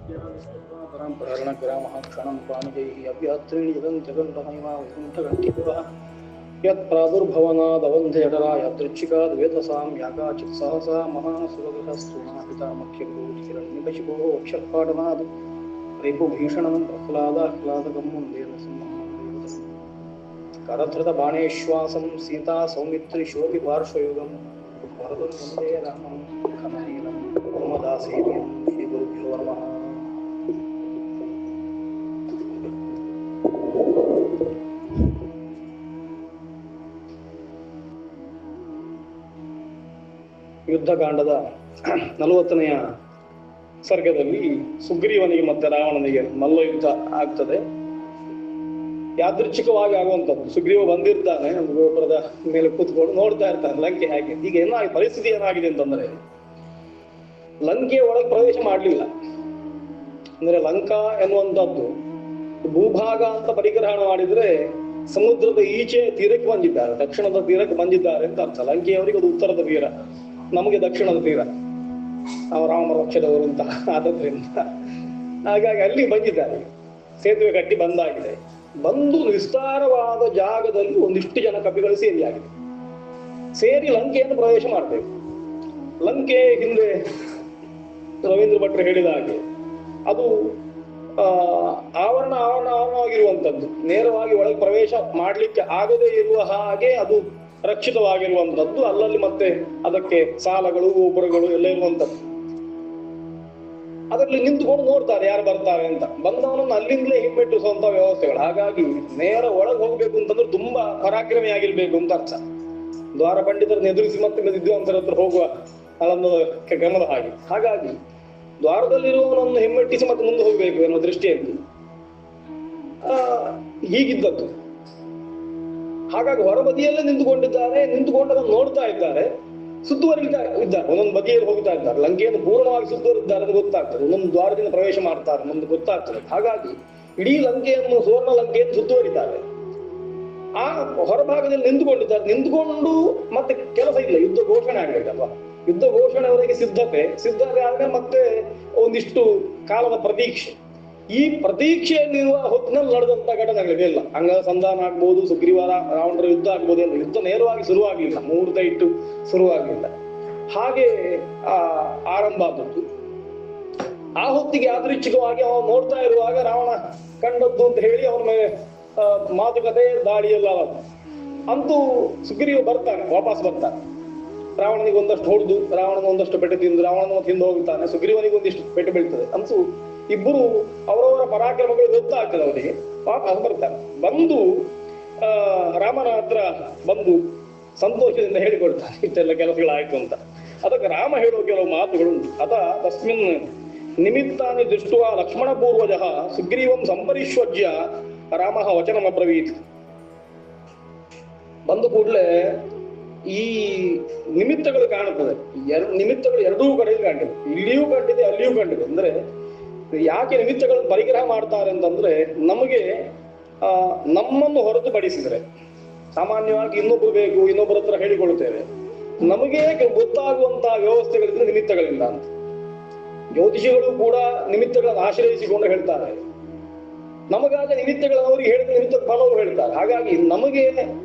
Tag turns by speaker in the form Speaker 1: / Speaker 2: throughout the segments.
Speaker 1: परारणग्रामः क्षणं पाणिजैः अभ्यात्रीणि जगन्तघण्टमहिमावैकुण्ठघण्टिपुरः यत्प्रादुर्भवनादवन्धेडरा यादृच्छिकाद्वेतसां यागाचित् सहसा महासुरगतस्तूणापितामख्यगुरुचिरण्यकशिपोः अक्षरपाठनाद रिपुभीषणं प्रह्लादाह्लादकं वन्दे नृसिंहं करधृतबाणेश्वासं सीता सौमित्रिशोऽपि पार्श्वयुगं वरदं वन्दे रामं खमनीलं रामदासेव्यं श्रीगुरुभ्यो नमः. ಯುದ್ಧಕಾಂಡದ 40ನೆಯ ಸರ್ಗದಲ್ಲಿ ಸುಗ್ರೀವನಿಗೆ ಮತ್ತೆ ರಾವಣನಿಗೆ ಮಲ್ಲ ಯುದ್ಧ ಆಗ್ತದೆ. ಯಾದೃಚ್ಛಿಕವಾಗಿ ಆಗುವಂಥದ್ದು. ಸುಗ್ರೀವ ಬಂದಿರ್ತಾನೆ, ಒಂದು ಗೋಪುರದ ಮೇಲೆ ಕೂತ್ಕೊಂಡು ನೋಡ್ತಾ ಇರ್ತಾನೆ ಲಂಕೆ ಹಾಗೆ. ಈಗ ಪರಿಸ್ಥಿತಿ ಏನಾಗಿದೆ ಅಂತಂದ್ರೆ, ಲಂಕೆಯ ಒಳಗೆ ಪ್ರವೇಶ ಮಾಡಲಿಲ್ಲ. ಅಂದ್ರೆ ಲಂಕಾ ಎನ್ನುವಂಥದ್ದು ಭೂಭಾಗ ಅಂತ ಪರಿಗ್ರಹಣ ಮಾಡಿದ್ರೆ ಸಮುದ್ರದ ಈಚೆ ತೀರಕ್ಕೆ ಬಂದಿದ್ದಾರೆ, ದಕ್ಷಿಣದ ತೀರಕ್ಕೆ ಬಂದಿದ್ದಾರೆ ಅಂತ ಅರ್ಥ. ಲಂಕೆಯವರಿಗೆ ಅದು ಉತ್ತರದ ತೀರ, ನಮಗೆ ದಕ್ಷಿಣದ ತೀರ, ನಾವು ರಾಮರ ಪಕ್ಷದವರು ಅಂತ ಆದದ್ರಿಂದ ಹಾಗಾಗಿ ಅಲ್ಲಿ ಬಂದಿದ್ದಾರೆ. ಸೇತುವೆ ಕಟ್ಟಿ ಬಂದಾಗಿದೆ. ಬಂದು ವಿಸ್ತಾರವಾದ ಜಾಗದಲ್ಲಿ ಒಂದಿಷ್ಟು ಜನ ಕಪಿಗಳು ಸೇರಿ ಲಂಕೆಯನ್ನು ಪ್ರವೇಶ ಮಾಡಬೇಕು. ಲಂಕೆ ಹಿಂದೆ ರವೀಂದ್ರ ಭಟ್ರು ಹೇಳಿದ ಹಾಗೆ ಅದು ಆವರಣವಾಗಿರುವಂಥದ್ದು, ನೇರವಾಗಿ ಒಳಗೆ ಪ್ರವೇಶ ಮಾಡಲಿಕ್ಕೆ ಆಗದೇ ಇರುವ ಹಾಗೆ ಅದು ರಕ್ಷಿತವಾಗಿರುವಂಥದ್ದು. ಅಲ್ಲಲ್ಲಿ ಮತ್ತೆ ಅದಕ್ಕೆ ಸಾಲಗಳು ಗೋಪುರಗಳು ಎಲ್ಲ ಇರುವಂಥದ್ದು. ಅದರಲ್ಲಿ ನಿಂತುಕೊಂಡು ನೋಡ್ತಾರೆ ಯಾರು ಬರ್ತಾರೆ ಅಂತ. ಬಂದವನನ್ನು ಅಲ್ಲಿಂದಲೇ ಹಿಮ್ಮೆಟ್ಟಿಸುವಂತ ವ್ಯವಸ್ಥೆಗಳು. ಹಾಗಾಗಿ ನೇರ ಒಳಗೆ ಹೋಗ್ಬೇಕು ಅಂತಂದ್ರೆ ತುಂಬಾ ಪರಾಕ್ರಮಿಯಾಗಿರ್ಬೇಕು ಅಂತ ಅರ್ಥ. ದ್ವಾರ ಪಂಡಿತರನ್ನು ಎದುರಿಸಿ ಮತ್ತೆ ವಿದ್ವಾಂಸರ ಹತ್ರ ಹೋಗುವ ಕ್ರಮದ ಹಾಗೆ. ಹಾಗಾಗಿ ದ್ವಾರದಲ್ಲಿರುವವನನ್ನು ಹಿಮ್ಮೆಟ್ಟಿಸಿ ಮತ್ತೆ ಮುಂದೆ ಹೋಗ್ಬೇಕು ಎನ್ನುವ ದೃಷ್ಟಿಯಲ್ಲಿ ಹೀಗಿದ್ದದ್ದು. ಹಾಗಾಗಿ ಹೊರಬದಿಯಲ್ಲೇ ನಿಂತುಕೊಂಡಿದ್ದಾರೆ. ನಿಂತುಕೊಂಡನ್ನು ನೋಡ್ತಾ ಇದ್ದಾರೆ, ಸುತ್ತುವರಿತಾ ಇದ್ದಾರೆ, ಒಂದೊಂದು ಬದಿಯಲ್ಲಿ ಹೋಗ್ತಾ ಇದ್ದಾರೆ. ಲಂಕೆಯನ್ನು ಪೂರ್ಣವಾಗಿ ಸುತ್ತುವರಿದ್ದಾರೆ ಅಂತ ಗೊತ್ತಾಗ್ತದೆ. ಒಂದೊಂದು ದ್ವಾರದಿಂದ ಪ್ರವೇಶ ಮಾಡ್ತಾರೆ ಮುಂದೆ ಗೊತ್ತಾಗ್ತದೆ. ಹಾಗಾಗಿ ಇಡೀ ಲಂಕೆಯನ್ನು, ಸುವರ್ಣ ಲಂಕೆಯನ್ನು ಸುತ್ತುವರಿತಾರೆ. ಆ ಹೊರಭಾಗದಲ್ಲಿ ನಿಂತುಕೊಂಡಿದ್ದಾರೆ. ನಿಂತುಕೊಂಡು ಮತ್ತೆ ಕೆಲಸ ಇಲ್ಲ, ಯುದ್ಧ ಘೋಷಣೆ ಆಗ್ಬೇಕಲ್ವಾ. ಯುದ್ಧ ಘೋಷಣೆವರೆಗೆ ಸಿದ್ಧತೆ ಆದ್ರೆ ಮತ್ತೆ ಒಂದಿಷ್ಟು ಕಾಲದ ಪ್ರತೀಕ್ಷೆ. ಈ ಪ್ರತೀಕ್ಷೆಯಲ್ಲಿರುವ ಹೊತ್ತಿನಲ್ಲಿ ನಡೆದಂತ ಘಟನೆಗಳಿವೆಲ್ಲ. ಅಂಗದ ಸಂಧಾನ ಆಗ್ಬೋದು, ಸುಗ್ರೀವ ರಾವಣರ ಯುದ್ಧ ಆಗ್ಬೋದು. ಎಲ್ಲ ಯುದ್ಧ ನೇರವಾಗಿ ಶುರುವಾಗಲಿಲ್ಲ, ಮುಹೂರ್ತ ಇಟ್ಟು ಶುರುವಾಗಲಿಲ್ಲ, ಹಾಗೆ ಆರಂಭ ಆದದ್ದು. ಆ ಹೊತ್ತಿಗೆ ಯಾದೃಚ್ಛಿಕವಾಗಿ ಅವನು ನೋಡ್ತಾ ಇರುವಾಗ ರಾವಣ ಕಂಡದ್ದು ಅಂತ ಹೇಳಿ ಅವನ ಮೇಲೆ ಮಾತುಕತೆ ದಾಳಿ ಎಲ್ಲ ಅಂತೂ ಸುಗ್ರೀವ ಬರ್ತಾನೆ, ವಾಪಸ್ ಬರ್ತಾನೆ. ರಾವಣನಿಗೆ ಒಂದಷ್ಟು ಹೊಡೆದು, ರಾವಣನ ಒಂದಷ್ಟು ಪೆಟ್ಟು ತಿಂದು, ರಾವಣನ ತಿಂದು ಹೋಗ್ತಾನೆ. ಸುಗ್ರೀವನಿಗೆ ಒಂದಿಷ್ಟು ಪೆಟ್ಟು ಬೀಳ್ತದೆ. ಅಂತೂ ಇಬ್ಬರು ಅವರವರ ಪರಾಕ್ರಮಗಳು ಗೊತ್ತಾಗ್ತದೆ ಅವರಿಗೆ. ವಾಪಸ್ ಬರ್ತಾರೆ. ಬಂದು ರಾಮನ ಹತ್ರ ಬಂದು ಸಂತೋಷದಿಂದ ಹೇಳಿಕೊಡ್ತಾರೆ ಇಷ್ಟೆಲ್ಲ ಕೆಲಸಗಳಾಯ್ತು ಅಂತ. ಅದಕ್ಕೆ ರಾಮ ಹೇಳುವ ಕೆಲವು ಮಾತುಗಳುಂಟು. ಅದ ತಸ್ಮಿನ್ ನಿಮಿತ್ತಾನಿ ದೃಷ್ಟುವ ಲಕ್ಷ್ಮಣ ಪೂರ್ವಜ ಸುಗ್ರೀವಂ ಸಂಪರಿಶ್ವಜ್ಯ ರಾಮ ವಚನಮಬ್ರವೀತ್. ಬಂದ ಕೂಡಲೇ ಈ ನಿಮಿತ್ತಗಳು ಕಾಣುತ್ತದೆ. ನಿಮಿತ್ತಗಳು ಎರಡೂ ಕಡೆಯಲ್ಲಿ ಕಾಣ್ತದೆ. ಇಲ್ಲಿಯೂ ಕಂಡಿದೆ, ಅಲ್ಲಿಯೂ ಕಂಡಿದೆ. ಅಂದ್ರೆ ಯಾಕೆ ನಿಮಿತ್ತಗಳನ್ನು ಪರಿಗ್ರಹ ಮಾಡ್ತಾರೆ ಅಂತಂದ್ರೆ, ನಮಗೆ ನಮ್ಮನ್ನು ಹೊರತುಪಡಿಸಿದ್ರೆ ಸಾಮಾನ್ಯವಾಗಿ ಇನ್ನೊಬ್ರು ಬೇಕು, ಇನ್ನೊಬ್ಬರ ಹತ್ರ ಹೇಳಿಕೊಳ್ತೇವೆ. ನಮಗೆ ಗೊತ್ತಾಗುವಂತಹ ವ್ಯವಸ್ಥೆಗಳಿಂದ ನಿಮಿತ್ತಗಳಿಲ್ಲ ಅಂತ. ಜ್ಯೋತಿಷಿಗಳು ಕೂಡ ನಿಮಿತ್ತಗಳನ್ನು ಆಶ್ರಯಿಸಿಕೊಂಡು ಹೇಳ್ತಾರೆ. ನಮಗಾಗ ನಿಮಿತ್ತಗಳನ್ನು ಅವರಿಗೆ ಹೇಳಿದ ನಿಮಿತ್ತದ ಫಲವು ಹೇಳ್ತಾರೆ. ಹಾಗಾಗಿ ನಮಗೆ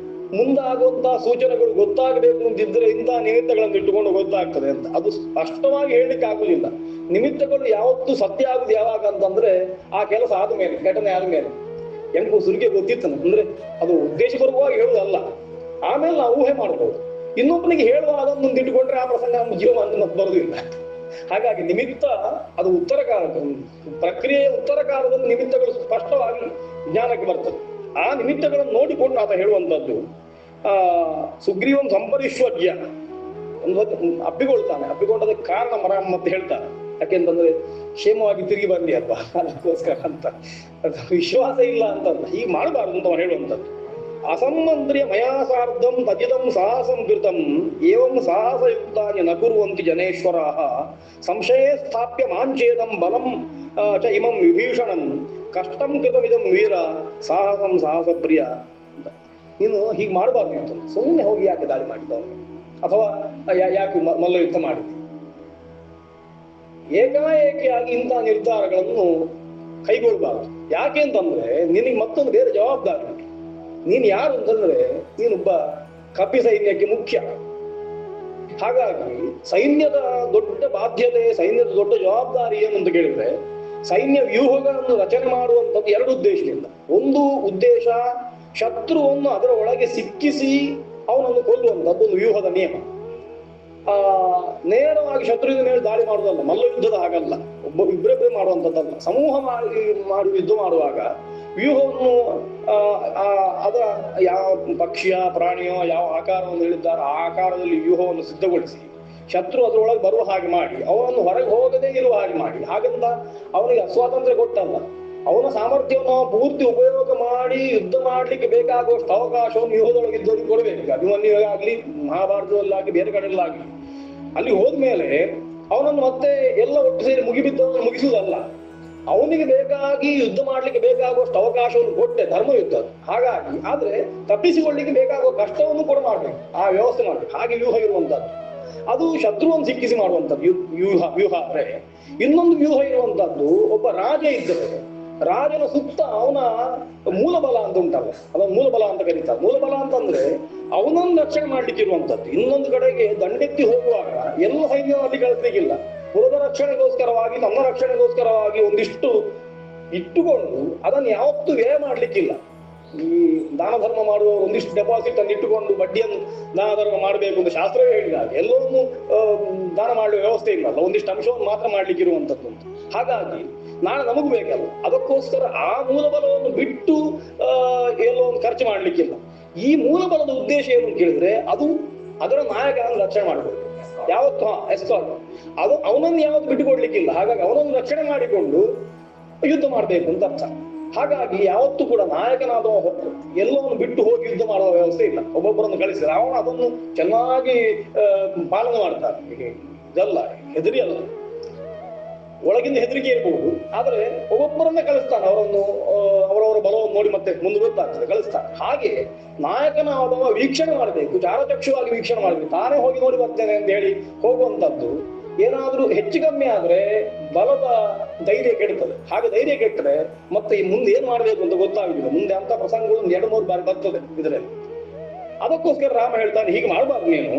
Speaker 1: ಮುಂದಾಗುವಂತಹ ಸೂಚನೆಗಳು ಗೊತ್ತಾಗಬೇಕು ಅಂತಿದ್ರೆ ಇಂತಹ ನಿಮಿತ್ತಗಳನ್ನು ಇಟ್ಟುಕೊಂಡು ಗೊತ್ತಾಗ್ತದೆ ಅಂತ. ಅದು ಸ್ಪಷ್ಟವಾಗಿ ಹೇಳಲಿಕ್ಕೆ ಆಗುದಿಲ್ಲ. ನಿಮಿತ್ತಗಳು ಯಾವತ್ತು ಸತ್ಯ ಆಗುದು ಯಾವಾಗ ಅಂತಂದ್ರೆ ಆ ಕೆಲಸ ಆದ್ಮೇಲೆ, ಘಟನೆ ಆದ್ಮೇಲೆ. ಎಂಬು ಸುರಿಗೆ ಗೊತ್ತಿತ್ತು ಅಂದ್ರೆ ಅದು ಉದ್ದೇಶಪೂರ್ವಕವಾಗಿ ಹೇಳುವುದಲ್ಲ. ಆಮೇಲೆ ನಾವು ಊಹೆ ಮಾಡಬಹುದು. ಇನ್ನೊಬ್ಬನಿಗೆ ಹೇಳುವಾಗ ಅದನ್ನು ಇಟ್ಟುಕೊಂಡ್ರೆ ಆ ಪ್ರಸಂಗ ನಮ್ಮ ಜೀವ ಮತ್ತೆ ಬರುವುದಿಲ್ಲ. ಹಾಗಾಗಿ ನಿಮಿತ್ತ ಅದು ಉತ್ತರ ಕಾಲದ ಪ್ರಕ್ರಿಯೆಯ ಉತ್ತರ ಕಾಲದಲ್ಲಿ ನಿಮಿತ್ತಗಳು ಸ್ಪಷ್ಟವಾಗಿ ಜ್ಞಾನಕ್ಕೆ ಬರ್ತದೆ. ಆ ನಿಮಿತ್ತಗಳನ್ನು ನೋಡಿಕೊಂಡು ಆತ ಹೇಳುವಂತದ್ದು ಸುಗ್ರೀವಂ ಸಂಪರಿಶ್ವಜ್ಯ ಒಂದು ಅಪ್ಪಿಕೊಳ್ತಾನೆ. ಅಪ್ಪಿಕೊಂಡದಕ್ಕೆ ಕಾರಣ ಮತ್ತೆ ಹೇಳ್ತಾನೆ. ಯಾಕೆಂತಂದ್ರೆ ಕ್ಷೇಮವಾಗಿ ತಿರುಗಿ ಬರಲಿ ಅಲ್ವಾ, ಅದಕ್ಕೋಸ್ಕರ ಅಂತ. ವಿಶ್ವಾಸ ಇಲ್ಲ ಅಂತಲ್ಲ, ಹೀಗೆ ಮಾಡಬಾರ್ದು ಅಂತ ಹೇಳುವಂಥದ್ದು. ಅಸಂಮಂತ್ರ್ಯ ಮಯಾಸಾರ್ಧಂ ತಜಿದಂ ಸಾಹಸಂ ಕೃತಂ ಏವಂ ಸಾಹಸಯುಕ್ತಾನಿ ನ ಕುರ್ವಂತಿ ಜನೇಶ್ವರಾಃ ಸಂಶಯೇ ಸ್ಥಾಪ್ಯ ಮಾಂಚೇದಂ ಬಲಂ ಚ ಇಮಂ ವಿಭೀಷಣಂ ಕಷ್ಟಂ ಕೃತಮಿದಂ ವೀರ ಸಾಹಸಂ ಸಾಹಸ ಪ್ರಿಯ ಅಂತ. ನೀನು ಹೀಗೆ ಮಾಡಬಾರ್ದು ಅಂತ. ಸುಮ್ಮನೆ ಹೋಗಿ ಯಾಕೆ ದಾಳಿ ಮಾಡಿದವನು, ಅಥವಾ ಯಾಕೆ ಮಲ್ಲ ಯುದ್ಧ ಮಾಡಿದ್ವಿ. ಏಕಾಏಕಿಯಾಗಿ ಇಂತಹ ನಿರ್ಧಾರಗಳನ್ನು ಕೈಗೊಳ್ಳಬಾರದು. ಯಾಕೆ ಅಂತಂದ್ರೆ ನಿನಗೆ ಮತ್ತೊಂದು ಬೇರೆ ಜವಾಬ್ದಾರಿ ಉಂಟು. ನೀನ್ ಯಾರು ಅಂತಂದ್ರೆ ನೀನೊಬ್ಬ ಕಪಿ ಸೈನ್ಯಕ್ಕೆ ಮುಖ್ಯ. ಹಾಗಾಗಿ ಸೈನ್ಯದ ದೊಡ್ಡ ಬಾಧ್ಯತೆ, ಸೈನ್ಯದ ದೊಡ್ಡ ಜವಾಬ್ದಾರಿ ಏನು ಅಂತ ಕೇಳಿದ್ರೆ, ಸೈನ್ಯ ವ್ಯೂಹಗಳನ್ನು ರಚನೆ ಮಾಡುವಂಥದ್ದು ಎರಡು ಉದ್ದೇಶದಿಂದ. ಒಂದು ಉದ್ದೇಶ ಶತ್ರುವನ್ನು ಅದರ ಒಳಗೆ ಸಿಕ್ಕಿಸಿ ಅವನನ್ನು ಕೊಲ್ಲುವಂಥದ್ದು ಒಂದು ವ್ಯೂಹದ ನಿಯಮ. ನೇರವಾಗಿ ಶತ್ರುವಿನ ಮೇಲೆ ದಾಳಿ ಮಾಡುವುದಲ್ಲ, ಮಲ್ಲ ಯುದ್ಧದ ಹಾಗಲ್ಲ, ಇಬ್ಬರಿಬ್ಬರೇ ಮಾಡುವಂಥದ್ದಲ್ಲ. ಸಮೂಹ ಮಾಡಿ ಯುದ್ಧ ಮಾಡುವಾಗ ವ್ಯೂಹವನ್ನು ಅದರ ಯಾವ ಪಕ್ಷಿಯ ಪ್ರಾಣಿಯೋ ಯಾವ ಆಕಾರವನ್ನು ಹೇಳಿದ್ದಾರೆ ಆ ಆಕಾರದಲ್ಲಿ ವ್ಯೂಹವನ್ನು ಸಿದ್ಧಗೊಳಿಸಿ ಶತ್ರು ಅದರೊಳಗೆ ಬರುವ ಹಾಗೆ ಮಾಡಿ ಅವನನ್ನು ಹೊರಗೆ ಹೋಗದೇ ಇರುವ ಹಾಗೆ ಮಾಡಿ. ಹಾಗಂತ ಅವನಿಗೆ ಅಸ್ವಾತಂತ್ರ್ಯ ಕೊಟ್ಟಲ್ಲ, ಅವನ ಸಾಮರ್ಥ್ಯವನ್ನು ಪೂರ್ತಿ ಉಪಯೋಗ ಮಾಡಿ ಯುದ್ಧ ಮಾಡ್ಲಿಕ್ಕೆ ಬೇಕಾಗುವಷ್ಟು ಅವಕಾಶವನ್ನು ವ್ಯೂಹದೊಳಗಿದ್ದವರಿಗೆ ಕೊಡಬೇಕು. ಅಭಿಮನ್ಯುವಾಗ್ಲಿ ಮಹಾಭಾರತದಲ್ಲಾಗ್ಲಿ ಬೇರೆ ಕಡೆಯಲ್ಲಾಗ್ಲಿ ಅಲ್ಲಿ ಹೋದ್ಮೇಲೆ ಅವನನ್ನು ಮತ್ತೆ ಎಲ್ಲ ಒಟ್ಟು ಸೇರಿ ಮುಗಿಬಿದ್ದವನು ಮುಗಿಸುವುದಲ್ಲ, ಅವನಿಗೆ ಬೇಕಾಗಿ ಯುದ್ಧ ಮಾಡ್ಲಿಕ್ಕೆ ಬೇಕಾಗುವಷ್ಟು ಅವಕಾಶವನ್ನು ಕೊಟ್ಟೆ ಧರ್ಮ ಯುದ್ಧ. ಹಾಗಾಗಿ ಆದ್ರೆ ತಪ್ಪಿಸಿಕೊಳ್ಳಿಕ್ಕೆ ಬೇಕಾಗುವ ಕಷ್ಟವನ್ನು ಕೂಡ ಮಾಡ್ಬೇಕು, ಆ ವ್ಯವಸ್ಥೆ ಮಾಡ್ಬೇಕು. ಹಾಗೆ ವ್ಯೂಹ ಇರುವಂತದ್ದು ಅದು ಶತ್ರುವನ್ನು ಸಿಕ್ಕಿಸಿ ಮಾಡುವಂಥದ್ದು ವ್ಯೂಹ ಅಂದ್ರೆ. ಇನ್ನೊಂದು ವ್ಯೂಹ ಇರುವಂತದ್ದು, ಒಬ್ಬ ರಾಜ ಇದ್ದರೆ ರಾಜನ ಸುತ್ತ ಅವನ ಮೂಲಬಲ ಅಂತ ಉಂಟಲ್ಲ, ಅದನ್ನು ಮೂಲಬಲ ಅಂತ ಕರೀತಾರೆ. ಮೂಲಬಲ ಅಂತಂದ್ರೆ ಅವನನ್ನು ರಕ್ಷಣೆ ಮಾಡ್ಲಿಕ್ಕೆ ಇರುವಂತದ್ದು. ಇನ್ನೊಂದು ಕಡೆಗೆ ದಂಡೆತ್ತಿ ಹೋಗುವಾಗ ಎಲ್ಲ ಸೈನ್ಯವನ್ನು ಕಳಿಸ್ಲಿಕ್ಕಿಲ್ಲ, ಪುರದ ರಕ್ಷಣೆಗೋಸ್ಕರವಾಗಿ ನಮ್ಮ ರಕ್ಷಣೆಗೋಸ್ಕರವಾಗಿ ಒಂದಿಷ್ಟು ಇಟ್ಟುಕೊಂಡು ಅದನ್ನು ಯಾವತ್ತೂ ವ್ಯಯ ಮಾಡ್ಲಿಕ್ಕಿಲ್ಲ. ಈ ದಾನ ಧರ್ಮ ಮಾಡುವ ಒಂದಿಷ್ಟು ಡೆಪಾಸಿಟ್ ಅನ್ನು ಇಟ್ಟುಕೊಂಡು ಬಡ್ಡಿಯನ್ನು ದಾನ ಧರ್ಮ ಮಾಡಬೇಕು ಅಂತ ಶಾಸ್ತ್ರವೇ ಹೇಳಿದಾಗ ಎಲ್ಲವನ್ನು ದಾನ ಮಾಡುವ ವ್ಯವಸ್ಥೆ ಇಲ್ಲಲ್ಲ, ಒಂದಿಷ್ಟು ಅಂಶವನ್ನು ಮಾತ್ರ ಮಾಡ್ಲಿಕ್ಕೆ ಇರುವಂತದ್ದು ಅಂತ. ಹಾಗಾಗಿ ನಾಳೆ ನಮಗೂ ಬೇಕಲ್ಲ, ಅದಕ್ಕೋಸ್ಕರ ಆ ಮೂಲಬಲವನ್ನು ಬಿಟ್ಟು ಎಲ್ಲೋ ಒಂದು ಖರ್ಚು ಮಾಡ್ಲಿಕ್ಕಿಲ್ಲ. ಈ ಮೂಲಬಲದ ಉದ್ದೇಶ ಏನು ಅಂತ ಕೇಳಿದ್ರೆ ಅದು ಅದರ ನಾಯಕನನ್ನು ರಕ್ಷಣೆ ಮಾಡಬೇಕು ಯಾವತ್ತು. ಅದು ಅವನನ್ನು ಯಾವತ್ತು ಬಿಟ್ಟುಕೊಡ್ಲಿಕ್ಕಿಲ್ಲ. ಹಾಗಾಗಿ ಅವನನ್ನು ರಕ್ಷಣೆ ಮಾಡಿಕೊಂಡು ಯುದ್ಧ ಮಾಡಬೇಕು ಅಂತ ಅರ್ಥ. ಹಾಗಾಗಿ ಯಾವತ್ತೂ ಕೂಡ ನಾಯಕನಾದ ಎಲ್ಲವನ್ನು ಬಿಟ್ಟು ಹೋಗಿ ಯುದ್ಧ ಮಾಡುವ ವ್ಯವಸ್ಥೆ ಇಲ್ಲ. ಒಬ್ಬೊಬ್ಬರನ್ನು ಕಳಿಸಿ ರಾವಣ ಅದನ್ನು ಚೆನ್ನಾಗಿ ಪಾಲನೆ ಮಾಡ್ತಾರೆ. ಇದಲ್ಲ ಹೆದರಿ ಅಲ್ಲ, ಒಳಗಿಂದ ಹೆದರಿಕೆ ಇರಬಹುದು, ಆದ್ರೆ ಒಬ್ಬೊಬ್ಬರನ್ನೇ ಕಳಿಸ್ತಾನೆ. ಅವರನ್ನು ಅವರವರ ಬಲವನ್ನು ನೋಡಿ ಮತ್ತೆ ಮುಂದೆ ಗೊತ್ತಾಗ್ತದೆ ಕಳಿಸ್ತಾನೆ. ಹಾಗೆ ನಾಯಕನಾದವ ವೀಕ್ಷಣೆ ಮಾಡಬೇಕು, ಚಾರಚಕ್ಷುವಾಗಿ ವೀಕ್ಷಣೆ ಮಾಡಬೇಕು. ತಾನೇ ಹೋಗಿ ನೋಡಿ ಬರ್ತೇನೆ ಅಂತ ಹೇಳಿ ಹೋಗುವಂತದ್ದು ಏನಾದ್ರೂ ಹೆಚ್ಚು ಕಮ್ಮಿ ಆದ್ರೆ ಬಲದ ಧೈರ್ಯ ಕೆಡ್ತದೆ. ಹಾಗೆ ಧೈರ್ಯ ಕೆಟ್ಟರೆ ಮತ್ತೆ ಮುಂದೆ ಏನ್ ಮಾಡ್ಬೇಕು ಅಂತ ಗೊತ್ತಾಗುದಿಲ್ಲ. ಮುಂದೆ ಅಂತ ಪ್ರಸಂಗಗಳು 2-3 ಬಾರಿ ಬರ್ತದೆ ಇದರಲ್ಲಿ. ಅದಕ್ಕೋಸ್ಕರ ರಾಮ ಹೇಳ್ತಾನೆ, ಹೀಗೆ ಮಾಡಬಾರ್ದು ನೀನು.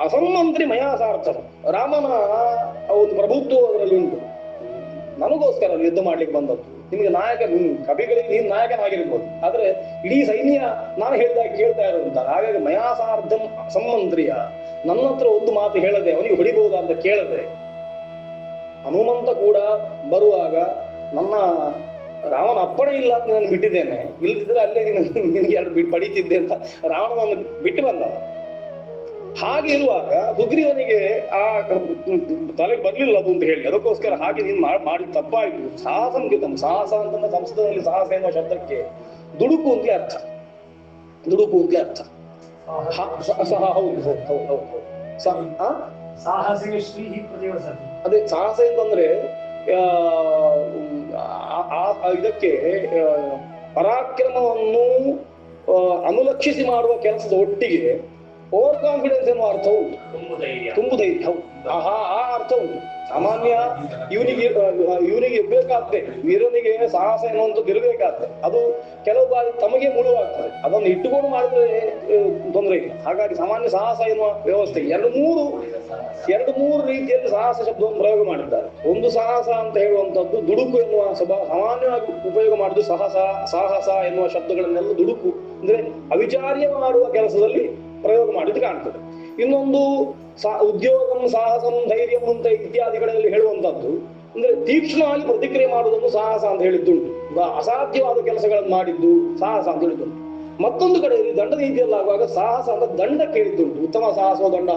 Speaker 1: ಅಸಮ್ಮಂತ್ರಿ ಮಯಾಸಾರ್ಥ. ರಾಮನ ಒಂದು ಪ್ರಭುತ್ವ ಅದರಲ್ಲಿ ಉಂಟು, ನನಗೋಸ್ಕರ ಯುದ್ಧ ಮಾಡ್ಲಿಕ್ಕೆ ಬಂದದ್ದು. ನಿಮ್ಗೆ ನಾಯಕ, ಕವಿಗಳಿಗೆ ನೀನ್ ನಾಯಕನಾಗಿರ್ಬೋದು, ಆದ್ರೆ ಇಡೀ ಸೈನ್ಯ ನಾನು ಹೇಳಿದಾಗ ಕೇಳ್ತಾ ಇರೋದಂತ. ಹಾಗಾಗಿ ಮಯಾಸಾರ್ಧಂ ಅಸಮ್ಮಂತ್ರಿಯ, ನನ್ನ ಹತ್ರ ಒಂದು ಮಾತು ಹೇಳದೆ ಅವನಿಗೆ ಹೊಡಿಬಹುದಾ ಅಂತ ಕೇಳದೆ. ಹನುಮಂತ ಕೂಡ ಬರುವಾಗ ನನ್ನ ರಾವಣ ಅಪ್ಪಣೆ ಇಲ್ಲ ಅಂತ ನಾನು ಬಿಟ್ಟಿದ್ದೇನೆ, ಇಲ್ಲದಿದ್ರೆ ಅಲ್ಲೇ ನಿನ್ಗೆ ಎರಡು ಬಡಿತಿದ್ದೆ ಅಂತ ರಾವಣನನ್ನು ಬಿಟ್ಟು ಬಂದ. ಹಾಗೆ ಇರುವಾಗ ಸುಗ್ರೀವನಿಗೆ ಆ ತಲೆಗೆ ಬರ್ಲಿಲ್ಲ ಅದು ಅಂತ ಹೇಳಿ, ಅದಕ್ಕೋಸ್ಕರ ಹಾಗೆ ನೀನ್ ಮಾಡಿ ತಪ್ಪಾಯ್ತು. ಸಾಹಸಂಕಿತಂ, ಸಾಹಸ ಅಂತಂದ್ರೆ ಸಂಸ್ಕೃತದಲ್ಲಿ ಸಾಹಸ ಎನ್ನುವ ಶಬ್ದಕ್ಕೆ ದುಡುಕು ಅಂತಲೇ ಅರ್ಥ. ದುಡುಕು ಅಂತಲೇ ಅರ್ಥ. ಅದೇ ಸಾಹಸ ಅಂತಂದ್ರೆ ಇದಕ್ಕೆ ಪರಾಕ್ರಮವನ್ನು ಅನುಲಕ್ಷಿಸಿ ಮಾಡುವ ಕೆಲಸದ ಒಟ್ಟಿಗೆ ಓವರ್ ಕಾನ್ಫಿಡೆನ್ಸ್ ಎನ್ನುವ ಅರ್ಥ ಉಂಟು, ತುಂಬು ಧೈರ್ಯ. ಆ ಅರ್ಥ ಉಂಟು. ಸಾಮಾನ್ಯ ಇವನಿಗೆ ಇರ್ಬೇಕಾಗ್ತದೆ, ವೀರನಿಗೆ ಸಾಹಸ ಎನ್ನುವಂಥದ್ದು ಇರಬೇಕಾಗ್ತದೆ. ಅದು ಕೆಲವು ಬಾರಿ ತಮಗೆ ಮುಳುವಾಗ್ತದೆ, ಅದನ್ನು ಇಟ್ಟುಕೊಂಡು ಮಾಡಿದ್ರೆ ತೊಂದರೆ ಇಲ್ಲ. ಹಾಗಾಗಿ ಸಾಮಾನ್ಯ ಸಾಹಸ ಎನ್ನುವ ವ್ಯವಸ್ಥೆ ಎರಡು ಮೂರು ರೀತಿಯಲ್ಲಿ ಸಾಹಸ ಶಬ್ದವನ್ನು ಪ್ರಯೋಗ ಮಾಡಿದ್ದಾರೆ. ಒಂದು ಸಾಹಸ ಅಂತ ಹೇಳುವಂಥದ್ದು ದುಡುಕು ಎನ್ನುವ ಸಾಮಾನ್ಯವಾಗಿ ಉಪಯೋಗ ಮಾಡುದು. ಸಾಹಸ ಎನ್ನುವ ಶಬ್ದಗಳನ್ನೆಲ್ಲ ದುಡುಕು ಅಂದ್ರೆ ಅವಿಚಾರ್ಯ ಮಾಡುವ ಕೆಲಸದಲ್ಲಿ ಪ್ರಯೋಗ ಮಾಡಿದ್ದು ಕಾಣ್ತದೆ. ಇನ್ನೊಂದು ಉದ್ಯೋಗಂ, ಸಾಹಸಂ, ಧೈರ್ಯಂ ಅಂತ ಇತ್ಯಾದಿಗಳಲ್ಲಿ ಹೇಳುವಂತದ್ದು ಅಂದ್ರೆ ತೀಕ್ಷ್ಣವಾಗಿ ಪ್ರತಿಕ್ರಿಯೆ ಮಾಡುವುದನ್ನು ಸಾಹಸ ಅಂತ ಹೇಳಿದ್ದುಂಟು. ಅಸಾಧ್ಯವಾದ ಕೆಲಸಗಳನ್ನು ಮಾಡಿದ್ದು ಸಾಹಸ ಅಂತ ಹೇಳಿದ್ದುಂಟು. ಮತ್ತೊಂದು ಕಡೆಯಲ್ಲಿ ದಂಡ ನೀತಿಯಲ್ಲಾಗುವಾಗ ಸಾಹಸ ಅಂತ ದಂಡ ಕೇಳಿದ್ದುಂಟು. ಉತ್ತಮ ಸಾಹಸೋ ದಂಡ,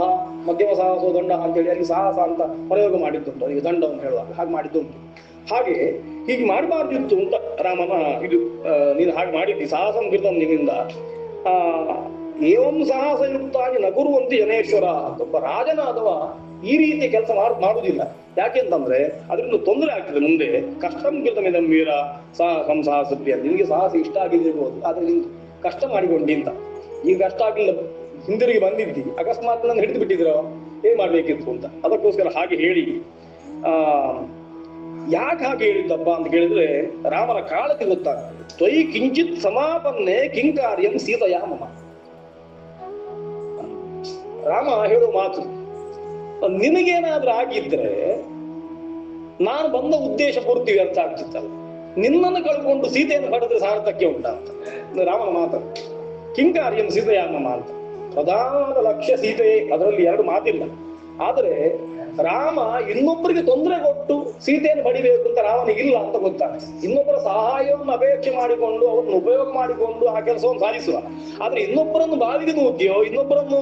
Speaker 1: ಮಧ್ಯಮ ಸಾಹಸೋ ದಂಡ ಅಂತೇಳಿ ಅಲ್ಲಿ ಸಾಹಸ ಅಂತ ಪ್ರಯೋಗ ಮಾಡಿದ್ದುಂಟು. ಅದಕ್ಕೆ ದಂಡವನ್ನು ಹೇಳುವಾಗ ಹಾಗೆ ಮಾಡಿದ್ದುಂಟು. ಹಾಗೆ ಹೀಗೆ ಮಾಡಬಾರ್ದಿತ್ತು ಅಂತ ರಾಮನ ಇದು ನೀನು ಹಾಗೆ ಮಾಡಿದ್ದಿ, ಸಾಹಸಂ ಕೃತಂ ನಿಮ್ಮಿಂದ. ಏವಂ ಸಾಹಸಯುಕ್ತಾಗಿ ನಗುರುವಂತೆ ಜನೇಶ್ವರ. ಒಬ್ಬ ರಾಜನಾದವ ಈ ರೀತಿ ಕೆಲಸ ಮಾಡುವುದಿಲ್ಲ. ಯಾಕೆಂತಂದ್ರೆ ಅದರಿಂದ ತೊಂದರೆ ಆಗ್ತದೆ ಮುಂದೆ. ಕಷ್ಟಂ ಕೃತಮಿದಂ ವೀರ ಸಾಹಸಂ ಸಾಹಸಪ್ರಿಯ. ನಿನ್ಗೆ ಸಾಹಸ ಇಷ್ಟ ಆಗಿರ್ಬೋದು, ಆದ್ರೆ ನೀನು ಕಷ್ಟ ಮಾಡಿಕೊಂಡಿ ಅಂತ. ಈಗ ಕಷ್ಟ ಆಗಿಲ್ಲ, ಹಿಂದಿರುಗಿ ಬಂದಿದ್ದಿ, ಅಕಸ್ಮಾತ್ ನನ್ನ ಹಿಡಿದು ಬಿಟ್ಟಿದ್ರು ಏನ್ ಮಾಡ್ಬೇಕಿತ್ತು ಅಂತ. ಅದಕ್ಕೋಸ್ಕರ ಹಾಗೆ ಹೇಳಿ ಆ ಯಾಕೆ ಹಾಗೆ ಹೇಳಿದ್ದಪ್ಪ ಅಂತ ಕೇಳಿದ್ರೆ ರಾಮನ ಕಾಳಕ್ಕೆ ಗೊತ್ತಾಗ್ತದೆ. ತ್ವಯಿ ಕಿಂಚಿತ್ ಸಮಾಪನ್ನೆ ಕಿಂಕಾರ್ಯಂ ಸೀತೆಯ ಮಮ. ರಾಮ ಹೇಳುವ ಮಾತು, ನಿನಗೇನಾದ್ರೂ ಆಗಿದ್ರೆ ನಾನು ಬಂದ ಉದ್ದೇಶ ಪೂರ್ತಿ ವ್ಯರ್ಥ ಆಗ್ತಿತ್ತಲ್ಲ, ನಿನ್ನನ್ನು ಕಳ್ಕೊಂಡು ಸೀತೆಯನ್ನು ಪಡೆದ್ರೆ ಸಾರ್ಥಕ್ಯ ಉಂಟ ಅಂತ ರಾಮನ ಮಾತು. ಕಿಂಕಾರ್ಯಂ ಸೀತೆಯ ಮಮ ಅಂತ ಪ್ರಧಾನವಾದ ಲಕ್ಷ್ಯ ಸೀತೆಯೇ, ಅದರಲ್ಲಿ ಎರಡು ಮಾತಿಲ್ಲ. ಆದರೆ ರಾಮ ಇನ್ನೊಬ್ಬರಿಗೆ ತೊಂದರೆ ಕೊಟ್ಟು ಸೀತೆಯನ್ನು ಪಡಿಬೇಕು ಅಂತ ರಾಮನಿಗಿಲ್ಲ ಅಂತ ಗೊತ್ತಾಗ್ತದೆ. ಇನ್ನೊಬ್ಬರ ಸಹಾಯವನ್ನು ಅಪೇಕ್ಷೆ ಮಾಡಿಕೊಂಡು ಅವರನ್ನು ಉಪಯೋಗ ಮಾಡಿಕೊಂಡು ಆ ಕೆಲಸವನ್ನು ಸಾಧಿಸುವ. ಆದ್ರೆ ಇನ್ನೊಬ್ಬರನ್ನು ಬಾವಿಗೆ ನೂಕಿಯೋ ಇನ್ನೊಬ್ಬರನ್ನು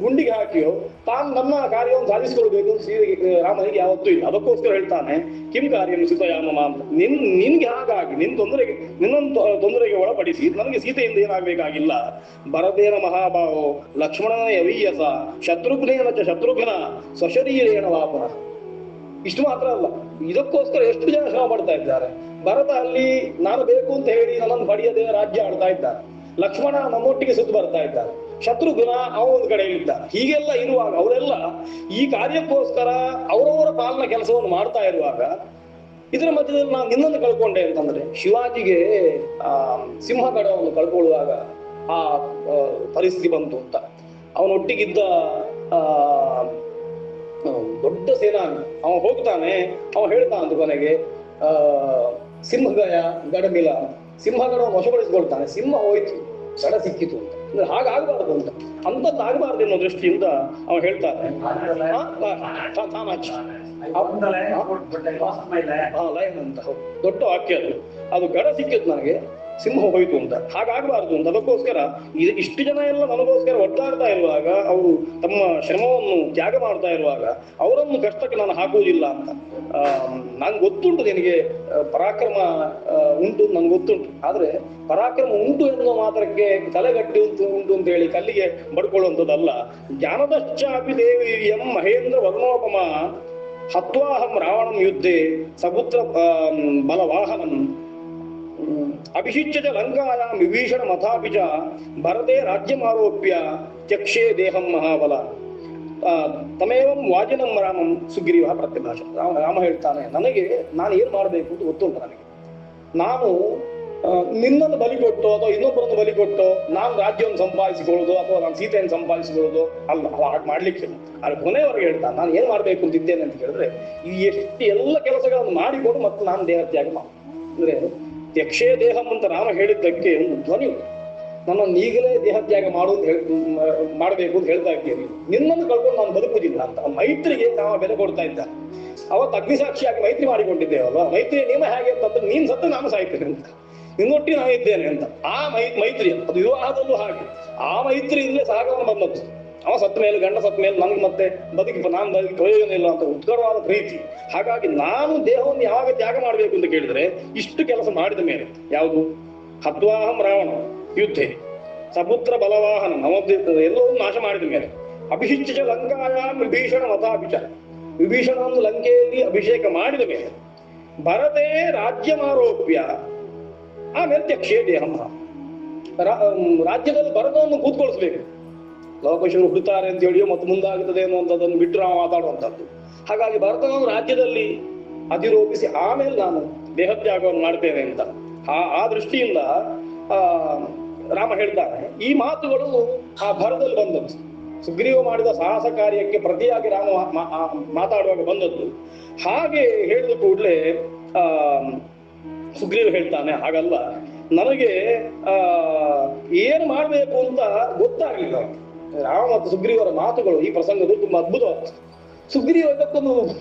Speaker 1: ಗುಂಡಿಗೆ ಹಾಕಿಯೋ ತಾನು ನನ್ನ ಕಾರ್ಯವನ್ನು ಸಾಧಿಸಿಕೊಳ್ಬೇಕು ಅಂತ ರಾಮನಿಗೆ ಯಾವತ್ತೂ ಇಲ್ಲ. ಅದಕ್ಕೋಸ್ಕರ ಹೇಳ್ತಾನೆ ಕಿಂ ಕಾರ್ಯಂ ಸೀತೆಯಾಮ ಅಂತ. ನಿನ್ಗೆ ಹಾಗಾಗಿ ನಿನ್ನನ್ನು ತೊಂದರೆಗೆ ಒಳಪಡಿಸಿ ನನಗೆ ಸೀತೆಯಿಂದ ಏನಾಗಬೇಕಾಗಿಲ್ಲ. ಭರತೇನ ಮಹಾಭಾವೋ ಲಕ್ಷ್ಮಣನ ಯವೀಯಸ ಶತ್ರುಘ್ನೇನ ಚ ಶತ್ರುಘ್ನ ಸ್ವಶರೀರೇಣ ವಾಪನ. ಇಷ್ಟು ಮಾತ್ರ ಅಲ್ಲ, ಇದಕ್ಕೋಸ್ಕರ ಎಷ್ಟು ಜನ ಶ್ರಮ ಪಡ್ತಾ ಇದ್ದಾರೆ. ಭರತ ಅಲ್ಲಿ ನಾನು ಬೇಕು ಅಂತ ಹೇಳಿ ನನ್ನನ್ನು ಪಡೆಯದೆ ರಾಜ್ಯ ಆಡ್ತಾ ಇದ್ದಾರೆ. ಲಕ್ಷ್ಮಣ ನಮ್ಮೊಟ್ಟಿಗೆ ಸುತ್ತು ಬರ್ತಾ ಇದ್ದಾರೆ. ಶತ್ರುಘ್ನ ಅವನೊಂದು ಕಡೆಯಲ್ಲಿದ್ದ. ಹೀಗೆಲ್ಲ ಇರುವಾಗ ಅವರೆಲ್ಲ ಈ ಕಾರ್ಯಕ್ಕೋಸ್ಕರ ಅವರವರ ಪಾಲನ ಕೆಲಸವನ್ನು ಮಾಡ್ತಾ ಇರುವಾಗ ಇದರ ಮಧ್ಯದಲ್ಲಿ ನಾನು ನಿನ್ನನ್ನು ಕಳ್ಕೊಂಡೆ ಅಂತಂದ್ರೆ, ಶಿವಾಜಿಗೆ ಸಿಂಹಗಡವನ್ನು ಕಳ್ಕೊಳ್ಳುವಾಗ ಆ ಪರಿಸ್ಥಿತಿ ಬಂತು ಅಂತ. ಅವನೊಟ್ಟಿಗಿದ್ದ ದೊಡ್ಡ ಸೇನಾನಿ ಅವ ಹೋಗ್ತಾನೆ. ಅವ ಹೇಳ್ತಾನೆ ಕೊನೆಗೆ ಸಿಂಹಗಯ ಗಡಮಿಲ, ಸಿಂಹಗಡವನ್ನು ವಶಪಡಿಸಿಕೊಳ್ತಾನೆ. ಸಿಂಹ ಹೋಯ್ತು, ಗಡ ಸಿಕ್ಕಿತು ಅಂತ. ಅಂದ್ರೆ ಹಾಗಾಗಬಾರ್ದು ಅಂತ, ಅಂತದ್ದು ಆಗಬಾರ್ದು ಅನ್ನೋ ದೃಷ್ಟಿಯಿಂದ ಅವ ಹೇಳ್ತಾನೆ. ಲಯನ್ ಅಂತ ದೊಡ್ಡ ವಾಕ್ಯ ಅದು ಗಡ ಸಿಕ್ಕಿತ್ತು ನನಗೆ, ಸಿಂಹ ಹೋಯ್ತು ಅಂತ. ಹಾಗಾಗಬಾರ್ದು ಅಂತ. ಅದಕ್ಕೋಸ್ಕರ ಇಷ್ಟು ಜನ ಎಲ್ಲ ನನಗೋಸ್ಕರ ಒದ್ದಾಡ್ತಾ ಇರುವಾಗ, ಅವರು ತಮ್ಮ ಶ್ರಮವನ್ನು ತ್ಯಾಗ ಮಾಡ್ತಾ ಇರುವಾಗ ಅವರನ್ನು ಕಷ್ಟಕ್ಕೆ ನಾನು ಹಾಕುವುದಿಲ್ಲ ಅಂತ. ನಂಗೆ ಗೊತ್ತುಂಟು ನಿನಗೆ ಪರಾಕ್ರಮ ಉಂಟು, ನನ್ಗೆ ಗೊತ್ತುಂಟು. ಆದ್ರೆ ಪರಾಕ್ರಮ ಉಂಟು ಎನ್ನುವ ಮಾತ್ರಕ್ಕೆ ತಲೆಗಟ್ಟಿ ಉಂಟು ಅಂತ ಹೇಳಿ ಕಲ್ಲಿಗೆ ಬಡ್ಕೊಳ್ಳುವಂಥದ್ದಲ್ಲ. ಜ್ಞಾನದಶ್ಚಾಪಿ ದೇವಿ ಎಂ ಮಹೇಂದ್ರ ವರ್ಣೋಪಮ ಹತ್ವಾಹಂ ರಾವಣಂ ಯುದ್ಧೆ ಸಪುತ್ರ ಬಲವಾಹನಂ ಅಭಿಷಿಚ್ಯ ಲಂಕಾಯಾಂ ವಿಭೀಷಣ ಮಥಾಪಿ ಚ ಭರತೆ ರಾಜ್ಯಮಾರೋಪ್ಯ ತ್ಯಕ್ಷೇ ದೇಹಂ ಮಹಾಬಲ ತಮೇವಂ ವಾಜಿನಂ ರಾಮಂ ಸುಗ್ರೀವ ಪ್ರತ್ಯಭಾಷ. ರಾಮ ಹೇಳ್ತಾನೆ, ನಾನು ಏನ್ ಮಾಡ್ಬೇಕು ಅಂತ ಗೊತ್ತುಂಟು ನನಗೆ. ನಾನು ನಿನ್ನನ್ನು ಬಲಿ ಕೊಟ್ಟು ಅಥವಾ ಇನ್ನೊಬ್ಬರನ್ನು ಬಲಿ ಕೊಟ್ಟು ನಾನು ರಾಜ್ಯವನ್ನು ಸಂಪಾದಿಸಿಕೊಳ್ಳೋದು ಅಥವಾ ನಾನು ಸೀತೆಯನ್ನು ಸಂಪಾದಿಸಿಕೊಳ್ಳೋದು ಅಲ್ಲ, ಹಾಗೆ ಮಾಡ್ಲಿಕ್ಕೆ. ಆದ್ರೆ ಕೊನೆಯವರೆಗೆ ಹೇಳ್ತಾನೆ, ನಾನು ಏನ್ ಮಾಡ್ಬೇಕು ಅಂತ ಇದ್ದೇನೆ ಅಂತ ಹೇಳಿದ್ರೆ ಈ ಎಷ್ಟು ಎಲ್ಲ ಕೆಲಸಗಳನ್ನು ಮಾಡಿಕೊಂಡು ಮತ್ತು ನಾನು ದೇಹತ್ಯಾಗ ಅಂದ್ರೆ ತ್ಯಕ್ಷೇ ದೇಹಂ ಅಂತ ರಾಮ ಹೇಳಿದ್ದಕ್ಕೆ ಒಂದು ಧ್ವನಿ, ನನ್ನನ್ನು ಈಗಲೇ ದೇಹತ್ಯಾಗ ಮಾಡಬೇಕು ಅಂತ ಹೇಳ್ತಾ ಇದ್ದೇನೆ. ನಿನ್ನನ್ನು ಕಳ್ಕೊಂಡು ನಾನು ಬದುಕುವುದಿಲ್ಲ ಅಂತ ಮೈತ್ರಿಗೆ ನಾವು ಬೆಲೆ ಕೊಡ್ತಾ ಇದ್ದ. ಅವತ್ತು ಅಗ್ನಿಸಾಕ್ಷಿಯಾಗಿ ಮೈತ್ರಿ ಮಾಡಿಕೊಂಡಿದ್ದೇವಲ್ವಾ, ಮೈತ್ರಿಯ ನಿಯಮ ಹೇಗೆ ಅಂತಂದ್ರೆ ನೀನ್ ಸತ್ತು ನಾನು ಸಾಯ್ತೇನೆ ಅಂತ, ನಿನ್ನೊಟ್ಟಿಗೆ ನಾನು ಇದ್ದೇನೆ ಅಂತ. ಆ ಮೈತ್ರಿ ಅದು ವಿವಾಹದಲ್ಲೂ ಹಾಗೆ. ಆ ಮೈತ್ರಿಯಿಂದಲೇ ಸಾಗವನ್ನು ಬಂದದ್ದು. ಅವ ಸತ್ತ ಮೇಲೆ, ಗಂಡ ಸತ್ತ ಮೇಲೆ ನನಗೆ ಮತ್ತೆ ನಾನು ಬದುಕಿ ಪ್ರಯೋಜನ ಇಲ್ಲ ಅಂತ ಉತ್ಕಟವಾದ ಪ್ರೀತಿ. ಹಾಗಾಗಿ ನಾನು ದೇಹವನ್ನು ಯಾವಾಗ ತ್ಯಾಗ ಮಾಡಬೇಕು ಅಂತ ಕೇಳಿದ್ರೆ ಇಷ್ಟು ಕೆಲಸ ಮಾಡಿದ ಮೇಲೆ, ಯಾವುದು ಹತ್ವಾಹಂ ರಾವಣ ಯುದ್ಧೆ ಸಪುತ್ರ ಬಲವಾಹನ ಎಲ್ಲವನ್ನೂ ನಾಶ ಮಾಡಿದ ಮೇಲೆ, ಅಭಿಷಿಚ್ಯ ಲಂಕಾಯಾಂ ವಿಭೀಷಣ ಮತಾಭಿಚ, ವಿಭೀಷಣವನ್ನು ಲಂಕೆಯಲ್ಲಿ ಅಭಿಷೇಕ ಮಾಡಿದ ಮೇಲೆ, ಭರತೆ ರಾಜ್ಯಮಾರೋಪ್ಯ ಆಮೇಲೆ ತ್ಯಕ್ಷೇ ದೇಹಂ, ರಾಜ್ಯದಲ್ಲಿ ಭರತವನ್ನು ಕೂತ್ಕೊಳಿಸ್ಬೇಕು. ಲವಕುಶರು ಹುಡುತ್ತಾರೆ ಅಂತ ಹೇಳಿಯೋ ಮತ್ತು ಮುಂದಾಗುತ್ತದೆ ಅನ್ನುವಂಥದ್ದನ್ನು ಬಿಟ್ಟು ನಾವು ಮಾತಾಡುವಂಥದ್ದು. ಹಾಗಾಗಿ ಭರತನನ್ನು ರಾಜ್ಯದಲ್ಲಿ ಅಧಿರೋಪಿಸಿ ಆಮೇಲೆ ನಾನು ದೇಹತ್ಯಾಗವನ್ನು ಮಾಡ್ತೇನೆ ಅಂತ ಆ ದೃಷ್ಟಿಯಿಂದ ರಾಮ ಹೇಳ್ತಾನೆ. ಈ ಮಾತುಗಳು ಆ ಭರದಲ್ಲಿ ಬಂದದ್ದು, ಸುಗ್ರೀವ ಮಾಡಿದ ಸಾಹಸ ಕಾರ್ಯಕ್ಕೆ ಪ್ರತಿಯಾಗಿ ರಾಮ ಮಾತಾಡುವಾಗ ಬಂದದ್ದು. ಹಾಗೆ ಹೇಳಿದ ಕೂಡಲೇ ಸುಗ್ರೀವ ಹೇಳ್ತಾನೆ, ಹಾಗಲ್ಲ, ನನಗೆ ಏನು ಮಾಡ್ಬೇಕು ಅಂತ ಗೊತ್ತಾಗ್ಲಿಲ್ಲ. ರಾಮ ಮತ್ತು ಸುಗ್ರೀವರ ಮಾತುಗಳು ಈ ಪ್ರಸಂಗದ್ದು ತುಂಬಾ ಅದ್ಭುತವಾದ. ಸುಗ್ರೀವ ಇದಕ್ಕೊಂದು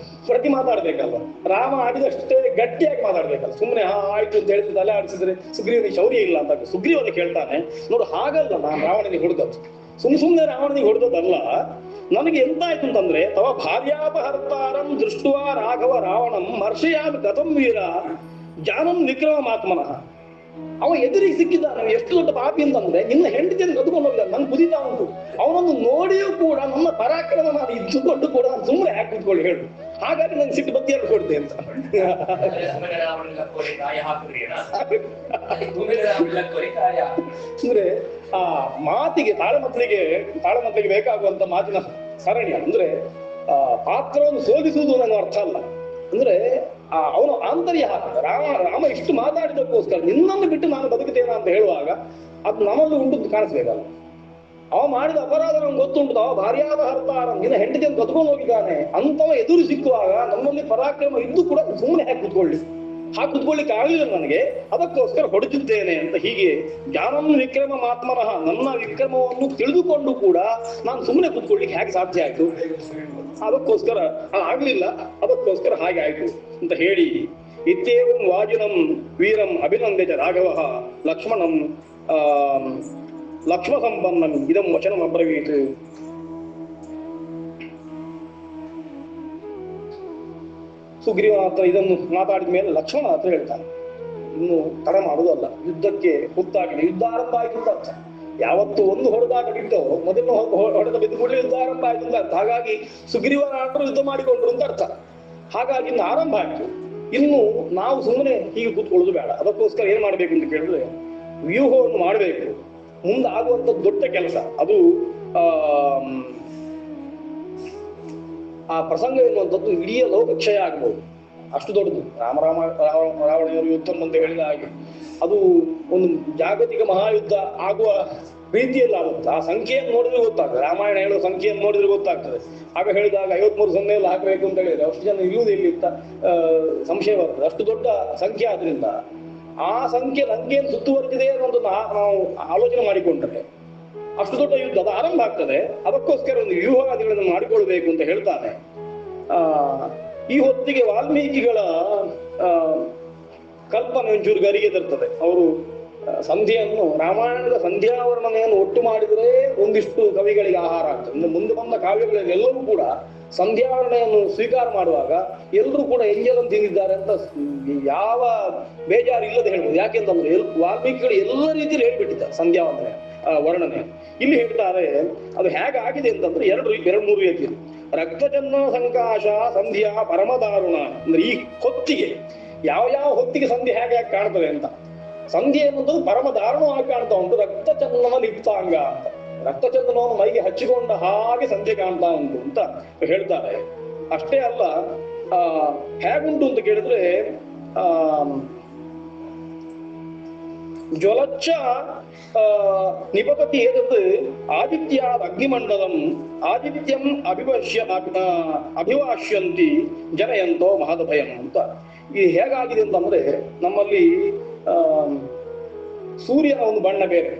Speaker 1: ಪ್ರತಿ ಮಾತಾಡ್ಬೇಕಲ್ಲ, ರಾಮ ಆಡಿದಷ್ಟೇ ಗಟ್ಟಿಯಾಗಿ ಮಾತಾಡ್ಬೇಕಲ್ಲ. ಸುಮ್ಮನೆ ಆಯ್ತು ಅಂತ ಹೇಳಿದ್ರೆ ತಲೆ ಆಡಿಸಿದ್ರೆ ಸುಗ್ರೀವನಿಗೆ ಶೌರ್ಯ ಇಲ್ಲ ಅಂತ. ಸುಗ್ರೀವನಿಗೆ ಹೇಳ್ತಾನೆ, ನೋಡು ಹಾಗಲ್ಲ, ನಾನು ರಾವಣನಿಗೆ ಹೊಡೆದದ್ದು ಸುಮ್ಮನೆ ರಾವಣನಿಗೆ ಹೊಡೆದದ್ದಲ್ಲ. ನನಗೆ ಎಂತಾಯ್ತು ಅಂತಂದ್ರೆ, ತವ ಭಾರ್ಯಾಪಹರ್ತಾರಂ ದೃಷ್ಟುವ ರಾಘವ ರಾವಣಂ ಮರ್ಷಯಾಮಿ ಗತಂ ವೀರ ಜಾನಂ ವಿಕ್ರಮ ಮಾತ್ಮನಃ. ಅವ ಎದುರಿಗೆ ಸಿಕ್ಕಿದ್ದಾನೆ, ಎಷ್ಟು ದೊಡ್ಡ ಪಾಪಿ ಅಂತಂದ್ರೆ ನಿನ್ನ ಹೆಂಡತಿಯನ್ನು ಕದ್ಕೊಂಡು ಹೋಗಿದ್ದಾನೆ, ನನ್ ಕುದಿತಾ ಉಂಟು. ಅವನನ್ನು ನೋಡಿಯೂ ಕೂಡ ನನ್ನ ಪರಾಕ್ರಮ ನಾನು ಇದ್ದುಕೊಂಡು ಕೂಡ ನಾನು ಸುಮ್ಮನೆ ಯಾಕೆ ಕೂತ್ಕೊಳ್ಳಿ ಹೇಳು. ಹಾಗಾಗಿ ನಂಗೆ ಸಿಟ್ಟು ಬತ್ತಿಯನ್ನು ಕೊಡ್ತೆ ಅಂತ. ಅಂದ್ರೆ ಆ ಮಾತಿಗೆ ತಾಳಮತ್ಲಿಗೆ ಬೇಕಾಗುವಂತ ಮಾತಿನ ಸರಣಿ ಅಂದ್ರೆ ಪಾತ್ರವನ್ನು ಸೋಲಿಸುವುದು ನನ್ನ ಅರ್ಥ ಅಲ್ಲ. ಅಂದ್ರೆ ಅವನು ಆಂತರ್ಯ ರಾಮ ಇಷ್ಟು ಮಾತಾಡಿದಕ್ಕೋಸ್ಕರ ನಿನ್ನನ್ನು ಬಿಟ್ಟು ನಾನು ಬದುಕುತ್ತೇನೆ ಅಂತ ಹೇಳುವಾಗ ಅದು ನಮ್ಮಲ್ಲಿ ಉಂಟು ಕಾಣಿಸ್ಬೇಕಲ್ಲ. ಅವ ಮಾಡಿದ ಅಪರಾಧ ನಮ್ಗೆ ಗೊತ್ತುಂಟು, ಅವ ಭಾರ್ಯಾದ ಹರ್ತಾರ ನಿನ್ನ ಹೆಂಡತಿಯನ್ನು ಕದ್ಕೊಂಡು ಹೋಗಿದ್ದಾನೆ ಅಂತವ ಎದುರು ಸಿಕ್ಕುವಾಗ ನಮ್ಮಲ್ಲಿ ಪರಾಕ್ರಮ ಇದ್ದು ಕೂಡ ಸುಮ್ಮನೆ ಹಾಕಿ ಕುತ್ಕೊಳ್ಳಿಕ್ಕೆ ಆಗಲಿಲ್ಲ ನನಗೆ, ಅದಕ್ಕೋಸ್ಕರ ಹೊಡೆದಿದ್ದೇನೆ ಅಂತ. ಹೀಗೆ ಜ್ಞಾನಂ ವಿಕ್ರಮ ಮಾತ್ಮನಃ, ನನ್ನ ವಿಕ್ರಮವನ್ನು ತಿಳಿದುಕೊಂಡು ಕೂಡ ನಾನು ಸುಮ್ಮನೆ ಕುತ್ಕೊಳ್ಳಿಕ್ಕೆ ಹೇಗೆ ಸಾಧ್ಯ ಆಯ್ತು, ಅದಕ್ಕೋಸ್ಕರ ಆಗ್ಲಿಲ್ಲ, ಅದಕ್ಕೋಸ್ಕರ ಹಾಗೆ ಆಯ್ತು ಅಂತ ಹೇಳಿ ಇತ್ಯೇವಂ ವಾಜಿನಂ ವೀರಂ ಅಭಿನಂದ್ಯ ರಾಘವ ಲಕ್ಷ್ಮಣಂ ಲಕ್ಷ್ಮ ಸಂಪನ್ನಂ ಇದಂ ವಚನಂ ಅಬ್ರವೀತ್. ಸುಗ್ರೀವನ ಹತ್ರ ಇದನ್ನು ಮಾತಾಡಿದ ಮೇಲೆ ಲಕ್ಷ್ಮಣ ಹತ್ರ ಹೇಳ್ತಾನೆ, ಇನ್ನು ತಡ ಮಾಡುವುದಲ್ಲ, ಯುದ್ಧಕ್ಕೆ ಹೊತ್ತಾಗಿದೆ, ಯುದ್ಧ ಆರಂಭ ಆಯ್ತು ಅಂತ ಅರ್ಥ. ಯಾವತ್ತು ಒಂದು ಹೊಡೆದಾಟ ಬಿದ್ದೋ ಮೊದಲು ಹೊಡೆದ ಬಿದ್ದು ಕೂಡಲೇ ಯುದ್ಧ ಆರಂಭ ಆಯ್ತು ಅಂತ ಅರ್ಥ. ಹಾಗಾಗಿ ಸುಗ್ರೀವನಾಟರು ಯುದ್ಧ ಮಾಡಿಕೊಂಡ್ರು ಅಂತ ಅರ್ಥ. ಹಾಗಾಗಿ ಇನ್ನು ಆರಂಭ ಆಯ್ತು, ಇನ್ನು ನಾವು ಸುಮ್ಮನೆ ಹೀಗೆ ಕೂತ್ಕೊಳ್ಳೋದು ಬೇಡ. ಅದಕ್ಕೋಸ್ಕರ ಏನ್ ಮಾಡ್ಬೇಕು ಅಂತ ಕೇಳಿದ್ರೆ ವ್ಯೂಹವನ್ನು ಮಾಡಬೇಕು. ಮುಂದೆ ಆಗುವಂಥದ್ದು ದೊಡ್ಡ ಕೆಲಸ ಅದು. ಆ ಪ್ರಸಂಗ ಎನ್ನುವಂಥದ್ದು ಇಡೀ ಲೋಕಕ್ಷಯ ಆಗ್ಬೋದು, ಅಷ್ಟು ದೊಡ್ಡದು. ರಾವಣರು ಯುದ್ಧ ಅಂತ ಹೇಳಿದ ಹಾಗೆ ಅದು ಒಂದು ಜಾಗತಿಕ ಮಹಾಯುದ್ಧ ಆಗುವ ರೀತಿಯಲ್ಲಿ ಆಗುತ್ತೆ. ಆ ಸಂಖ್ಯೆಯನ್ನು ನೋಡಿದ್ರೆ ಗೊತ್ತಾಗ್ತದೆ, ರಾಮಾಯಣ ಹೇಳುವ ಸಂಖ್ಯೆಯನ್ನು ನೋಡಿದ್ರೆ ಗೊತ್ತಾಗ್ತದೆ. ಆಗ ಹೇಳಿದಾಗ 53 ಸೊನ್ನೆಯಲ್ಲಿ ಹಾಕಬೇಕು ಅಂತ ಹೇಳಿದ್ರೆ ಅಷ್ಟು ಜನ ಇರುವುದು ಇಲ್ಲಿ ಅಂತ ಸಂಶಯ ಬರ್ತದೆ. ಅಷ್ಟು ದೊಡ್ಡ ಸಂಖ್ಯೆ ಆದ್ರಿಂದ ಆ ಸಂಖ್ಯೆ ಲಂಕೆಯನ್ನು ಸುತ್ತುವರೆದಿದೆ ಅನ್ನೋದು ನಾವು ಆಲೋಚನೆ ಮಾಡಿಕೊಂಡ್ರೆ ಅಷ್ಟು ದೊಡ್ಡ ಯುದ್ಧ ಅದು ಆರಂಭ ಆಗ್ತದೆ. ಅದಕ್ಕೋಸ್ಕರ ಒಂದು ವ್ಯೂಹಾದಿಗಳನ್ನು ಮಾಡಿಕೊಳ್ಬೇಕು ಅಂತ ಹೇಳ್ತಾನೆ. ಈ ಹೊತ್ತಿಗೆ ವಾಲ್ಮೀಕಿಗಳ ಕಲ್ಪನೆ ಒಂಚೂರು ಗರಿಗೆ ತರ್ತದೆ. ಅವರು ಸಂಧಿಯನ್ನು, ರಾಮಾಯಣದ ಸಂಧ್ಯಾವರ್ಣನೆಯನ್ನು ಒಟ್ಟು ಮಾಡಿದರೆ ಒಂದಿಷ್ಟು ಕವಿಗಳಿಗೆ ಆಹಾರ ಆಗ್ತದೆ. ಇನ್ನು ಮುಂದೆ ಬಂದ ಕಾವ್ಯಗಳಲ್ಲಿ ಎಲ್ಲವೂ ಕೂಡ ಸಂಧ್ಯಾವರಣೆಯನ್ನು ಸ್ವೀಕಾರ ಮಾಡುವಾಗ ಎಲ್ಲರೂ ಕೂಡ ಎಂಜಲನ್ನು ತಿಂದಿದ್ದಾರೆ ಅಂತ ಯಾವ ಬೇಜಾರು ಇಲ್ಲದೆ ಹೇಳ್ಬೋದು. ಯಾಕೆಂತಂದ್ರೆ ವಾಲ್ಮೀಕಿಗಳು ಎಲ್ಲ ರೀತಿಯಲ್ಲಿ ಹೇಳ್ಬಿಟ್ಟಿದ್ದಾರೆ ಸಂಧ್ಯಾವಂದನೆ ವರ್ಣನೆ. ಇಲ್ಲಿ ಹೇಳ್ತಾರೆ ಅದು ಹೇಗಾಗಿದೆ ಅಂತಂದ್ರೆ ಎರಡು ಮೂರು ರೀತಿಯಲ್ಲಿ. ರಕ್ತಚಂದನ ಸಂಕಾಶ ಸಂಧ್ಯಾ ಪರಮದಾರುಣ ಅಂದ್ರೆ ಈ ಹೊತ್ತಿಗೆ ಯಾವ ಹೊತ್ತಿಗೆ ಸಂಧಿ ಹೇಗೆ ಕಾಣ್ತದೆ ಅಂತ. ಸಂಧಿ ಎನ್ನುವುದು ಪರಮ ದಾರುಣವಾಗಿ ಕಾಣ್ತಾ ಉಂಟು. ರಕ್ತಚಂದನ ಲಿಪ್ತಾಂಗ ಅಂತ, ರಕ್ತಚಂದನವನ್ನು ಮೈಗೆ ಹಚ್ಚಿಕೊಂಡ ಹಾಗೆ ಸಂಧಿ ಕಾಣ್ತಾ ಉಂಟು ಅಂತ ಹೇಳ್ತಾರೆ. ಅಷ್ಟೇ ಅಲ್ಲ, ಹೇಗುಂಟು ಅಂತ ಕೇಳಿದ್ರೆ ಜ್ವಲಚ್ಚ ನಿಪತತಿ ಏತತ್ ಆದಿತ್ಯಾದ್ ಅಗ್ನಿಮಂಡಲಂ ಆದಿತ್ಯಂ ಅಭಿವಾಶ್ಯಂತಿ ಜನಯಂತೋ ಮಹದಭಯಂ ಅಂತ. ಇದು ಹೇಗಾಗಿದೆ ಅಂತಂದ್ರೆ ನಮ್ಮಲ್ಲಿ ಸೂರ್ಯನ ಒಂದು ಬಣ್ಣ ಬೇರೆ,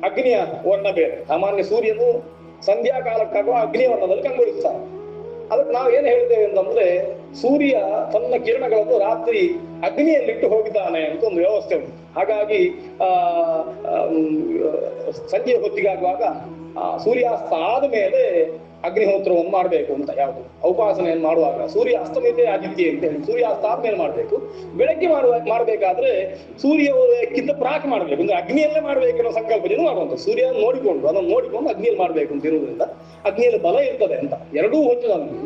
Speaker 1: ಅಗ್ನಿಯ ವರ್ಣ ಬೇರೆ. ಸಾಮಾನ್ಯ ಸೂರ್ಯನು ಸಂಧ್ಯಾ ಕಾಲಕ್ಕಾಗುವ ಅಗ್ನಿ ವರ್ಣದಲ್ಲಿ ಕಂಗೊಳಿಸ್ತಾನೆ. ಅದಕ್ಕೆ ನಾವು ಏನ್ ಹೇಳ್ತೇವೆ ಅಂತಂದ್ರೆ ಸೂರ್ಯ ತನ್ನ ಕಿರಣಗಳನ್ನು ರಾತ್ರಿ ಅಗ್ನಿಯಲ್ಲಿಟ್ಟು ಹೋಗಿದ್ದಾನೆ ಅಂತ ಒಂದು ವ್ಯವಸ್ಥೆ ಉಂಟು. ಹಾಗಾಗಿ ಸಂಜೆ ಹೊತ್ತಿಗಾಗುವಾಗ ಸೂರ್ಯಾಸ್ತ ಆದ ಮೇಲೆ ಅಗ್ನಿಹೋತ್ರವನ್ನು ಮಾಡಬೇಕು ಅಂತ. ಯಾವುದು ಉಪಾಸನೆಯನ್ನು ಮಾಡುವಾಗ ಸೂರ್ಯ ಅಸ್ತಮಿತೇ ಆದಿತ್ಯ ಅಂತ ಹೇಳಿ ಸೂರ್ಯಾಸ್ತ ಆದ್ಮೇಲೆ ಮಾಡಬೇಕು. ಬೆಳಗ್ಗೆ ಮಾಡಬೇಕಾದ್ರೆ ಸೂರ್ಯಕ್ಕಿಂತ ಪ್ರಾಕ್ ಮಾಡಬೇಕು, ಅಂದ್ರೆ ಅಗ್ನಿಯಲ್ಲೇ ಮಾಡ್ಬೇಕೆನ್ನೋ ಸಂಕಲ್ಪದಿಂದ ಮಾಡುವಂತ. ಸೂರ್ಯನ ಅದನ್ನು ನೋಡಿಕೊಂಡು ಅಗ್ನಿಯಲ್ಲಿ ಮಾಡ್ಬೇಕು ಅಂತ ಇರುವುದರಿಂದ ಅಗ್ನಿಯಲ್ಲಿ ಬಲ ಇರ್ತದೆ ಅಂತ. ಎರಡೂ ಹೊತ್ತು ನಮಗೆ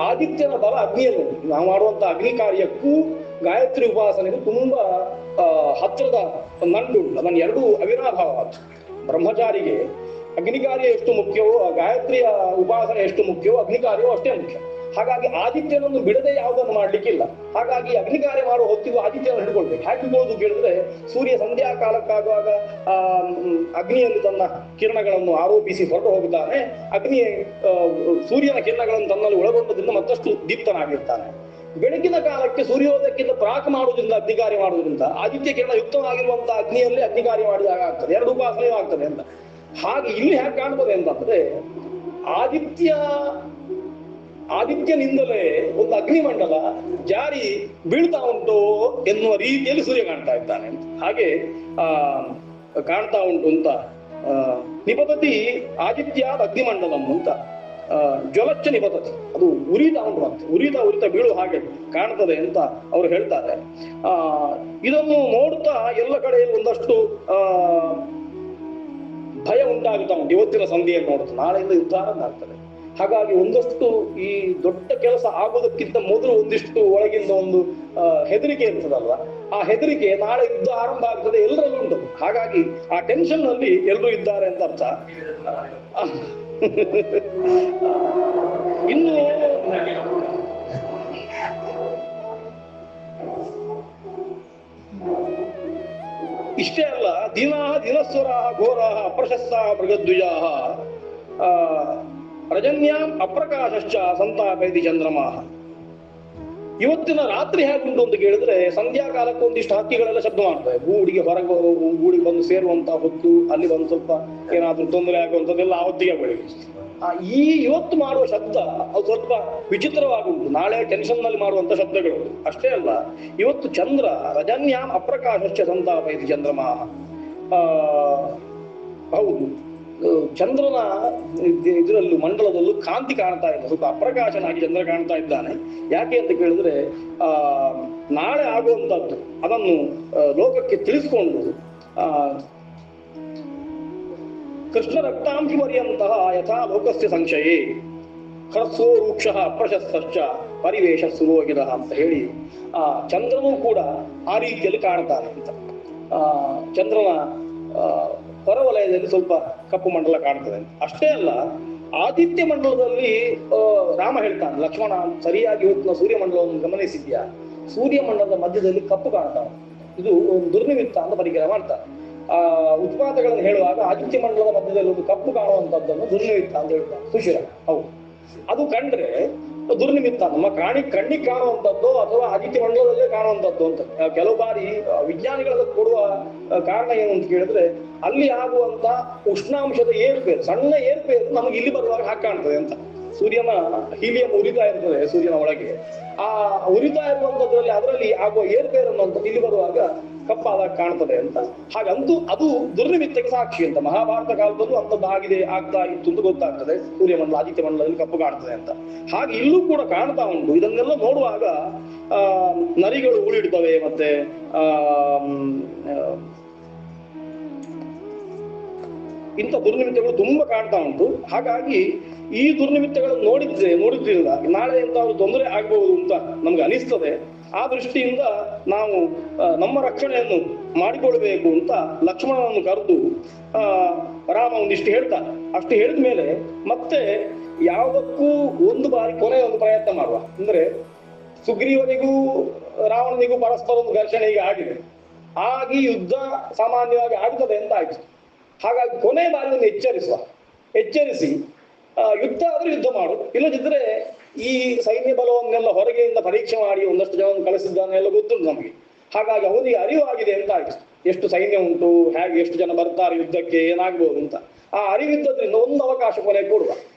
Speaker 1: ಆದಿತ್ಯನ ಬಲ ಅಗ್ನಿಯಲ್ಲಿ ನಾವು ಮಾಡುವಂತ ಅಗ್ನಿ ಕಾರ್ಯಕ್ಕೂ ಗಾಯತ್ರಿ ಉಪಾಸನೆಗೂ ತುಂಬಾ ಹತ್ತಿರದ ನಂಟುಂಟು. ಅದನ್ನು ಎರಡೂ ಅವಿನಾಭಾವ. ಬ್ರಹ್ಮಚಾರಿಗೆ ಅಗ್ನಿ ಕಾರ್ಯ ಎಷ್ಟು ಮುಖ್ಯವೋ ಗಾಯತ್ರಿಯ ಉಪಾಸನೆ ಎಷ್ಟು ಮುಖ್ಯವೋ ಅಗ್ನಿ ಕಾರ್ಯವೂ ಅಷ್ಟೇ ಮುಖ್ಯ. ಹಾಗಾಗಿ ಆದಿತ್ಯನನ್ನು ಬಿಡದೆ ಯಾವುದನ್ನು ಮಾಡ್ಲಿಕ್ಕಿಲ್ಲ. ಹಾಗಾಗಿ ಅಗ್ನಿ ಕಾರ್ಯ ಮಾಡುವ ಹೊತ್ತಿಗೂ ಆದಿತ್ಯನ ಹಿಡ್ಕೊಳ್ಬೇಕು. ಹೇಗಿರ್ಬೋದು ಕೇಳಿದ್ರೆ ಸೂರ್ಯ ಸಂಧ್ಯಾ ಕಾಲಕ್ಕಾಗುವಾಗ ಅಗ್ನಿಯಲ್ಲಿ ತನ್ನ ಕಿರಣಗಳನ್ನು ಆರೋಪಿಸಿ ಹೊರಟು ಹೋಗಿದ್ದಾನೆ. ಸೂರ್ಯನ ಕಿರಣಗಳನ್ನು ತನ್ನಲ್ಲಿ ಒಳಗೊಂಡದ್ರಿಂದ ಮತ್ತಷ್ಟು ದೀಪ್ತನಾಗಿರ್ತಾನೆ. ಬೆಳಗಿನ ಕಾಲಕ್ಕೆ ಸೂರ್ಯೋದಯಕ್ಕಿಂತ ಪ್ರಾಕ್ ಮಾಡುವುದರಿಂದ ಅಗ್ನಿ ಕಾರ್ಯ ಮಾಡುವುದರಿಂದ ಆದಿತ್ಯ ಕಿರಣ ಯುಕ್ತವಾಗಿರುವಂತಹ ಅಗ್ನಿಯಲ್ಲಿ ಅಗ್ನಿ ಕಾರ್ಯ ಮಾಡಿದಾಗ ಆಗ್ತದೆ, ಎರಡು ಉಪಾಸನೆ ಆಗ್ತದೆ ಅಂತ. ಹಾಗೆ ಇಲ್ಲಿ ಹೇಗೆ ಕಾಣ್ತದೆ ಅಂತಂದ್ರೆ ಆದಿತ್ಯನಿಂದಲೇ ಒಂದು ಅಗ್ನಿಮಂಡಲ ಜಾರಿ ಬೀಳ್ತಾ ಉಂಟು ಎನ್ನುವ ರೀತಿಯಲ್ಲಿ ಸೂರ್ಯ ಕಾಣ್ತಾ ಇದ್ದಾನೆ. ಹಾಗೆ ಕಾಣ್ತಾ ಉಂಟು ಅಂತ ನಿಪತತಿ ಆದಿತ್ಯಾದ ಅಗ್ನಿಮಂಡಲಂ ಅಂತ. ಜ್ವಲಚ್ಚ ನಿಪತತಿ, ಅದು ಉರಿತಾ ಉಂಟು ಅಂತ, ಉರಿತಾ ಬೀಳು ಹಾಗೆ ಕಾಣ್ತದೆ ಅಂತ ಅವರು ಹೇಳ್ತಾರೆ. ಇದನ್ನು ನೋಡುತ್ತಾ ಎಲ್ಲ ಕಡೆ ಒಂದಷ್ಟು ಭಯ ಉಂಟಾಗುತ್ತಾ ಉಂಟು. ಇವತ್ತಿನ ಸಂಧಿಯನ್ನು ನೋಡುತ್ತೆ, ನಾಳೆಯಿಂದ ಯುದ್ಧ ಆರಂಭ ಆಗ್ತದೆ. ಹಾಗಾಗಿ ಒಂದಷ್ಟು ಈ ದೊಡ್ಡ ಕೆಲಸ ಆಗೋದಕ್ಕಿಂತ ಮೊದಲು ಒಂದಿಷ್ಟು ಒಳಗಿಂದ ಒಂದು ಹೆದರಿಕೆ ಇರ್ತದಲ್ವ, ಆ ಹೆದರಿಕೆ ನಾಳೆ ಯುದ್ಧ ಆರಂಭ ಆಗ್ತದೆ ಎಲ್ಲರಲ್ಲೂ ಉಂಟು. ಹಾಗಾಗಿ ಆ ಟೆನ್ಷನ್ ನಲ್ಲಿ ಎಲ್ಲರೂ ಇದ್ದಾರೆ ಅಂತ ಅರ್ಥ. ಇನ್ನು ಇಷ್ಟೇ ಅಲ್ಲ, ದೀನಾ ದಿನಸ್ವರಾ ಘೋರಾ ಅಪ್ರಶಸ್ತಾ ಮೃಗದ್ವಿಜಾ ರಜನ್ಯಾಂ ಅಪ್ರಕಾಶಶ್ಚ ಸಂತಾಪೈತಿ ಚಂದ್ರಮಾಹ. ಇವತ್ತಿನ ರಾತ್ರಿ ಹೇಗುಂಟು ಅಂತ ಕೇಳಿದ್ರೆ, ಸಂಧ್ಯಾ ಕಾಲಕ್ಕೆ ಒಂದಿಷ್ಟು ಹಕ್ಕಿಗಳೆಲ್ಲ ಶಬ್ದ ಮಾಡ್ತವೆ. ಗೂಡಿಗೆ ಹೊರಗೆ ಗೂಡಿಗೆ ಬಂದು ಸೇರುವಂತ ಹೊತ್ತು ಅಲ್ಲಿ ಬಂದು ಸ್ವಲ್ಪ ಏನಾದ್ರೂ ತೊಂದರೆ ಆಗುವಂಥದ್ದೆಲ್ಲ ಆವತ್ತಿಗೆ ಬೆಳಿಗ್ಗೆ. ಈ ಇವತ್ತು ಮಾಡುವ ಶಬ್ದ ಅದು ಸ್ವಲ್ಪ ವಿಚಿತ್ರವಾಗುಂಟು. ನಾಳೆ ಟೆನ್ಷನ್ ನಲ್ಲಿ ಮಾಡುವಂತ ಶಬ್ದಗಳು. ಅಷ್ಟೇ ಅಲ್ಲ, ಇವತ್ತು ಚಂದ್ರ ರಜನ್ಯಾಂ ಅಪ್ರಕಾಶಶ್ಚ ಸಂತಾಪೈತಿ ಚಂದ್ರಮಾಹ. ಹೌದು, ಚಂದ್ರನ ಇದರಲ್ಲೂ ಮಂಡಲದಲ್ಲೂ ಕಾಂತಿ ಕಾಣ್ತಾ ಇಲ್ಲ, ಸ್ವಲ್ಪ ಅಪ್ರಕಾಶನಾಗಿ ಚಂದ್ರ ಕಾಣ್ತಾ ಇದ್ದಾನೆ. ಯಾಕೆ ಅಂತ ಕೇಳಿದ್ರೆ, ನಾಳೆ ಆಗುವಂತದ್ದು ಅದನ್ನು ಲೋಕಕ್ಕೆ ತಿಳಿಸ್ಕೊಂಡು ಕೃಷ್ಣ ರಕ್ತಾಂಶಿ ಮರಿಯಂತಹ ಯಥಾ ಲೋಕಸ್ಯ ಸಂಶಯೇ ಹ್ರಸ್ವೋ ರೂಕ್ಷ ಅಪ್ರಶಸ್ತ ಪರಿವೇಶ ಸುರೋಗಿದ ಅಂತ ಹೇಳಿ ಚಂದ್ರನೂ ಕೂಡ ಆ ರೀತಿಯಲ್ಲಿ ಕಾಣ್ತಾನೆ ಅಂತ. ಚಂದ್ರನ ಹೊರವಲಯದಲ್ಲಿ ಸ್ವಲ್ಪ ಕಪ್ಪು ಮಂಡಲ ಕಾಣ್ತದೆ. ಅಷ್ಟೇ ಅಲ್ಲ, ಆದಿತ್ಯ ಮಂಡಲದಲ್ಲಿ ರಾಮ ಹೇಳ್ತಾನೆ, ಲಕ್ಷ್ಮಣ ಸರಿಯಾಗಿ ಇವತ್ತಿನ ಸೂರ್ಯಮಂಡಲವನ್ನು ಗಮನಿಸಿದ್ಯಾ, ಸೂರ್ಯಮಂಡಲದ ಮಧ್ಯದಲ್ಲಿ ಕಪ್ಪು ಕಾಣ್ತಾನೆ, ಇದು ಒಂದು ದುರ್ನಿಮಿತ್ತ ಅಂತ ಪರಿಗ್ರಹ ಮಾಡ್ತಾನೆ. ಉತ್ಪಾದಗಳನ್ನು ಹೇಳುವಾಗ ಆದಿತ್ಯ ಮಂಡಲದ ಮಧ್ಯದಲ್ಲಿ ಒಂದು ಕಪ್ಪು ಕಾಣುವಂತದ್ದನ್ನು ದುರ್ನಿಮಿತ್ತ ಅಂತ ಹೇಳ್ತಾನೆ ಸುಶಿರ. ಹೌದು, ಅದು ಕಂಡ್ರೆ ದುರ್ನಿಮಿತ್ತ, ನಮ್ಮ ಕಣ್ಣಿಗೆ ಕಾಣುವಂಥದ್ದು ಅಥವಾ ಆದಿತ್ಯ ಮಂಡಲದಲ್ಲೇ ಕಾಣುವಂಥದ್ದು ಅಂತ. ಕೆಲವು ಬಾರಿ ವಿಜ್ಞಾನಿಗಳ ಕೊಡುವ ಕಾರಣ ಏನು ಅಂತ ಕೇಳಿದ್ರೆ, ಅಲ್ಲಿ ಆಗುವಂತ ಉಷ್ಣಾಂಶದ ಏರ್ಪೇರು, ಸಣ್ಣ ಏರ್ಪೇರು ನಮಗೆ ಇಲ್ಲಿ ಬರುವಾಗ ಹಾಗೆ ಕಾಣ್ತದೆ ಅಂತ. ಸೂರ್ಯನ ಹೀಲಿಯಂ ಉರಿತಾ ಇರ್ತದೆ ಸೂರ್ಯನ ಒಳಗೆ, ಆ ಉರಿತಾ ಇರುವಂತದ್ರಲ್ಲಿ ಅದರಲ್ಲಿ ಆಗುವ ಏರ್ಪೇರು ಅನ್ನುವಂಥದ್ದು ಇಲ್ಲಿ ಬರುವಾಗ ಕಪ್ಪಾದಾಗ ಕಾಣ್ತದೆ ಅಂತ. ಹಾಗಂತೂ ಅದು ದುರ್ನಿಮಿತ್ತಕ್ಕೆ ಸಾಕ್ಷಿ ಅಂತ. ಮಹಾಭಾರತ ಕಾಲದಲ್ಲೂ ಅಂಥದ್ದು ಆಗ್ತಾ ಇತ್ತು ಅಂತ ಗೊತ್ತಾಗ್ತದೆ, ಸೂರ್ಯಮಂಡಲ ಆದಿತ್ಯ ಮಂಡಲದಲ್ಲಿ ಕಪ್ಪು ಕಾಣ್ತದೆ ಅಂತ. ಹಾಗೆ ಇಲ್ಲೂ ಕೂಡ ಕಾಣ್ತಾ ಉಂಟು. ಇದನ್ನೆಲ್ಲ ನೋಡುವಾಗ ನರಿಗಳು ಉಳಿಡ್ತವೆ, ಮತ್ತೆ ಇಂಥ ದುರ್ನಿಮಿತ್ತಗಳು ತುಂಬಾ ಕಾಣ್ತಾ ಉಂಟು. ಹಾಗಾಗಿ ಈ ದುರ್ನಿಮಿತ್ತಗಳನ್ನು ನೋಡಿದ್ರಿಂದ ನಾಳೆ ಎಂತಾದ್ರು ತೊಂದರೆ ಆಗ್ಬಹುದು ಅಂತ ನಮ್ಗೆ ಅನಿಸ್ತದೆ. ಆ ದೃಷ್ಟಿಯಿಂದ ನಾವು ನಮ್ಮ ರಕ್ಷಣೆಯನ್ನು ಮಾಡಿಕೊಳ್ಬೇಕು ಅಂತ ಲಕ್ಷ್ಮಣನನ್ನು ಕರೆದು ರಾಮ ಒಂದಿಷ್ಟು ಹೇಳ್ತಾನೆ. ಅಷ್ಟು ಹೇಳಿದ ಮೇಲೆ ಮತ್ತೆ ಯಾವುದಕ್ಕೂ ಒಂದು ಬಾರಿ ಕೊನೆಯ ಒಂದು ಪ್ರಯತ್ನ ಮಾಡುವ. ಅಂದ್ರೆ ಸುಗ್ರೀವನಿಗೂ ರಾವಣನಿಗೂ ಪರಸ್ಪರ ಒಂದು ಘರ್ಷಣೆ ಈಗ ಆಗಿದೆ, ಆಗಿ ಯುದ್ಧ ಸಾಮಾನ್ಯವಾಗಿ ಆಗ್ತದೆ ಅಂತ ಆಯ್ತು. ಹಾಗಾಗಿ ಕೊನೆ ಬಾರಿ ಒಂದು ಎಚ್ಚರಿಸಿ ಯುದ್ಧ ಆದ್ರೆ ಯುದ್ಧ ಮಾಡು, ಇಲ್ಲದಿದ್ರೆ ಈ ಸೈನ್ಯ ಬಲವನ್ನೆಲ್ಲ ಹೊರಗೆಯಿಂದ ಪರೀಕ್ಷೆ ಮಾಡಿ ಒಂದಷ್ಟು ಜನವನ್ನು ಕಳಿಸಿದ್ದಾನೆಲ್ಲ ಗೊತ್ತುಂಟು ನಮಗೆ. ಹಾಗಾಗಿ ಅವನಿಗೆ ಅರಿವಾಗಿದೆ ಅಂತ ಆಯ್ತು, ಎಷ್ಟು ಸೈನ್ಯ ಉಂಟು, ಹೇಗೆ ಎಷ್ಟು ಜನ ಬರ್ತಾರೆ ಯುದ್ಧಕ್ಕೆ, ಏನಾಗ್ಬೋದು ಅಂತ. ಆ ಅರಿವಿದ್ದದ್ರಿಂದ ಒಂದು ಅವಕಾಶ ಕೊನೆ ಕೊಡುವ.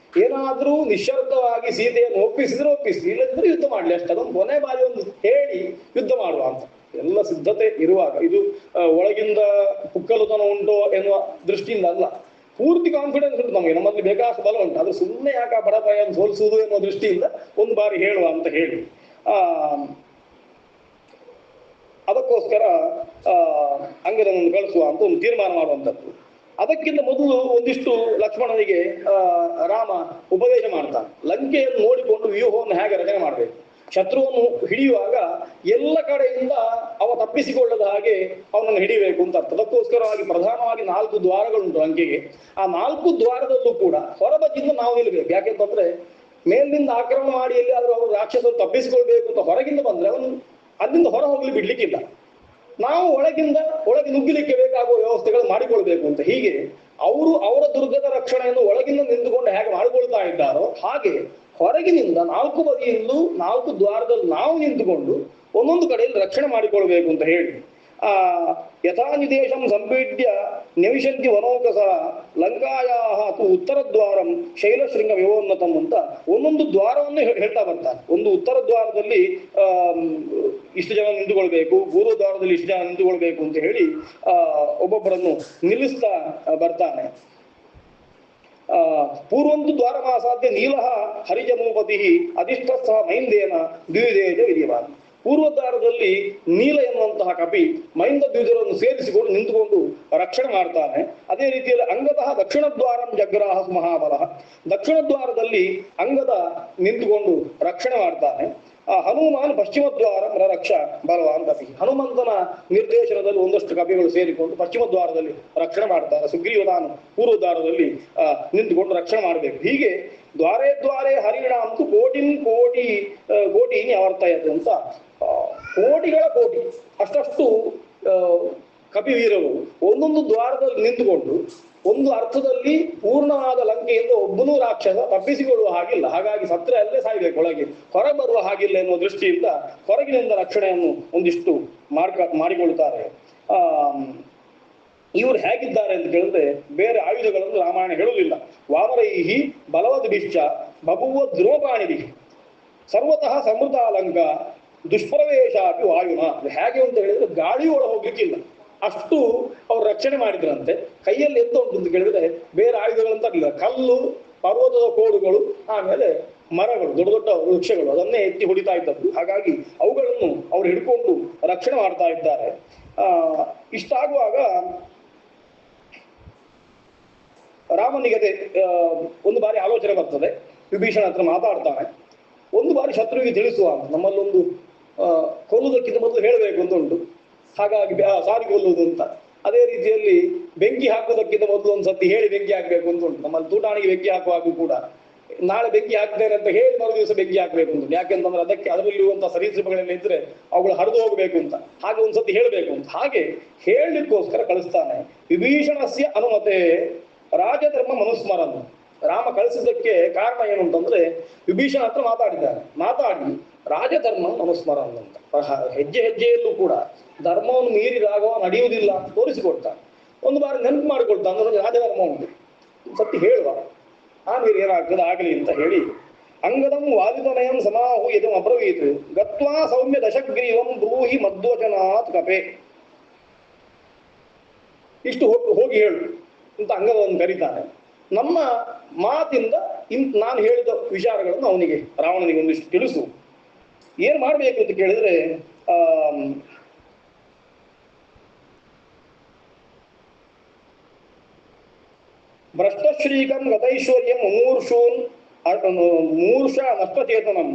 Speaker 1: ಏನಾದ್ರೂ ನಿಶ್ಶಬ್ದವಾಗಿ ಸೀತೆಯನ್ನು ಒಪ್ಪಿಸಿ, ಇಲ್ಲದಿದ್ರೆ ಯುದ್ಧ ಮಾಡ್ಲಿ ಅಷ್ಟೇ. ಅದೊಂದು ಕೊನೆ ಬಾರಿ ಒಂದು ಹೇಳಿ ಯುದ್ಧ ಮಾಡುವ ಅಂತ ಎಲ್ಲ ಸಿದ್ಧತೆ ಇರುವಾಗ, ಇದು ಒಳಗಿಂದ ಪುಕ್ಕಲುತನ ಉಂಟು ಎನ್ನುವ ದೃಷ್ಟಿಯಿಂದ ಅಲ್ಲ, ಪೂರ್ತಿ ಕಾನ್ಫಿಡೆನ್ಸ್ ಉಂಟು ನಮಗೆ, ನಮ್ಮಲ್ಲಿ ಬೇಕಾದಷ್ಟು ಬಲ ಉಂಟು. ಆದ್ರೆ ಸುಮ್ಮನೆ ಯಾಕೆ ಬಡಪಾಯನ್ನು ಸೋಲಿಸುವುದು ಎನ್ನುವ ದೃಷ್ಟಿಯಿಂದ ಒಂದು ಬಾರಿ ಹೇಳುವ ಅಂತ ಹೇಳಿ ಅದಕ್ಕೋಸ್ಕರ ಅಂಗದನ್ನು ಕಳಿಸುವ ಅಂತ ಒಂದು ತೀರ್ಮಾನ ಮಾಡುವಂಥದ್ದು. ಅದಕ್ಕಿಂತ ಮೊದಲು ಒಂದಿಷ್ಟು ಲಕ್ಷ್ಮಣನಿಗೆ ರಾಮ ಉಪದೇಶ ಮಾಡ್ತಾನೆ. ಲಂಕೆಯನ್ನು ನೋಡಿಕೊಂಡು ವ್ಯೂಹವನ್ನು ಹೇಗೆ ರಚನೆ ಮಾಡಬೇಕು, ಶತ್ರುವನ್ನು ಹಿಡಿಯುವಾಗ ಎಲ್ಲ ಕಡೆಯಿಂದ ಅವ ತಪ್ಪಿಸಿಕೊಳ್ಳದ ಹಾಗೆ ಅವನನ್ನು ಹಿಡಿಬೇಕು ಅಂತ. ಅದಕ್ಕೋಸ್ಕರವಾಗಿ ಪ್ರಧಾನವಾಗಿ 4 ದ್ವಾರಗಳುಂಟು ಲಂಕೆಗೆ. ಆ 4 ದ್ವಾರದಲ್ಲೂ ಕೂಡ ಹೊರಬದಿಯಿಂದ ನಾವು ನಿಲ್ಬೇಕು. ಯಾಕೆಂತಂದ್ರೆ ಮೇಲಿನಿಂದ ಆಕ್ರಮಣ ಮಾಡಿ ಎಲ್ಲಿಯಾದ್ರೂ ಅವರು ರಾಕ್ಷಸರು ತಪ್ಪಿಸಿಕೊಳ್ಬೇಕು ಅಂತ ಹೊರಗಿಂದ ಬಂದ್ರೆ ಅವನು ಅಲ್ಲಿಂದ ಹೊರ ಹೋಗ್ಲಿ ಬಿಡ್ಲಿಕ್ಕಿಲ್ಲ. ನಾವು ಒಳಗೆ ನುಗ್ಗಲಿಕ್ಕೆ ಬೇಕಾಗುವ ವ್ಯವಸ್ಥೆಗಳು ಮಾಡಿಕೊಳ್ಬೇಕು ಅಂತ. ಹೀಗೆ ಅವರ ದುರ್ಗದ ರಕ್ಷಣೆಯನ್ನು ಒಳಗಿಂದ ನಿಂತುಕೊಂಡು ಹೇಗೆ ಮಾಡಿಕೊಳ್ತಾ ಇದ್ದಾರೋ ಹಾಗೆ ಹೊರಗಿನಿಂದ 4 ಬದಿಯಿಂದಲೂ 4 ದ್ವಾರದಲ್ಲಿ ನಾವು ನಿಂತುಕೊಂಡು ಒಂದೊಂದು ಕಡೆಯಲ್ಲಿ ರಕ್ಷಣೆ ಮಾಡಿಕೊಳ್ಬೇಕು ಅಂತ ಹೇಳಿ ಯಥಾ ನಿದೇಶಂ ಸಂಪೀಡ್ಯ ನಿವಿಶಂತಿ ವನೋಕಸ ಲಂಕಾಯಾ ಅಥವಾ ಉತ್ತರ ದ್ವಾರಂ ಶೈಲಶೃಂಗ ವಿವೋನ್ನತಂ ಅಂತ ಒಂದೊಂದು ದ್ವಾರವನ್ನು ಹೇಳ್ತಾ ಬರ್ತಾನೆ. ಒಂದು ಉತ್ತರ ದ್ವಾರದಲ್ಲಿ ಇಷ್ಟು ಜನ ನಿಂತುಕೊಳ್ಬೇಕು, ಪೂರ್ವ ದ್ವಾರದಲ್ಲಿ ಇಷ್ಟು ಜನ ನಿಂತುಕೊಳ್ಬೇಕು ಅಂತ ಹೇಳಿ ಒಬ್ಬೊಬ್ಬರನ್ನು ನಿಲ್ಲಿಸ್ತಾ ಬರ್ತಾನೆ. ಪೂರ್ವಂತು ದ್ವಾರಮಾಸಾಧ್ಯ ನೀಲಃ ಹರಿಜಮೂಪತಿ ಅಧಿಷ್ಠಸ್ಥ ಮೈಂದೇನ ದ್ವಿವಿಧೇಜ ವಿಧಿವಾನ್. ಪೂರ್ವದ್ವಾರದಲ್ಲಿ ನೀಲ ಎನ್ನುವಂತಹ ಕಪಿ ಮೈಂದ ದ್ವಿಜರನ್ನು ಸೇರಿಸಿಕೊಂಡು ನಿಂತುಕೊಂಡು ರಕ್ಷಣೆ ಮಾಡ್ತಾನೆ. ಅದೇ ರೀತಿಯಲ್ಲಿ ಅಂಗದ ದಕ್ಷಿಣ ದ್ವಾರಂ ಜಗ್ರಾಹ ಮಹಾಬಲ. ದಕ್ಷಿಣ ದ್ವಾರದಲ್ಲಿ ಅಂಗದ ನಿಂತುಕೊಂಡು ರಕ್ಷಣೆ ಮಾಡ್ತಾನೆ. ಹನುಮಾನ್ ಪಶ್ಚಿಮ ದ್ವಾರ ರಕ್ಷ ಬಲವಾನ್ ಕಪಿ. ಹನುಮಂತನ ನಿರ್ದೇಶನದಲ್ಲಿ ಒಂದಷ್ಟು ಕಪಿಗಳು ಸೇರಿಕೊಂಡು ಪಶ್ಚಿಮ ದ್ವಾರದಲ್ಲಿ ರಕ್ಷಣೆ ಮಾಡ್ತಾರೆ. ಸುಗ್ರೀವ ನಾನು ಪೂರ್ವ ದ್ವಾರದಲ್ಲಿ ನಿಂತುಕೊಂಡು ರಕ್ಷಣೆ ಮಾಡಬೇಕು. ಹೀಗೆ ದ್ವಾರೇ ದ್ವಾರೇ ಹರಿಣ ಅಂತೂ ಕೋಟಿ ಅವರ್ತಯತೆ ಅಂತ ಕೋಟಿಗಳ ಕೋಟಿ ಅಷ್ಟಷ್ಟು ಕಪಿವೀರರು ಒಂದೊಂದು ದ್ವಾರದಲ್ಲಿ ನಿಂತುಕೊಂಡು ಒಂದು ಅರ್ಥದಲ್ಲಿ ಪೂರ್ಣವಾದ ಲಂಕೆಯಿಂದ ಒಬ್ಬನೂ ರಾಕ್ಷಸ ತಪ್ಪಿಸಿಕೊಳ್ಳುವ ಹಾಗಿಲ್ಲ. ಹಾಗಾಗಿ ಸತ್ರೆ ಅಲ್ಲೇ ಸಾಯ್ಬೇಕು, ಒಳಗೆ ಹೊರ ಬರುವ ಹಾಗಿಲ್ಲ ಎನ್ನುವ ದೃಷ್ಟಿಯಿಂದ ಹೊರಗಿನಿಂದ ರಕ್ಷಣೆಯನ್ನು ಒಂದಿಷ್ಟು ಮಾಡಿಕೊಳ್ತಾರೆ. ಇವರು ಹೇಗಿದ್ದಾರೆ ಅಂತ ಕೇಳಿದ್ರೆ ಬೇರೆ ಆಯುಧಗಳನ್ನು ರಾಮಾಯಣ ಹೇಳುವುದಿಲ್ಲ. ವಾಮರೈಹಿ ಬಲವದ್ ಬಿಶ್ಚ ಬಭುವ ಧ್ರುವಪಾಣಿಭಿ ಸರ್ವತಃ ಸಮೃದ್ಧಾಲಂಕ ದುಷ್ಪ್ರವೇಶ ಅಪಿ ವಾಯುನ. ಹೇಗೆ ಅಂತ ಹೇಳಿದ್ರೆ ಗಾಳಿ ಒಳ ಹೋಗ್ಲಿಕ್ಕಿಲ್ಲ, ಅಷ್ಟು ಅವ್ರು ರಕ್ಷಣೆ ಮಾಡಿದ್ರಂತೆ. ಕೈಯಲ್ಲಿ ಎಂತ ಉಂಟು ಅಂತ ಕೇಳಿದ್ರೆ ಬೇರೆ ಆಯುಧಗಳಂತ ಇರಲಿಲ್ಲ, ಕಲ್ಲು, ಪರ್ವತದ ಕೋಡುಗಳು, ಆಮೇಲೆ ಮರಗಳು, ದೊಡ್ಡ ದೊಡ್ಡ ವೃಕ್ಷಗಳು, ಅದನ್ನೇ ಎತ್ತಿ ಹೊಡಿತಾ ಇದ್ದದ್ದು. ಹಾಗಾಗಿ ಅವುಗಳನ್ನು ಅವ್ರು ಹಿಡ್ಕೊಂಡು ರಕ್ಷಣೆ ಮಾಡ್ತಾ ಇದ್ದಾರೆ. ಇಷ್ಟಾಗುವಾಗ ರಾಮನಿಗೆ ಒಂದು ಬಾರಿ ಆಲೋಚನೆ ಬರ್ತದೆ. ವಿಭೀಷಣ ಹತ್ರ ಮಾತಾಡ್ತಾನೆ, ಒಂದು ಬಾರಿ ಶತ್ರುವಿಗೆ ತಿಳಿಸುವ, ನಮ್ಮಲ್ಲೊಂದು ಕೊಲ್ಲುವುದಕ್ಕಿಂತ ಮೊದಲು ಹೇಳಬೇಕು ಅಂತ ಉಂಟು, ಹಾಗಾಗಿ ಸಾರಿ ಕೊಲ್ಲುವುದು ಅಂತ. ಅದೇ ರೀತಿಯಲ್ಲಿ ಬೆಂಕಿ ಹಾಕುವುದಕ್ಕಿಂತ ಮೊದಲು ಒಂದ್ಸತಿ ಹೇಳಿ ಬೆಂಕಿ ಹಾಕಬೇಕು ಅಂತ ಉಂಟು. ನಮ್ಮಲ್ಲಿ ತೂಟಾಣಿಗೆ ಬೆಂಕಿ ಹಾಕುವಾಗ ಕೂಡ ನಾಳೆ ಬೆಂಕಿ ಹಾಕ್ತೇನೆ ಅಂತ ಹೇಳಿ ಮರು ದಿವಸ ಬೆಂಕಿ ಹಾಕ್ಬೇಕು ಅಂತ. ಯಾಕೆಂತಂದ್ರೆ ಅದಕ್ಕೆ ಅದರಲ್ಲಿರುವಂತಹ ಸರೀಸೃಪಗಳೆಲ್ಲ ಇದ್ರೆ ಅವುಗಳು ಹರಿದು ಹೋಗ್ಬೇಕು ಅಂತ, ಹಾಗೆ ಒಂದ್ಸತಿ ಹೇಳಬೇಕು ಅಂತ. ಹಾಗೆ ಹೇಳಲಿಕ್ಕೋಸ್ಕರ ಕಳಿಸ್ತಾನೆ. ವಿಭೀಷಣಸ್ಯ ಅನುಮತೆ ರಾಜಧರ್ಮ ಮನುಸ್ಮರನ್. ರಾಮ ಕಳಿಸಿದ್ದಕ್ಕೆ ಕಾರಣ ಏನು ಅಂತಂದ್ರೆ ವಿಭೀಷಣ ಹತ್ರ ಮಾತಾಡಿ ರಾಜಧರ್ಮ ಮನುಸ್ಮರನ್ ಅಂತ. ಹೆಜ್ಜೆ ಹೆಜ್ಜೆಯಲ್ಲೂ ಕೂಡ ಧರ್ಮವನ್ನು ಮೀರಿ ರಾಘವ ನಡೆಯುವುದಿಲ್ಲ ಅಂತ ತೋರಿಸಿಕೊಡ್ತಾನೆ. ಒಂದು ಬಾರಿ ನೆನಪು ಮಾಡಿಕೊಡ್ತಾನೆ, ಅಂದ್ರೆ ರಾಜಧರ್ಮ ಉಂಟು, ಸತ್ಯ ಹೇಳುವ, ಆಮೇಲೆ ಏನಾಗ್ತದೆ ಆಗಲಿ ಅಂತ ಹೇಳಿ ಅಂಗದಂ ವಾದಿತನಯಂ ಸಮಾಹೂಯತಂ ಅಬ್ರವೀತ್ ಗತ್ವಾ ಸೌಮ್ಯ ದಶಗ್ರೀವಂ ಬ್ರೂಹಿ ಮಧ್ವಚನಾತ್ ಕಪೆ. ಇಷ್ಟು ಹೋಗಿ ಹೇಳು ಅಂತ ಅಂಗದವನ್ನು ಕರೀತಾನೆ. ನಮ್ಮ ಮಾತಿಂದ ನಾನು ಹೇಳಿದ ವಿಚಾರಗಳನ್ನು ಅವನಿಗೆ ರಾವಣನಿಗೆ ಒಂದಿಷ್ಟು ತಿಳಿಸು. ಏನ್ ಮಾಡ್ಬೇಕು ಅಂತ ಕೇಳಿದ್ರೆ ಭ್ರಷ್ಟಶ್ರೀಕಂ ಗತೈಶ್ವರ್ಯಂ ಮೂರ್ಷ ನಷ್ಟಚೇತನಂ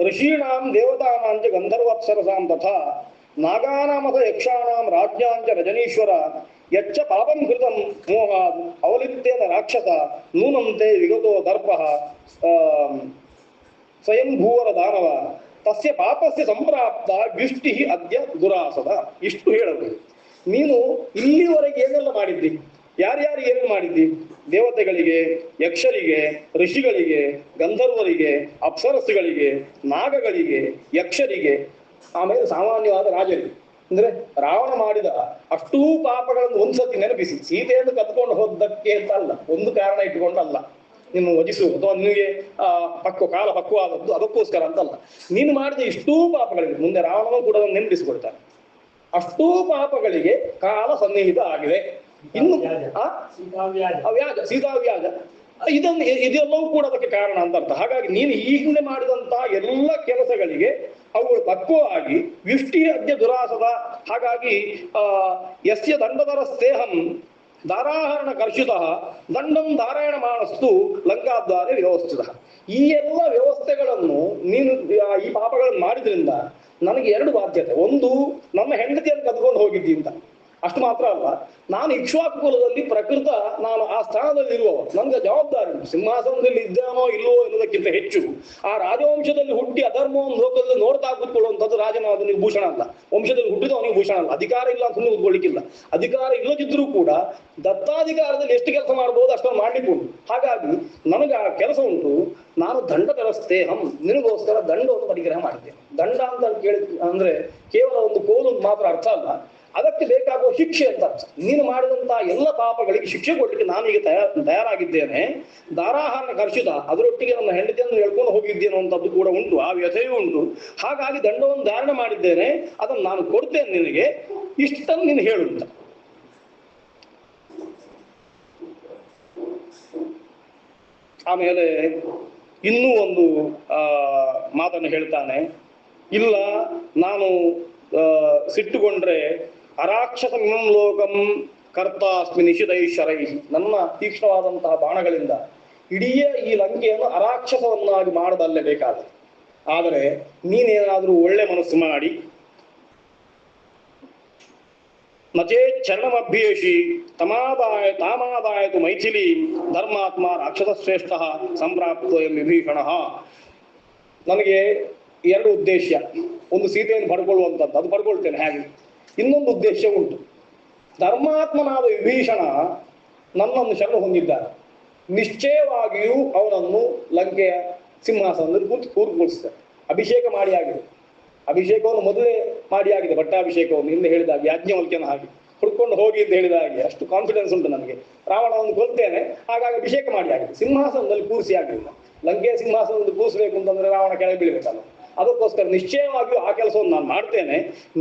Speaker 1: ಋಷೀಣಾಂ ದೇವತಾನಾಂಚ ಗಂಧರ್ವತ್ಸರಸಾಂ ತಥಾ ನಾಗಾನಾಮಥ ಯಕ್ಷಾಣಾಂ ರಾಜ್ಞಾಂಚ ರಜನೀಶ್ವರ ಯಚ್ಚ ಪಾಪಂ ಕೃತಂ ಮೋಹಾದ್ ಅವಲಿಪ್ತೇನ ರಾಕ್ಷಸ ನೂನಂತೆ ವಿಗತೋ ದರ್ಪಃ ಸ್ವಯಂ ಭೂವರ ದಾನವ ತಸ್ಯ ಪಾಪಸ್ಯ ಸಂಪ್ರಾಪ್ತ ವ್ಯುಷ್ಟಿ ಅದ್ಯ ದುರಾಸದ. ಇಷ್ಟು ಹೇಳಬೇಕು. ನೀನು ಇಲ್ಲಿವರೆಗೆ ಏನೆಲ್ಲ ಮಾಡಿದ್ದಿ, ಯಾರ್ಯಾರಿಗೆ ಏನೇನು ಮಾಡಿದ್ದಿ? ದೇವತೆಗಳಿಗೆ, ಯಕ್ಷರಿಗೆ, ಋಷಿಗಳಿಗೆ, ಗಂಧರ್ವರಿಗೆ, ಅಪ್ಸರಸ್ಸುಗಳಿಗೆ, ನಾಗಗಳಿಗೆ, ಯಕ್ಷರಿಗೆ, ಆಮೇಲೆ ಸಾಮಾನ್ಯವಾದ ರಾಜರಿಗೆ. ಅಂದ್ರೆ ರಾವಣ ಮಾಡಿದ ಅಷ್ಟೂ ಪಾಪಗಳನ್ನು ಒಂದ್ಸತಿ ನೆನಪಿಸಿ, ಸೀತೆಯನ್ನು ಕದ್ಕೊಂಡು ಹೋದಕ್ಕೆ ಅಂತ ಅಲ್ಲ, ಒಂದು ಕಾರಣ ಇಟ್ಟುಕೊಂಡಲ್ಲ, ನೀನು ವಜಿಸು ಅಥವಾ ನಿನಗೆ ಕಾಲ ಪಕ್ವಾದದ್ದು ಅದಕ್ಕೋಸ್ಕರ ಅಂತಲ್ಲ. ನೀನು ಮಾಡಿದ ಇಷ್ಟೂ ಪಾಪಗಳಿಗೆ ಮುಂದೆ ರಾವಣನು ಕೂಡ ನೆನಪಿಸಿಕೊಳ್ತಾನೆ. ಅಷ್ಟೂ ಪಾಪಗಳಿಗೆ ಕಾಲ ಸನ್ನಿಹಿತ ಆಗಿದೆ. ಇನ್ನು ಸೀತಾವ್ಯಾಜ ಇದೆಲ್ಲವೂ ಕೂಡ ಅದಕ್ಕೆ ಕಾರಣ ಅಂತ ಅರ್ಥ. ಹಾಗಾಗಿ ನೀನು ಈ ಹಿಂದೆ ಮಾಡಿದಂತಹ ಎಲ್ಲ ಕೆಲಸಗಳಿಗೆ ಅವುಗಳು ಪಕ್ವವಾಗಿ ವ್ಯುಷ್ಟಿ ಅದ್ಯ ದುರಾಸದ. ಹಾಗಾಗಿ ಯಸ್ಯ ದಂಡಧರ ಸ್ನೇಹಂ ದಾರಾಹರಣ ಕರ್ಷಿತ ದಂಡಂ ದಾರಾಯಣ ಮಾನಸ್ತು ಲಂಕಾದ್ವಾರೆ ವ್ಯವಸ್ಥಿತ. ಈ ಎಲ್ಲ ವ್ಯವಸ್ಥೆಗಳನ್ನು ನೀನು ಈ ಪಾಪಗಳನ್ನು ಮಾಡಿದ್ರಿಂದ ನನಗೆ ಎರಡು ಬಾಧ್ಯತೆ. ಒಂದು, ನನ್ನ ಹೆಂಡತಿಯನ್ನು ಕದ್ಕೊಂಡು ಹೋಗಿದ್ದಿ ಅಂತ, ಅಷ್ಟು ಮಾತ್ರ ಅಲ್ಲ, ನಾನು ಇಕ್ಷ್ವಾಕು ಕುಲದಲ್ಲಿ ಪ್ರಕೃತ ನಾನು ಆ ಸ್ಥಾನದಲ್ಲಿ ಇರುವವ, ನನ್ಗೆ ಜವಾಬ್ದಾರಿ ಉಂಟು. ಸಿಂಹಾಸನದಲ್ಲಿ ಇದ್ದಾನೋ ಇಲ್ಲವೋ ಎನ್ನುವುದಕ್ಕಿಂತ ಹೆಚ್ಚು ಆ ರಾಜವಂಶದಲ್ಲಿ ಹುಟ್ಟಿ ಅಧರ್ಮವನ್ನು ಲೋಕದಲ್ಲಿ ನೋಡ್ತಾ ಕೂತ್ಕೊಳ್ಳುವಂಥದ್ದು ರಾಜನಾದನಿಗೆ ಭೂಷಣ ಅಲ್ಲ, ವಂಶದಲ್ಲಿ ಹುಟ್ಟಿದವನಿಗೆ ಭೂಷಣ ಅಲ್ಲ. ಅಧಿಕಾರ ಇಲ್ಲ ಅಂತ ಕೂತ್ಕೊಳ್ಳಿಕ್ಕಿಲ್ಲ. ಅಧಿಕಾರ ಇಲ್ಲದಿದ್ರೂ ಕೂಡ ದತ್ತಾಧಿಕಾರದಲ್ಲಿ ಎಷ್ಟು ಕೆಲಸ ಮಾಡ್ಬೋದು ಅಷ್ಟನ್ನು ಮಾಡ್ಲಿಕ್ಕೆ ಉಂಟು. ಹಾಗಾಗಿ ನನಗೆ ಆ ಕೆಲಸ ಉಂಟು. ನಾನು ದಂಡ ತರಸ್ತೇಹಂ, ನಿನಗೋಸ್ಕರ ದಂಡವನ್ನು ಪರಿಗ್ರಹ ಮಾಡಿದ್ದೇನೆ. ದಂಡ ಅಂತ ಕೇಳಿ ಅಂದ್ರೆ ಕೇವಲ ಒಂದು ಕೋಲು ಮಾತ್ರ ಅರ್ಥ ಅಲ್ಲ, ಅದಕ್ಕೆ ಬೇಕಾಗುವ ಶಿಕ್ಷೆ ಅಂತ ಅರ್ಥ. ನೀನು ಮಾಡಿದಂತಹ ಎಲ್ಲ ಪಾಪಗಳಿಗೆ ಶಿಕ್ಷೆ ಕೊಡ್ಲಿಕ್ಕೆ ನಾನೀಗ ತಯಾರಾಗಿದ್ದೇನೆ. ದಾರಾಹರಣ ಕರ್ಷಿತ, ಅದರೊಟ್ಟಿಗೆ ನನ್ನ ಹೆಂಡತಿಯನ್ನು ಹೇಳ್ಕೊಂಡು ಹೋಗಿದ್ದೇನೆ ಅಂತದ್ದು ಕೂಡ ಉಂಟು, ಆ ವ್ಯಥೆಯೂ ಉಂಟು. ಹಾಗಾಗಿ ದಂಡವನ್ನು ಧಾರಣೆ ಮಾಡಿದ್ದೇನೆ, ಅದನ್ನು ನಾನು ಕೊಡ್ತೇನೆ ನಿನಗೆ, ಇಷ್ಟನ್ನು ನೀನು ಹೇಳು ಅಂತ. ಆಮೇಲೆ ಇನ್ನೂ ಒಂದು ಮಾತನ್ನು ಹೇಳ್ತಾನೆ. ಇಲ್ಲ, ನಾನು ಸಿಟ್ಟುಕೊಂಡ್ರೆ ಅರಾಕ್ಷಸಮಿಮಂ ಲೋಕಂ ಕರ್ತಾಸ್ಮಿ ನಿಷಿಧೈಶ್ವರೈ, ನನ್ನ ತೀಕ್ಷ್ಣವಾದಂತಹ ಬಾಣಗಳಿಂದ ಇಡೀ ಈ ಲಂಕೆಯನ್ನು ಅರಾಕ್ಷಸವನ್ನಾಗಿ ಮಾಡದಲ್ಲೇ ಬೇಕಾದ. ಆದರೆ ನೀನೇನಾದ್ರೂ ಒಳ್ಳೆ ಮನಸ್ಸು ಮಾಡಿ ನಚೇ ಚರಣಮಭ್ಯೇಷಿ ತಾಮಾದಾಯತು ಮೈಥಿಲಿ ಧರ್ಮಾತ್ಮ ರಾಕ್ಷಸ ಶ್ರೇಷ್ಠ ಸಂಪ್ರಾಪ್ತೋ ವಿಭೀಷಣ. ನನಗೆ ಎರಡು ಉದ್ದೇಶ. ಒಂದು ಸೀತೆಯನ್ನು ಪಡ್ಕೊಳ್ಳುವಂಥದ್ದು, ಅದು ಪಡ್ಕೊಳ್ತೇನೆ ಹಾಗೆ. ಇನ್ನೊಂದು ಉದ್ದೇಶ ಉಂಟು. ಧರ್ಮಾತ್ಮನಾದ ವಿಭೀಷಣ ನನ್ನನ್ನು ಶರಣ ಹೊಂದಿದ್ದಾರೆ. ನಿಶ್ಚಯವಾಗಿಯೂ ಅವನನ್ನು ಲಂಕೆಯ ಸಿಂಹಾಸನದಲ್ಲಿ ಕೂತ್ಕೊಳಿಸ್ತಾರೆ. ಅಭಿಷೇಕ ಮಾಡಿ ಆಗಿದೆ. ಅಭಿಷೇಕವನ್ನು ಮೊದಲೇ ಮಾಡಿ ಆಗಿದೆ. ಪಟ್ಟಾಭಿಷೇಕವನ್ನು ಹಿಂದೆ ಹೇಳಿದ ಹಾಗೆ, ಯಾಜ್ಞವಲ್ಕ್ಯನ ಹಾಗೆ ಹುಡ್ಕೊಂಡು ಹೋಗಿ ಅಂತ ಹೇಳಿದ ಹಾಗೆ. ಅಷ್ಟು ಕಾನ್ಫಿಡೆನ್ಸ್ ಉಂಟು ನನಗೆ. ರಾವಣವನ್ನು ಕೊಲ್ತೇನೆ, ಹಾಗಾಗಿ ಅಭಿಷೇಕ ಮಾಡಿ ಆಗಿದೆ. ಸಿಂಹಾಸನದಲ್ಲಿ ಕೂರಿಸಿ ಆಗಲಿಲ್ಲ. ಲಂಕೆಯ ಸಿಂಹಾಸನದಲ್ಲಿ ಕೂರಿಸಬೇಕು ಅಂತಂದ್ರೆ ರಾವಣ ಕೆಳಗೆ ಬೀಳ್ಬೇಕಲ್ಲ. ಅದಕ್ಕೋಸ್ಕರ ನಿಶ್ಚಯವಾಗಿಯೂ ಆ ಕೆಲಸವನ್ನು ನಾನು ಮಾಡ್ತೇನೆ.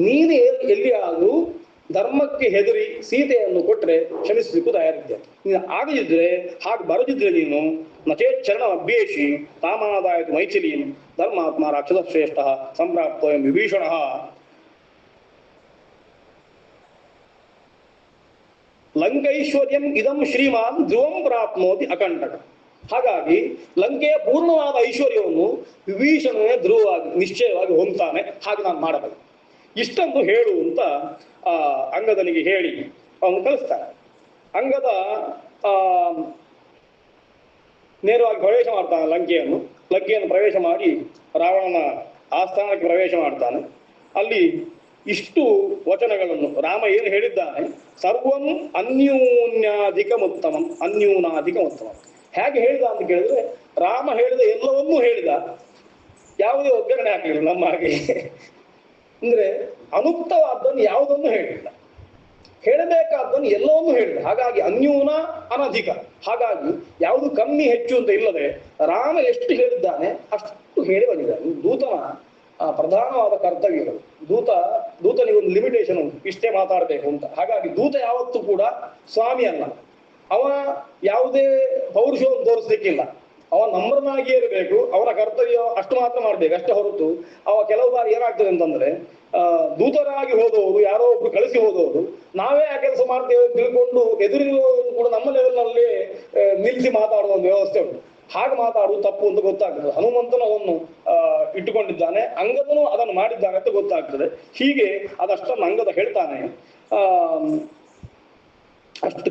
Speaker 1: ನೀನು ಎಲ್ಲಿಯಾದರೂ ಧರ್ಮಕ್ಕೆ ಹೆದರಿ ಸೀತೆಯನ್ನು ಕೊಟ್ಟರೆ ಕ್ಷಮಿಸಲಿಕ್ಕೂ ತಯಾರಿದ್ದೆ. ನೀನು ಆಗದಿದ್ರೆ, ಹಾಗೆ ಬರದಿದ್ರೆ ನೀನು ನಚೇ ಚರಣ ಅಭ್ಯೇಷಿ ತಾಮಾದಾಯತು ಮೈಥಿಲೀನ್ ಧರ್ಮಾತ್ಮ ರಾಕ್ಷಸ ಶ್ರೇಷ್ಠ ಸಂಪ್ರಾಪ್ತೋ ವಿಭೀಷಣ. ಲಂಕೈಶ್ವರ್ಯಂ ಇದಂ ಶ್ರೀಮಾನ್ ಧ್ರುವಂ ಪ್ರಾಪ್ನೋತಿ ಅಕಂಟಕ. ಹಾಗಾಗಿ ಲಂಕೆಯ ಪೂರ್ಣವಾದ ಐಶ್ವರ್ಯವನ್ನು ವಿಭೀಷಣನೇ ಧ್ರುವವಾಗಿ ನಿಶ್ಚಯವಾಗಿ ಹೊಂದ್ತಾನೆ. ಹಾಗೆ ನಾನು ಮಾಡಬೇಕು. ಇಷ್ಟೊಂದು ಹೇಳು ಅಂತ ಅಂಗದನಿಗೆ ಹೇಳಿ ಅವನು ಕಳಿಸ್ತಾನೆ. ಅಂಗದ ನೇರವಾಗಿ ಪ್ರವೇಶ ಮಾಡ್ತಾನೆ ಲಂಕೆಯನ್ನು ಪ್ರವೇಶ ಮಾಡಿ ರಾವಣನ ಆಸ್ಥಾನಕ್ಕೆ ಪ್ರವೇಶ ಮಾಡ್ತಾನೆ. ಅಲ್ಲಿ ಇಷ್ಟು ವಚನಗಳನ್ನು ರಾಮ ಏನು ಹೇಳಿದ್ದಾನೆ, ಸರ್ವಂ ಅನ್ಯೂನಾಧಿಕಮುತ್ತಮಂ. ಹೇಗೆ ಹೇಳಿದ ಅಂತ ಕೇಳಿದ್ರೆ, ರಾಮ ಹೇಳಿದ ಎಲ್ಲವನ್ನೂ ಹೇಳಿದ, ಯಾವುದೇ ಒಗ್ಗರಣೆ ಹಾಕಲಿಲ್ಲ. ನಮ್ಮ ಹಾಗೆ ಅಂದ್ರೆ ಅನುಕ್ತವಾದ್ದನ್ನು ಯಾವುದನ್ನು ಹೇಳಿಲ್ಲ, ಹೇಳಬೇಕಾದ್ದನ್ನು ಎಲ್ಲವನ್ನೂ ಹೇಳಿದ. ಹಾಗಾಗಿ ಅನ್ಯೂನ ಅನಧಿಕ, ಹಾಗಾಗಿ ಯಾವುದು ಕಮ್ಮಿ ಹೆಚ್ಚು ಅಂತ ಇಲ್ಲದೆ ರಾಮ ಎಷ್ಟು ಹೇಳಿದ್ದಾನೆ ಅಷ್ಟು ಹೇಳಿ ಬಂದಿದ್ದಾನೆ. ದೂತನ ಪ್ರಧಾನವಾದ ಕರ್ತವ್ಯಗಳು. ದೂತನಿಗೆ ಒಂದು ಲಿಮಿಟೇಷನ್ ಉಂಟು, ಇಷ್ಟೇ ಮಾತಾಡಬೇಕು ಅಂತ. ಹಾಗಾಗಿ ದೂತ ಯಾವತ್ತೂ ಕೂಡ ಸ್ವಾಮಿ ಅಲ್ಲ. ಅವನ ಯಾವುದೇ ಪೌರುಷವನ್ನು ತೋರಿಸ್ಲಿಕ್ಕಿಲ್ಲ. ಅವ ನಮ್ರನಾಗಿಯೇ ಇರಬೇಕು. ಅವನ ಕರ್ತವ್ಯ ಅಷ್ಟು ಮಾತ್ರ ಮಾಡ್ಬೇಕು ಅಷ್ಟೇ ಹೊರತು ಕೆಲವು ಬಾರಿ ಏನಾಗ್ತದೆ ಅಂತಂದ್ರೆ, ದೂತರಾಗಿ ಹೋದವರು, ಯಾರೋ ಒಬ್ರು ಕಳಿಸಿ ಹೋದವರು, ನಾವೇ ಆ ಕೆಲಸ ಮಾಡ್ತೇವೆ ಅಂತ ತಿಳ್ಕೊಂಡು ಎದುರಿರುವವರು ಕೂಡ ನಮ್ಮ ಲೆವೆಲ್ನಲ್ಲಿ ನಿಲ್ಲಿಸಿ ಮಾತಾಡುವ ಒಂದು ವ್ಯವಸ್ಥೆ ಉಂಟು. ಹಾಗೆ ಮಾತಾಡುವುದು ತಪ್ಪು ಅಂತ ಗೊತ್ತಾಗ್ತದೆ. ಹನುಮಂತನು ಅದನ್ನು ಇಟ್ಟುಕೊಂಡಿದ್ದಾನೆ, ಅಂಗದನು ಅದನ್ನು ಮಾಡಿದ್ದಾನೆ ಅಂತ ಗೊತ್ತಾಗ್ತದೆ. ಹೀಗೆ ಅದಷ್ಟನ್ನು ಅಂಗದ ಹೇಳ್ತಾನೆ. ಅಷ್ಟು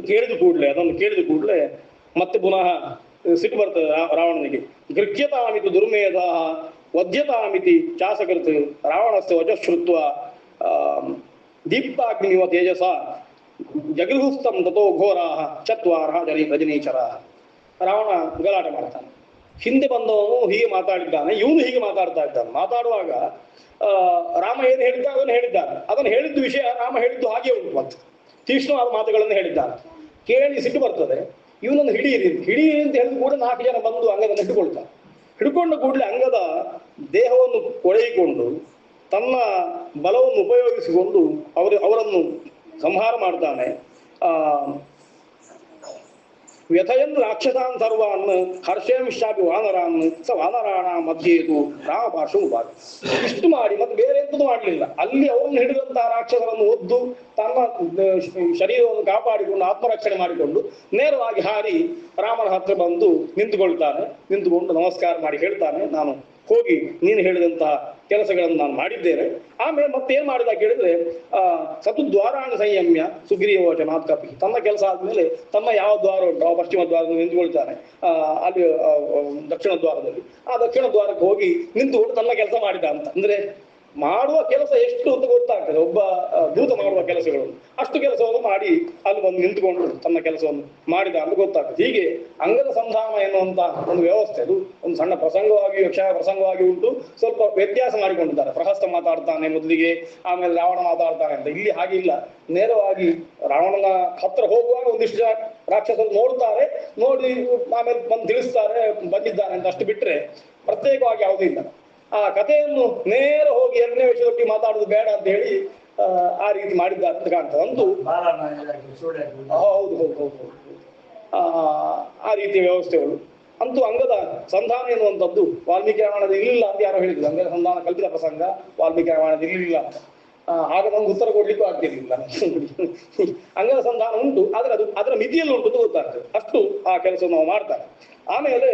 Speaker 1: ಅದನ್ನು ಕೇಳಿದ ಕೂಡಲೇ ಮತ್ತೆ ಪುನಃ ಸಿಟ್ಟು ಬರ್ತದೆ ರಾವಣನಿಗೆ. ಗೃಹ್ಯತಾಮಿತಿ ದುರ್ಮೇಧ ವಧ್ಯತಾಮಿತಿ ಚಾಸಕೃತ್ ರಾವಣಸ್ಯ ವಜಶ್ರುತ್ವ ದೀಪ್ತಾಗ್ನಿವ ತೇಜಸ ಜಗೃಹುಸ್ತಂ ತಥೋ ಘೋರಾ ಚತ್ವಾರ ರಜನೀಚರ. ರಾವಣ ಗಲಾಟೆ ಮಾಡ್ತಾನೆ. ಹಿಂದೆ ಬಂದವನು ಹೀಗೆ ಮಾತಾಡಿದ್ದಾನೆ, ಇವನು ಹೀಗೆ ಮಾತಾಡ್ತಾ ಇದ್ದಾನೆ. ಮಾತಾಡುವಾಗ ರಾಮ ಏನು ಹೇಳಿದ್ದಾನೆ ಅದನ್ನು ಹೇಳಿದ್ದು ವಿಷಯ ರಾಮ ಹೇಳಿದ್ದು ಹಾಗೆ ಉಂಟು. ಮತ್ತೆ ತೀಕ್ಷ್ಣವಾದ ಮಾತುಗಳನ್ನು ಹೇಳಿದ್ದಾನೆ. ಕೇಳಿ ಸಿಟ್ಟು ಬರ್ತದೆ. ಇವನೊಂದು ಹಿಡೀರಿ ಅಂತ ಹೇಳಿದ ಕೂಡ 4 ಜನ ಬಂದು ಅಂಗದನ್ನು ಹಿಡ್ಕೊಳ್ತಾನೆ. ಹಿಡ್ಕೊಂಡ ಕೂಡಲೇ ಅಂಗದ ದೇಹವನ್ನು ಕೊಳೆಯಿಕೊಂಡು ತನ್ನ ಬಲವನ್ನು ಉಪಯೋಗಿಸಿಕೊಂಡು ಅವರನ್ನು ಸಂಹಾರ ಮಾಡ್ತಾನೆ. ವ್ಯಥಯನ್ ರಾಕ್ಷಸಾನ್ ಸರ್ವಾನ್ ಹರ್ಷಂಶಾಪಿ ವಾನರಾನ್ ಸ ವಾನರಾಣ ಮಧ್ಯೇತು ರಾಮ ಪಾರ್ಶ್ವ ಭಾಗ. ಇಷ್ಟು ಮಾಡಿ ಮತ್ತೆ ಬೇರೆ ಎಂತೂ ಮಾಡಲಿಲ್ಲ. ಅಲ್ಲಿ ಅವರನ್ನು ಹಿಡಿದಂತಹ ರಾಕ್ಷಸರನ್ನು ಒದ್ದು ತನ್ನ ಶರೀರವನ್ನು ಕಾಪಾಡಿಕೊಂಡು ಆತ್ಮರಕ್ಷಣೆ ಮಾಡಿಕೊಂಡು ನೇರವಾಗಿ ಹಾರಿ ರಾಮನ ಹತ್ರ ಬಂದು ನಿಂತುಕೊಂಡು ನಮಸ್ಕಾರ ಮಾಡಿ ಹೇಳ್ತಾನೆ, ನಾನು ಹೋಗಿ ನೀನು ಹೇಳಿದಂತಹ ಕೆಲಸಗಳನ್ನು ನಾನು ಮಾಡಿದ್ದೇನೆ. ಆಮೇಲೆ ಮತ್ತೇನ್ ಮಾಡಿದ ಕೇಳಿದ್ರೆ, ಸತು ದ್ವಾರಾಣ ಸಂಯಮ್ಯ ಸುಗ್ರೀವಚನಾತ್ ಕಪಿ. ತನ್ನ ಕೆಲಸ ಆದ್ಮೇಲೆ ತನ್ನ ಯಾವ ದ್ವಾರ ಉಂಟು ಆ ಪಶ್ಚಿಮ ದ್ವಾರದಲ್ಲಿ ನಿಂತುಕೊಳ್ತಾನೆ. ಅಲ್ಲಿ ದಕ್ಷಿಣ ದ್ವಾರದಲ್ಲಿ ಆ ದಕ್ಷಿಣ ದ್ವಾರಕ್ಕೆ ಹೋಗಿ ನಿಂತುಕೊಂಡು ತನ್ನ ಕೆಲಸ ಮಾಡಿದ ಅಂತ. ಅಂದ್ರೆ ಮಾಡುವ ಕೆಲಸ ಎಷ್ಟು ಅಂತ ಗೊತ್ತಾಗ್ತದೆ. ಒಬ್ಬ ದೂತ ಮಾಡುವ ಕೆಲಸಗಳು ಅಷ್ಟು ಕೆಲಸವನ್ನು ಮಾಡಿ ಅಲ್ಲಿ ಬಂದು ನಿಂತುಕೊಂಡು ತನ್ನ ಕೆಲಸವನ್ನು ಮಾಡಿದ ಅಂತ ಗೊತ್ತಾಗ್ತದೆ. ಹೀಗೆ ಅಂಗದ ಸಂಧಾನ ಎನ್ನುವಂತ ಒಂದು ವ್ಯವಸ್ಥೆ, ಅದು ಒಂದು ಸಣ್ಣ ಪ್ರಸಂಗವಾಗಿ ಯಕ್ಷ ಪ್ರಸಂಗವಾಗಿ ಉಂಟು. ಸ್ವಲ್ಪ ವ್ಯತ್ಯಾಸ ಮಾಡಿಕೊಂಡಿದ್ದಾರೆ. ಪ್ರಹಸ್ತ ಮಾತಾಡ್ತಾನೆ ಮೊದಲಿಗೆ, ಆಮೇಲೆ ರಾವಣ ಮಾತಾಡ್ತಾನೆ ಅಂತ. ಇಲ್ಲಿ ಹಾಗೆ ಇಲ್ಲ. ನೇರವಾಗಿ ರಾವಣನ ಹತ್ರ ಹೋಗುವಾಗ ಒಂದಿಷ್ಟು ಜನ ರಾಕ್ಷಸರು ನೋಡ್ತಾರೆ, ನೋಡಿ ಆಮೇಲೆ ಬಂದು ತಿಳಿಸ್ತಾರೆ ಬಂದಿದ್ದಾನೆ ಅಂತ. ಅಷ್ಟು ಬಿಟ್ರೆ ಪ್ರತ್ಯೇಕವಾಗಿ ಯಾವುದೂ ಇಲ್ಲ. ಆ ಕಥೆಯನ್ನು ನೇರ ಹೋಗಿ 2ನೇ ವಿಷಯದೊಟ್ಟಿಗೆ ಮಾತಾಡುದು ಬೇಡ ಅಂತ ಹೇಳಿ ಆ ರೀತಿ ಮಾಡಿದ್ದಾರೆ ಅಂತ ಕಾಣ್ತದೆ. ಅಂತೂ ಹೌದು ಆ ರೀತಿಯ ವ್ಯವಸ್ಥೆಗಳು. ಅಂತೂ ಅಂಗದ ಸಂಧಾನ ಎನ್ನುವಂಥದ್ದು ವಾಲ್ಮೀಕಿ ರಾಮಾಯಣದ ಇರಲಿಲ್ಲ ಅಂತ ಯಾರೋ ಹೇಳಿದ್ರು. ಅಂಗದ ಸಂಧಾನ ಕಲ್ಪಿತ ಪ್ರಸಂಗ ವಾಲ್ಮೀಕಿ ರಾಮಾಯಣದ ಇರಲಿಲ್ಲ ಅಂತ. ಆಗ ನಮ್ಗೆ ಉತ್ತರ ಕೊಡ್ಲಿಕ್ಕೂ ಆಗ್ತಿರ್ಲಿಲ್ಲ. ಅಂಗದ ಸಂಧಾನ ಉಂಟು, ಆದ್ರೆ ಅದು ಅದರ ಮಿತಿಯಲ್ಲಿ ಉಂಟು ಗೊತ್ತಾಗ್ತದೆ. ಅಷ್ಟು ಆ ಕೆಲಸ ನಾವು ಮಾಡ್ತಾರೆ. ಆಮೇಲೆ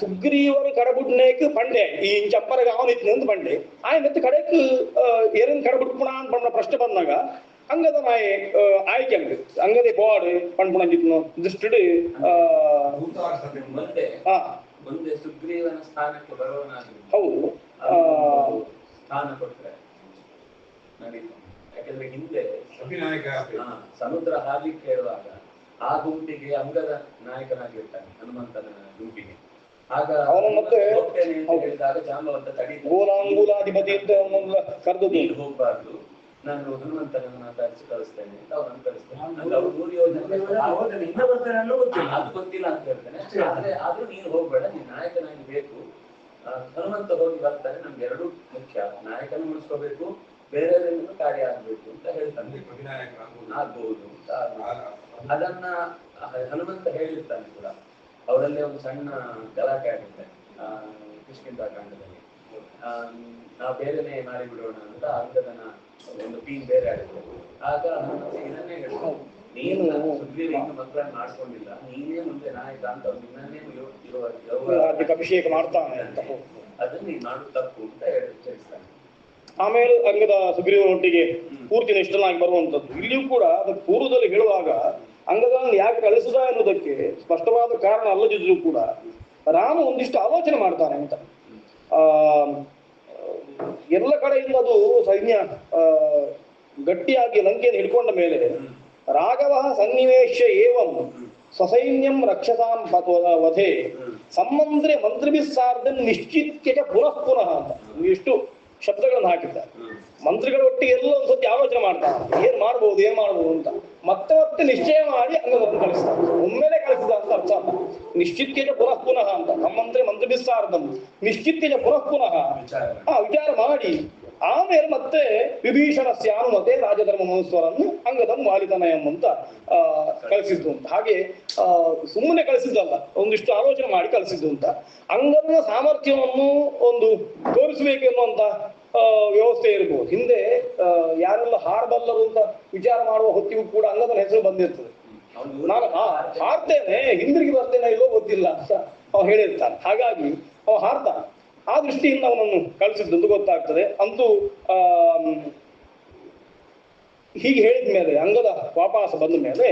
Speaker 1: ಸುಗ್ರೀವರು ಕಡಬುಡ್ನೇಕ್ ಪಂಡೆ ಈ ಚಪ್ಪರಗ ಅವನಿತ್ತು ಪಂಡೆ ಆಯ್ ಮತ್ತೆ ಕಡೆಕ್ ಎರನ್ ಕಡಬುಡ್ಪುಣ ಅಂತ ಬಂದ ಪ್ರಶ್ನೆ ಬಂದಾಗ ಅಂಗದ ನಾಯಿ ಆಯ್ಕೆ ಅಂಗದಿ ಬೋರ್ಡ್ ಪಂಡ್ಪುಣಿದ್ನು ದೃಷ್ಟಿ
Speaker 2: ಮುಂದೆ ಸುಗ್ರೀವನ ಸ್ಥಾನಕ್ಕೆ ಬರೋನಾಗಿ
Speaker 1: ಹೌದು
Speaker 2: ಸ್ಥಾನ ಕೊಟ್ಟರೆ ನಡೀತು. ಯಾಕಂದ್ರೆ ಹಿಂದೆ ಸಮುದ್ರ ಹಾರ್ಲಿಕ್ಕೆ ಹೇಳುವಾಗ ಆ ಗುಂಪಿಗೆ ಅಂಗದ ನಾಯಕನಾಗಿರ್ತಾನೆ, ಹನುಮಂತನ ಗುಂಪಿಗೆ. ಆಗ
Speaker 1: ಅವನು ಮತ್ತೆ
Speaker 2: ಹೇಳಿದಾಗ ಜಾಂಬವಂತ
Speaker 1: ಗೋಲಾಂಗುಲಾಧಿಪತಿ ಅಂತ ಕರೆದು
Speaker 2: ನೀನು ಹೋಗ್ಬಾರ್ದು, ನಾನು ಹನುಮಂತನನ್ನು ಮಾತಾಡಿಸಿ ಕಳಿಸ್ತೇನೆ ಅಂತ ಅವನನ್ನು ಕಳಿಸ್ತೇನೆ. ಅವ್ರು 3 ಯೋಜನೆ ಅದು ಗೊತ್ತಿಲ್ಲ ಅಂತ ಹೇಳ್ತೇನೆ. ಆದ್ರೂ ನೀನು ಹೋಗ್ಬೇಡ, ನೀನ್ ನಾಯಕನಾಗಿ ಬೇಕು. ಹನುಮಂತ ಹೋಗಿ ಬರ್ತಾರೆ, ನಮ್ಗೆ ಎರಡು ಮುಖ್ಯ, ನಾಯಕನ ಉಳಿಸ್ಕೋಬೇಕು, ಬೇರೆಯವರಿಂದ ಕಾರ್ಯ ಆಗ್ಬೇಕು ಅಂತ ಹೇಳ್ತಾನೆ. ಆಗ್ಬಹುದು ಅಂತ ಅದನ್ನ ಹನುಮಂತ ಹೇಳಿರ್ತಾನೆ ಕೂಡ. ಅವರಲ್ಲೇ ಒಂದು ಸಣ್ಣ ಗಲಾಟೆ ಆಗುತ್ತೆ ಕಿಷ್ಕಿಂಧ ಕಾಂಡದಲ್ಲಿ. ನಾವು ಬೇರೆನೆ ಮಾಡಿಬಿಡೋಣ ಅಂತ ಅಂಗದನ ಒಂದು ಟೀಮ್ ಬೇರೆ ಆಗುತ್ತೆ. ಆಗ ಇದನ್ನೇ ಹೇಳ್ತಾರೆ, ನೀನು ಸುಗ್ರೀವ ಇನ್ನು ಮಕ್ಕಳನ್ನ ಮಾಡ್ಕೊಂಡಿಲ್ಲ, ನೀನೇ ಮುಂದೆ ನಾಯಕ ಅಂತ ನಿನ್ನನ್ನೇ
Speaker 1: ಅಭಿಷೇಕ ಮಾಡ್ತಾನೆ ಅಂತ
Speaker 2: ಅದನ್ನ ನೀನ್ ಮಾಡು ತಪ್ಪು ಅಂತ ತಿಳಿಸ್ತಾನೆ.
Speaker 1: ಆಮೇಲೆ ಅಂಗದ ಸುಗ್ರೀವನೊಟ್ಟಿಗೆ ಪೂರ್ತಿ ನಿಷ್ಠನಾಗಿ ಬರುವಂತದ್ದು. ಇಲ್ಲಿಯೂ ಕೂಡ ಅದಕ್ಕೆ ಪೂರ್ವದಲ್ಲಿ ಹೇಳುವಾಗ ಅಂಗದನ್ನು ಯಾಕೆ ಕಳಿಸಿದ ಎನ್ನುವುದಕ್ಕೆ ಸ್ಪಷ್ಟವಾದ ಕಾರಣ ಅಲ್ಲದಿದ್ರೂ ಕೂಡ ರಾಮ ಒಂದಿಷ್ಟು ಆಲೋಚನೆ ಮಾಡ್ತಾನೆ ಅಂತ. ಎಲ್ಲ ಕಡೆಯಿಂದ ಅದು ಸೈನ್ಯ ಗಟ್ಟಿಯಾಗಿ ಲಂಕೆಯನ್ನು ಹಿಡ್ಕೊಂಡ ಮೇಲೆ ರಾಘವ ಸನ್ನಿವೇಶ ಏವಂ ಸ್ವಸೈನ್ಯಂ ರಕ್ಷಸಾಂ ವಧೆ ಸಂಮಂತ್ರಿ ಮಂತ್ರಿಭಿಸ್ಸಾರ್ಧನ್ ನಿಶ್ಚಿತ್ಯ ಪುನಃ ಪುನಃ ಅಂತ ಎಷ್ಟು ಶಬ್ದಗಳನ್ನು ಹಾಕಿದ್ದಾರೆ. ಮಂತ್ರಿಗಳ ಒಟ್ಟಿಗೆ ಎಲ್ಲ ಒಂದ್ಸತಿ ಆಲೋಚನೆ ಮಾಡ್ತಾರೆ, ಏನ್ ಮಾಡ್ಬೋದು ಅಂತ ಮತ್ತೆ ನಿಶ್ಚಯ ಮಾಡಿ ಅಂಗವನ್ನು ಕಳಿಸ್ತಾರೆ. ಒಮ್ಮೆಲೆ ಕಳಿಸಿದ ಅಂತ ಅರ್ಥ ಅಲ್ಲ. ನಿಶ್ಚಿತ್ಯಜ ಪುನಃ ಅಂತ ನಮ್ಮಂತ್ರಿ ಮಂತ್ರಿಭಿಸ್ಸಾರ್ಧಂ ನಿಶ್ಚಿತ್ಯಜ ಪುನಃ ವಿಚಾರ ಮಾಡಿ ಆಮೇಲೆ ಮತ್ತೆ ವಿಭೀಷಣಸ್ಯ ಅನುಮತೆ ರಾಜಧರ್ಮ ಮಹೋತ್ಸವರನ್ನು ಅಂಗದನ್ನು ವಾಲಿತನಯಂ ಅಂತ ಕಳಿಸಿದ್ದು ಅಂತ. ಹಾಗೆ ಸುಮ್ಮನೆ ಕಳಿಸಿದ್ದಲ್ಲ, ಒಂದಿಷ್ಟು ಆಲೋಚನೆ ಮಾಡಿ ಕಳಿಸಿದ್ದು ಅಂತ. ಅಂಗದನ ಸಾಮರ್ಥ್ಯವನ್ನು ಒಂದು ತೋರಿಸಬೇಕು ಎನ್ನುವಂತ ವ್ಯವಸ್ಥೆ ಇರ್ಬೋದು. ಹಿಂದೆ ಯಾರೆಲ್ಲ ಹಾರಬಲ್ಲರು ಅಂತ ವಿಚಾರ ಮಾಡುವ ಹೊತ್ತಿಗೂ ಕೂಡ ಅಂಗದನ ಹೆಸರು ಬಂದಿರ್ತದೆ. ನಾನು ಹಾರ್ತೇನೆ, ಹಿಂದಿರುಗಿ ಬರ್ತೇನೆ ಇಲ್ಲೋ ಗೊತ್ತಿಲ್ಲ ಅಂತ ಅವ ಹೇಳಿರ್ತಾನೆ. ಹಾಗಾಗಿ ಅವ ಹಾರ್ತಾನೆ. ಆ ದೃಷ್ಟಿಯಿಂದ ಅವನನ್ನು ಕಳಿಸಿದ್ದು ಗೊತ್ತಾಗ್ತದೆ. ಅಂತೂ ಹೀಗೆ ಹೇಳಿದ ಮೇಲೆ ಅಂಗದ ವಾಪಸ್ ಬಂದ ಮೇಲೆ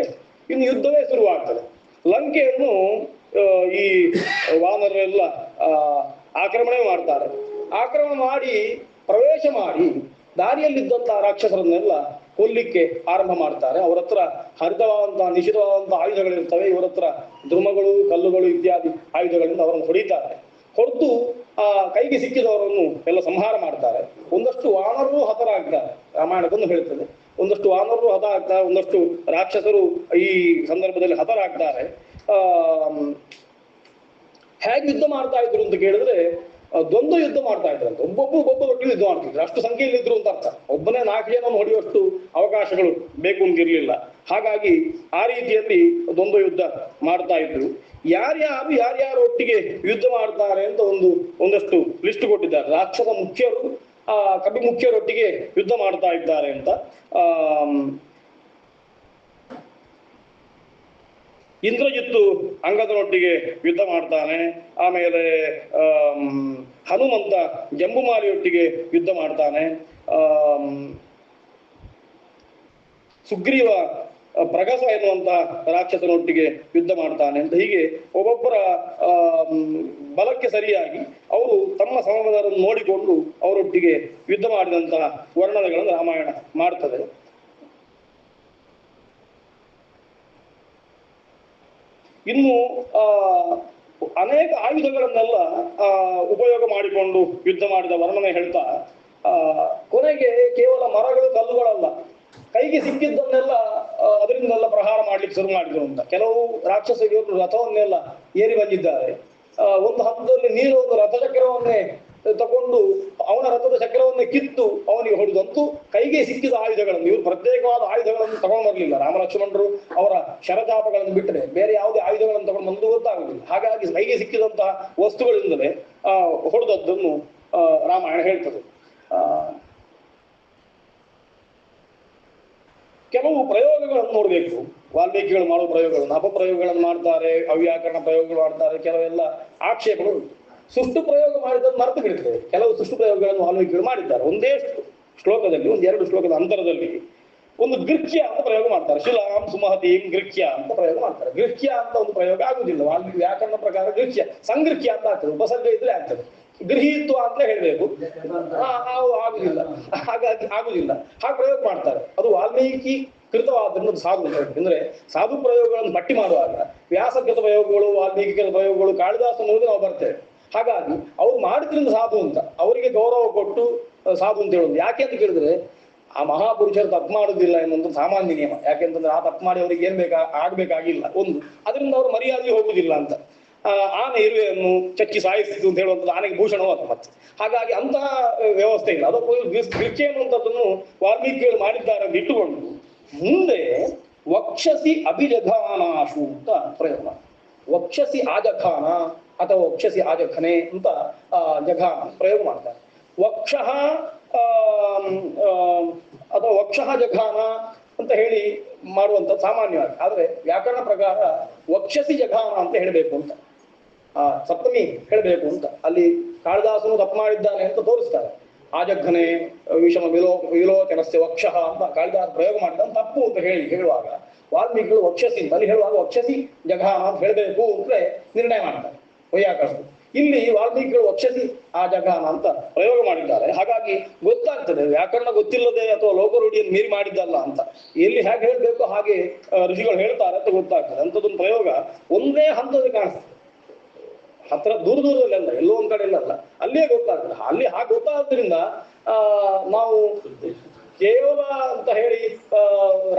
Speaker 1: ಇನ್ನು ಯುದ್ಧವೇ ಶುರುವಾಗ್ತದೆ. ಲಂಕೆಯನ್ನು ಈ ವಾನರೆಲ್ಲ ಆಕ್ರಮಣ ಮಾಡ್ತಾರೆ. ಆಕ್ರಮಣ ಮಾಡಿ ಪ್ರವೇಶ ಮಾಡಿ ದಾರಿಯಲ್ಲಿದ್ದಂತಹ ರಾಕ್ಷಸರನ್ನೆಲ್ಲ ಕೊಲ್ಲಿಕ್ಕೆ ಆರಂಭ ಮಾಡ್ತಾರೆ. ಅವರ ಹತ್ರ ಹರಿತವಾದಂತಹ ನಿಷಿದ್ಧವಾದಂತಹ ಆಯುಧಗಳಿರ್ತವೆ. ಇವರ ಹತ್ರ ದ್ರುಮಗಳು, ಕಲ್ಲುಗಳು ಇತ್ಯಾದಿ ಆಯುಧಗಳಿಂದ ಅವರನ್ನು ಹೊಡಿತಾರೆ. ಹೊರತು ಕೈಗೆ ಸಿಕ್ಕಿದವರನ್ನು ಎಲ್ಲ ಸಂಹಾರ ಮಾಡ್ತಾರೆ. ಒಂದಷ್ಟು ವಾನರರು ಹತರಾಗ್ತಾರೆ, ರಾಮಾಯಣವನ್ನು ಹೇಳ್ತದೆ. ಒಂದಷ್ಟು ವಾನರರು ಹತ ಆಗ್ತಾರೆ, ಒಂದಷ್ಟು ರಾಕ್ಷಸರು ಈ ಸಂದರ್ಭದಲ್ಲಿ ಹತರಾಗ್ತಾರೆ. ಹೇಗೆ ಯುದ್ಧ ಮಾಡ್ತಾ ಇದ್ರು ಅಂತ ಕೇಳಿದ್ರೆ ದ್ವಂದ್ವ ಯುದ್ಧ ಮಾಡ್ತಾ ಇದ್ರಂತೆ. ಒಬ್ಬೊಬ್ಬ ಒಟ್ಟಿಗೆ ಯುದ್ಧ ಮಾಡ್ತಿದ್ರು. ಅಷ್ಟು ಸಂಖ್ಯೆಯಲ್ಲಿ ಇದ್ರು ಅಂತ ಅರ್ಥ. ಒಬ್ಬನೇ 4 ಜನ ಹೊಡೆಯುವಷ್ಟು ಅವಕಾಶಗಳು ಬೇಕು ಅಂತಿರ್ಲಿಲ್ಲ. ಹಾಗಾಗಿ ಆ ರೀತಿಯಲ್ಲಿ ದ್ವಂದ್ವ ಯುದ್ಧ ಮಾಡ್ತಾ ಇದ್ರು. ಯಾರ್ಯಾರು ಒಟ್ಟಿಗೆ ಯುದ್ಧ ಮಾಡ್ತಾರೆ ಅಂತ ಒಂದಷ್ಟು ಲಿಸ್ಟ್ ಕೊಟ್ಟಿದ್ದಾರೆ. ರಾಕ್ಷಸ ಮುಖ್ಯರು ಕಪಿ ಮುಖ್ಯರೊಟ್ಟಿಗೆ ಯುದ್ಧ ಮಾಡ್ತಾ ಇದ್ದಾರೆ ಅಂತ. ಇಂದ್ರಜಿತ್ತು ಅಂಗದನೊಟ್ಟಿಗೆ ಯುದ್ಧ ಮಾಡ್ತಾನೆ. ಆಮೇಲೆ ಹನುಮಂತ ಜಂಬುಮಾಲಿಯೊಟ್ಟಿಗೆ ಯುದ್ಧ ಮಾಡ್ತಾನೆ. ಸುಗ್ರೀವ ಪ್ರಗಸ ಎನ್ನುವಂತಹ ರಾಕ್ಷಸನೊಟ್ಟಿಗೆ ಯುದ್ಧ ಮಾಡ್ತಾನೆ ಅಂತ. ಹೀಗೆ ಒಬ್ಬೊಬ್ಬರ ಬಲಕ್ಕೆ ಸರಿಯಾಗಿ ಅವರು ತಮ್ಮ ಸಮಬಲರನ್ನು ನೋಡಿಕೊಂಡು ಅವರೊಟ್ಟಿಗೆ ಯುದ್ಧ ಮಾಡಿದಂತಹ ವರ್ಣನೆಗಳನ್ನು ರಾಮಾಯಣ ಮಾಡ್ತದೆ. ಇನ್ನು ಅನೇಕ ಆಯುಧಗಳನ್ನೆಲ್ಲ ಉಪಯೋಗ ಮಾಡಿಕೊಂಡು ಯುದ್ಧ ಮಾಡಿದ ವರ್ಣನೆ ಹೇಳ್ತಾ ಕೊನೆಗೆ ಕೇವಲ ಮರಗಳು ಕಲ್ಲುಗಳಲ್ಲ, ಕೈಗೆ ಸಿಕ್ಕಿದ್ದನ್ನೆಲ್ಲ ಅದರಿಂದೆಲ್ಲ ಪ್ರಹಾರ ಮಾಡ್ಲಿಕ್ಕೆ ಶುರು ಮಾಡಿದ್ರು ಅಂತ. ಕೆಲವು ರಾಕ್ಷಸರು ರಥವನ್ನೆಲ್ಲ ಏರಿ ಬಂದಿದ್ದಾರೆ. ಒಂದು ಹಂತದಲ್ಲಿ ನೀರು ಒಂದು ರಥಚಕ್ರವನ್ನೇ ತಗೊಂಡು ಅವನ ರಥದ ಚಕ್ರವನ್ನೇ ಕಿತ್ತು ಅವನಿಗೆ ಹೊಡೆದಂತೂ ಕೈಗೆ ಸಿಕ್ಕಿದ ಆಯುಧಗಳನ್ನು, ಇವರು ಪ್ರತ್ಯೇಕವಾದ ಆಯುಧಗಳನ್ನು ತಗೊಂಡು ಬರಲಿಲ್ಲ. ರಾಮಲಕ್ಷ್ಮಣರು ಅವರ ಶರಚಾಪಗಳನ್ನು ಬಿಟ್ಟರೆ ಬೇರೆ ಯಾವುದೇ ಆಯುಧಗಳನ್ನು ತಗೊಂಡು ಬಂದು ಗೊತ್ತಾಗುದಿಲ್ಲ. ಹಾಗಾಗಿ ಕೈಗೆ ಸಿಕ್ಕಿದಂತಹ ವಸ್ತುಗಳಿಂದಲೇ ಹೊಡೆದದ್ದನ್ನು ರಾಮಾಯಣ ಹೇಳ್ತದೆ. ಕೆಲವು ಪ್ರಯೋಗಗಳನ್ನು ನೋಡ್ಬೇಕು. ವಾಲ್ಮೀಕಿಗಳು ಮಾಡುವ ಪ್ರಯೋಗಗಳನ್ನು, ಅಪಪ್ರಯೋಗಗಳನ್ನು ಮಾಡ್ತಾರೆ, ಅವ್ಯಾಕರಣ ಪ್ರಯೋಗಗಳು ಮಾಡ್ತಾರೆ, ಕೆಲವೆಲ್ಲ ಆಕ್ಷೇಪಗಳು ಉಂಟು. ಸುಷ್ಟು ಪ್ರಯೋಗ ಮಾಡಿದ್ದನ್ನು ಮರೆತು ಬಿಡ್ತದೆ. ಕೆಲವು ಸುಷ್ಟು ಪ್ರಯೋಗಗಳನ್ನು ವಾಲ್ಮೀಕಿಗಳು ಮಾಡಿದ್ದಾರೆ. ಒಂದೇ ಶ್ಲೋಕದಲ್ಲಿ, ಒಂದು 2 ಶ್ಲೋಕದ ಅಂತರದಲ್ಲಿ ಒಂದು ಗೃಹ್ಯ ಅಂತ ಪ್ರಯೋಗ ಮಾಡ್ತಾರೆ. ಶಿಲಾಂ ಸುಮಹತೀಂ ಗೃಹ್ಯ ಅಂತ ಪ್ರಯೋಗ ಮಾಡ್ತಾರೆ. ಗೃಹ್ಯ ಅಂತ ಒಂದು ಪ್ರಯೋಗ ಆಗುದಿಲ್ಲ ವಾಲ್ಮೀಕಿ ವ್ಯಾಕರಣ ಪ್ರಕಾರ. ಗೃಹ್ಯ ಸಂಗೃಹ್ಯ ಅಂತ ಆಗ್ತದೆ, ಉಪಸರ್ಗ ಇದ್ರೆ ಆಗ್ತದೆ. ಗೃಹೀತ್ವ ಅಂತ ಹೇಳ್ಬೇಕು, ಆಗುದಿಲ್ಲ. ಹಾಗಾಗಿ ಆಗುದಿಲ್ಲ, ಹಾಗೆ ಪ್ರಯೋಗ ಮಾಡ್ತಾರೆ. ಅದು ವಾಲ್ಮೀಕಿ ಕೃತವಾದ್ರಿಂದ ಸಾಧು ಅಂತ ಹೇಳಿ. ಅಂದ್ರೆ ಸಾಧು ಪ್ರಯೋಗಗಳನ್ನು ಪಟ್ಟಿ ಮಾಡುವಾಗ ವ್ಯಾಸಕೃತ ಪ್ರಯೋಗಗಳು, ವಾಲ್ಮೀಕಿಗಳ ಪ್ರಯೋಗಗಳು, ಕಾಳಿದಾಸ ಅನ್ನೋದು ನಾವು ಬರ್ತೇವೆ. ಹಾಗಾಗಿ ಅವ್ರು ಮಾಡಿದ್ರಿಂದ ಸಾಧು ಅಂತ, ಅವರಿಗೆ ಗೌರವ ಕೊಟ್ಟು ಸಾಧು ಅಂತ ಹೇಳೋದು. ಯಾಕೆ ಅಂತ ಕೇಳಿದ್ರೆ ಆ ಮಹಾಪುರುಷರು ತಪ್ಪು ಮಾಡುದಿಲ್ಲ ಎನ್ನುವಂಥ ಸಾಮಾನ್ಯ ನಿಯಮ. ಯಾಕೆಂತಂದ್ರೆ ಆ ತಪ್ಪು ಮಾಡಿ ಅವ್ರಿಗೆ ಏನ್ ಆಗ್ಬೇಕಾಗಿಲ್ಲ ಒಂದು, ಅದರಿಂದ ಅವ್ರ ಮರ್ಯಾದೆ ಹೋಗುದಿಲ್ಲ ಅಂತ. ಆನೆ ಇರುವೆಯನ್ನು ಚಚ್ಚಿ ಸಾಯಿಸಿತು ಅಂತ ಹೇಳುವಂಥದ್ದು ಆನೆಗೆ ಭೂಷಣವೂ ಅದು ಮತ್ತೆ. ಹಾಗಾಗಿ ಅಂತಹ ವ್ಯವಸ್ಥೆ ಇಲ್ಲ. ಅದಕ್ಕೂ ಗೃಹ್ಯ ಎನ್ನುವಂಥದ್ದನ್ನು ವಾಲ್ಮೀಕಿಗಳು ಮಾಡಿದ್ದಾರೆ ಅಂತ ಇಟ್ಟುಕೊಂಡು ಮುಂದೆ ವಕ್ಷಸಿ ಅಭಿಜಘಾನಾಶು ಅಂತ ಪ್ರಯೋಗ. ವಕ್ಷಸಿ ಆಜಘಾನ ಅಥವಾ ವಕ್ಷಸಿ ಆಜಘನೆ ಅಂತ ಜಘಾನ ಪ್ರಯೋಗ ಮಾಡ್ತಾರೆ. ವಕ್ಷ ಅಥವಾ ವಕ್ಷ ಜಘಾನ ಅಂತ ಹೇಳಿ ಮಾಡುವಂಥದ್ದು ಸಾಮಾನ್ಯವಾಗಿ. ಆದ್ರೆ ವ್ಯಾಕರಣ ಪ್ರಕಾರ ವಕ್ಷಸಿ ಜಘಾನ ಅಂತ ಹೇಳಬೇಕು ಅಂತ, ಸಪ್ತಮಿ ಹೇಳಬೇಕು ಅಂತ. ಅಲ್ಲಿ ಕಾಳಿದಾಸನು ತಪ್ಪು ಮಾಡಿದ್ದಾನೆ ಅಂತ ತೋರಿಸ್ತಾರೆ. ಆಜಘನೆ ವಿಷಮ ವಿಲೋಚನಸ್ಯ ವಕ್ಷ ಅಂತ ಕಾಳಿದಾಸ ಪ್ರಯೋಗ ಮಾಡಿದ್ದಾನೆ ತಪ್ಪು ಅಂತ ಹೇಳುವಾಗ ವಾಲ್ಮೀಕಿಗಳು ವಕ್ಷಸಿ ಅಂತ ಅಲ್ಲಿ ಹೇಳುವಾಗ ವಕ್ಷಸಿ ಜಘಾನ ಅಂತ ಹೇಳಬೇಕು ಅಂತ ನಿರ್ಣಯ ಮಾಡ್ತಾರೆ ವೈಯಾಕರಣರು. ಇಲ್ಲಿ ವಾಲ್ಮೀಕಿಗಳು ವಕ್ಷಸಿ ಆ ಜಘಾನ ಅಂತ ಪ್ರಯೋಗ ಮಾಡಿದ್ದಾರೆ. ಹಾಗಾಗಿ ಗೊತ್ತಾಗ್ತದೆ ವ್ಯಾಕರಣ ಗೊತ್ತಿಲ್ಲದೆ ಅಥವಾ ಲೋಕರೂಢಿಯನ್ನು ಮೀರಿ ಮಾಡಿದ್ದಲ್ಲ ಅಂತ. ಎಲ್ಲಿ ಹೇಗೆ ಹೇಳ್ಬೇಕು ಹಾಗೆ ಋಷಿಗಳು ಹೇಳ್ತಾರೆ ಅಂತ ಗೊತ್ತಾಗ್ತದೆ. ಅಂಥದ್ದೊಂದು ಪ್ರಯೋಗ ಒಂದೇ ಹಂತದಲ್ಲಿ ಕಾಣಿಸ್ತದೆ. ಹತ್ರ ದೂರದಲ್ಲಿ ಅಲ್ಲ, ಎಲ್ಲೋ ಒಂದ್ ಕಡೆ ಇಲ್ಲ, ಅಲ್ಲೇ ಗೊತ್ತಾಗ್ತದೆ. ಅಲ್ಲಿ ಹಾಗೆ ಗೊತ್ತಾಗೋದ್ರಿಂದ ನಾವು ಕೇವಲ ಅಂತ ಹೇಳಿ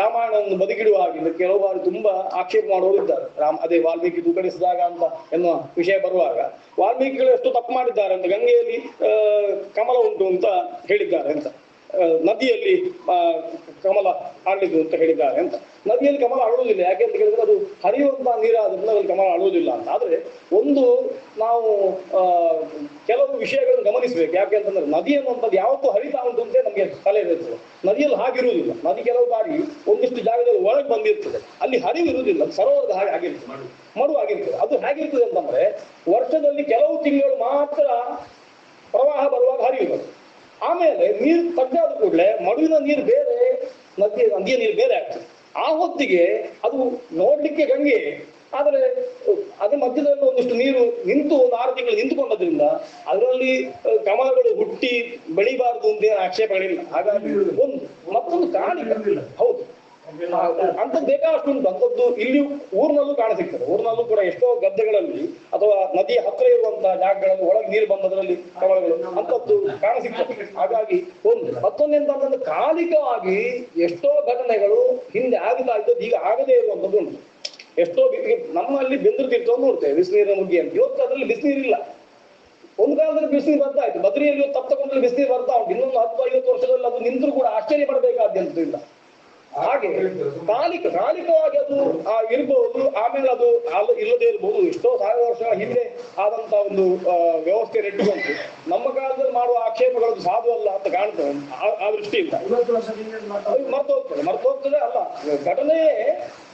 Speaker 1: ರಾಮಾಯಣವನ್ನು ಬದಿಗಿಡುವ ಹಾಗಿಲ್ಲ. ಕೆಲವು ಬಾರಿ ತುಂಬಾ ಆಕ್ಷೇಪ ಮಾಡೋರು ಇದ್ದಾರೆ. ಅದೇ ವಾಲ್ಮೀಕಿ ತೂಕಡಿಸಿದಾಗ ಅಂತ ಎನ್ನುವ ವಿಷಯ ಬರುವಾಗ ವಾಲ್ಮೀಕಿಗಳು ಎಷ್ಟು ತಪ್ಪು ಮಾಡಿದ್ದಾರೆ ಅಂತ. ಗಂಗೆಯಲ್ಲಿ ಕಮಲ ಉಂಟು ಅಂತ ಹೇಳಿದ್ದಾರೆ ಅಂತ, ನದಿಯಲ್ಲಿ ಕಮಲ ಅರಳಿತು ಅಂತ ಹೇಳಿದ್ದಾರೆ ಅಂತ. ನದಿಯಲ್ಲಿ ಕಮಲ ಅಳುವುದಿಲ್ಲ, ಯಾಕೆ ಅಂತ ಹೇಳಿದ್ರೆ ಅದು ಹರಿಯುವಂತಹ ನೀರಾದ್ರಿಂದ ಅಲ್ಲಿ ಕಮಲ ಅಳುವುದಿಲ್ಲ ಅಂತ. ಆದ್ರೆ ಒಂದು ನಾವು ಕೆಲವು ವಿಷಯಗಳನ್ನು ಗಮನಿಸ್ಬೇಕು. ಯಾಕೆ ಅಂತಂದ್ರೆ ನದಿ ಅನ್ನುವಂಥದ್ದು ಯಾವತ್ತೂ ಹರಿತಾ ಉಂಟು ಅಂತ ನಮಗೆ ತಲೆ ಇರ್ತದೆ. ನದಿಯಲ್ಲಿ ಹಾಗಿರುವುದಿಲ್ಲ. ನದಿ ಕೆಲವು ಬಾರಿ ಒಂದಿಷ್ಟು ಜಾಗದಲ್ಲಿ ಒಳಗೆ ಬಂದಿರ್ತದೆ, ಅಲ್ಲಿ ಹರಿವು ಇರುವುದಿಲ್ಲ, ಸರೋವರದ ಹಾಗೆ ಆಗಿರ್ತದೆ, ಮಡು ಆಗಿರ್ತದೆ. ಅದು ಹೇಗಿರ್ತದೆ ಅಂತಂದ್ರೆ ವರ್ಷದಲ್ಲಿ ಕೆಲವು ತಿಂಗಳು ಮಾತ್ರ ಪ್ರವಾಹ ಬರುವಾಗ ಹರಿಯುವುದು. ಆಮೇಲೆ ನೀರು ತಗ್ಗಾದ ಕೂಡಲೇ ಮಡುವಿನ ನೀರು ಬೇರೆ, ನದಿಯ ನೀರು ಬೇರೆ ಆಗ್ತದೆ. ಆ ಹೊತ್ತಿಗೆ ಅದು ನೋಡ್ಲಿಕ್ಕೆ ಗಂಗೆ, ಆದರೆ ಅದ್ರ ಮಧ್ಯದಲ್ಲಿ ಒಂದಿಷ್ಟು ನೀರು ನಿಂತು ಒಂದು 6 ತಿಂಗಳು ನಿಂತುಕೊಂಡದ್ರಿಂದ ಅದರಲ್ಲಿ ಕಮಲಗಳು ಹುಟ್ಟಿ ಬೆಳಿಬಾರದು ಅಂತ ಏನು ಆಕ್ಷೇಪಗಳಿಲ್ಲ. ಹಾಗಾಗಿ ಒಂದು ಮತ್ತೊಂದು ಕಾಣಿಕೆ ಹೌದು ಅಂತದ್ದು ಬೇಕಾದಷ್ಟು ಉಂಟು. ಅಂಥದ್ದು ಇಲ್ಲಿ ಊರಿನಲ್ಲೂ ಕಾಣಸಿಗ್ತದೆ. ಊರಿನಲ್ಲೂ ಕೂಡ ಎಷ್ಟೋ ಗದ್ದೆಗಳಲ್ಲಿ ಅಥವಾ ನದಿಯ ಹತ್ರ ಇರುವಂತಹ ಜಾಗಗಳಲ್ಲಿ ಒಳಗೆ ನೀರು ಬಂದದ್ರಲ್ಲಿ ಕಮಲಗಳು ಅಂಥದ್ದು ಕಾಣಸಿಗ್ತದೆ. ಹಾಗಾಗಿ ಮತ್ತೊಂದು ಎಂತಂದ್ರೆ ಕಾಲಿಕವಾಗಿ ಎಷ್ಟೋ ಘಟನೆಗಳು ಹಿಂದೆ ಆಗ್ತಾ ಇದ್ದದ್ದು ಈಗ ಆಗದೇ ಇರುವಂಥದ್ದು ಉಂಟು. ಎಷ್ಟೋ ನಮ್ಮಲ್ಲಿ ಬೆಂದ್ರು ತೀರ್ಥವನ್ನು ನೋಡ್ತೇವೆ, ಬಿಸಿನೀರಿನ ಮುಗಿ ಅಂತ. ಇವತ್ತು ಅದರಲ್ಲಿ ಬಿಸಿನೀರಿಲ್ಲ. ಒಂದು ಕಾಲದಲ್ಲಿ ಬಿಸಿನೀರು ಬರ್ತಾ ಇತ್ತು, ಬದ್ರಿಯಲ್ಲಿ ತಪ್ಪಕೊಂಡ್ರೆ ಬಿಸಿನೀರು ಬರ್ತಾ ಉಂಟು. ಇನ್ನೊಂದು 10-50 ವರ್ಷದಲ್ಲಿ ಅದು ನಿಂತರೂ ಕೂಡ ಆಶ್ಚರ್ಯ ಪಡಬೇಕಾದ್ಯಂತಿಲ್ಲ. ಹಾಗೆ ಕಾಲಿಕವಾಗಿ ಅದು ಇರ್ಬಹುದು, ಆಮೇಲೆ ಅದು ಇಲ್ಲದೆ ಇರ್ಬಹುದು. ಎಷ್ಟೋ 1000 ವರ್ಷಗಳ ಹಿಂದೆ ಆದಂತ ಒಂದು ವ್ಯವಸ್ಥೆ ಇಟ್ಟುಕೊಂಡು ನಮ್ಮ ಕಾಲದಲ್ಲಿ ಮಾಡುವ ಆಕ್ಷೇಪಗಳು ಸಾಧು ಅಲ್ಲ ಅಂತ ಕಾಣ್ತದೆ. ಆ ದೃಷ್ಟಿಯಿಂದ ಮರ್ತೋಗ್ತದೆ ಅಲ್ಲ,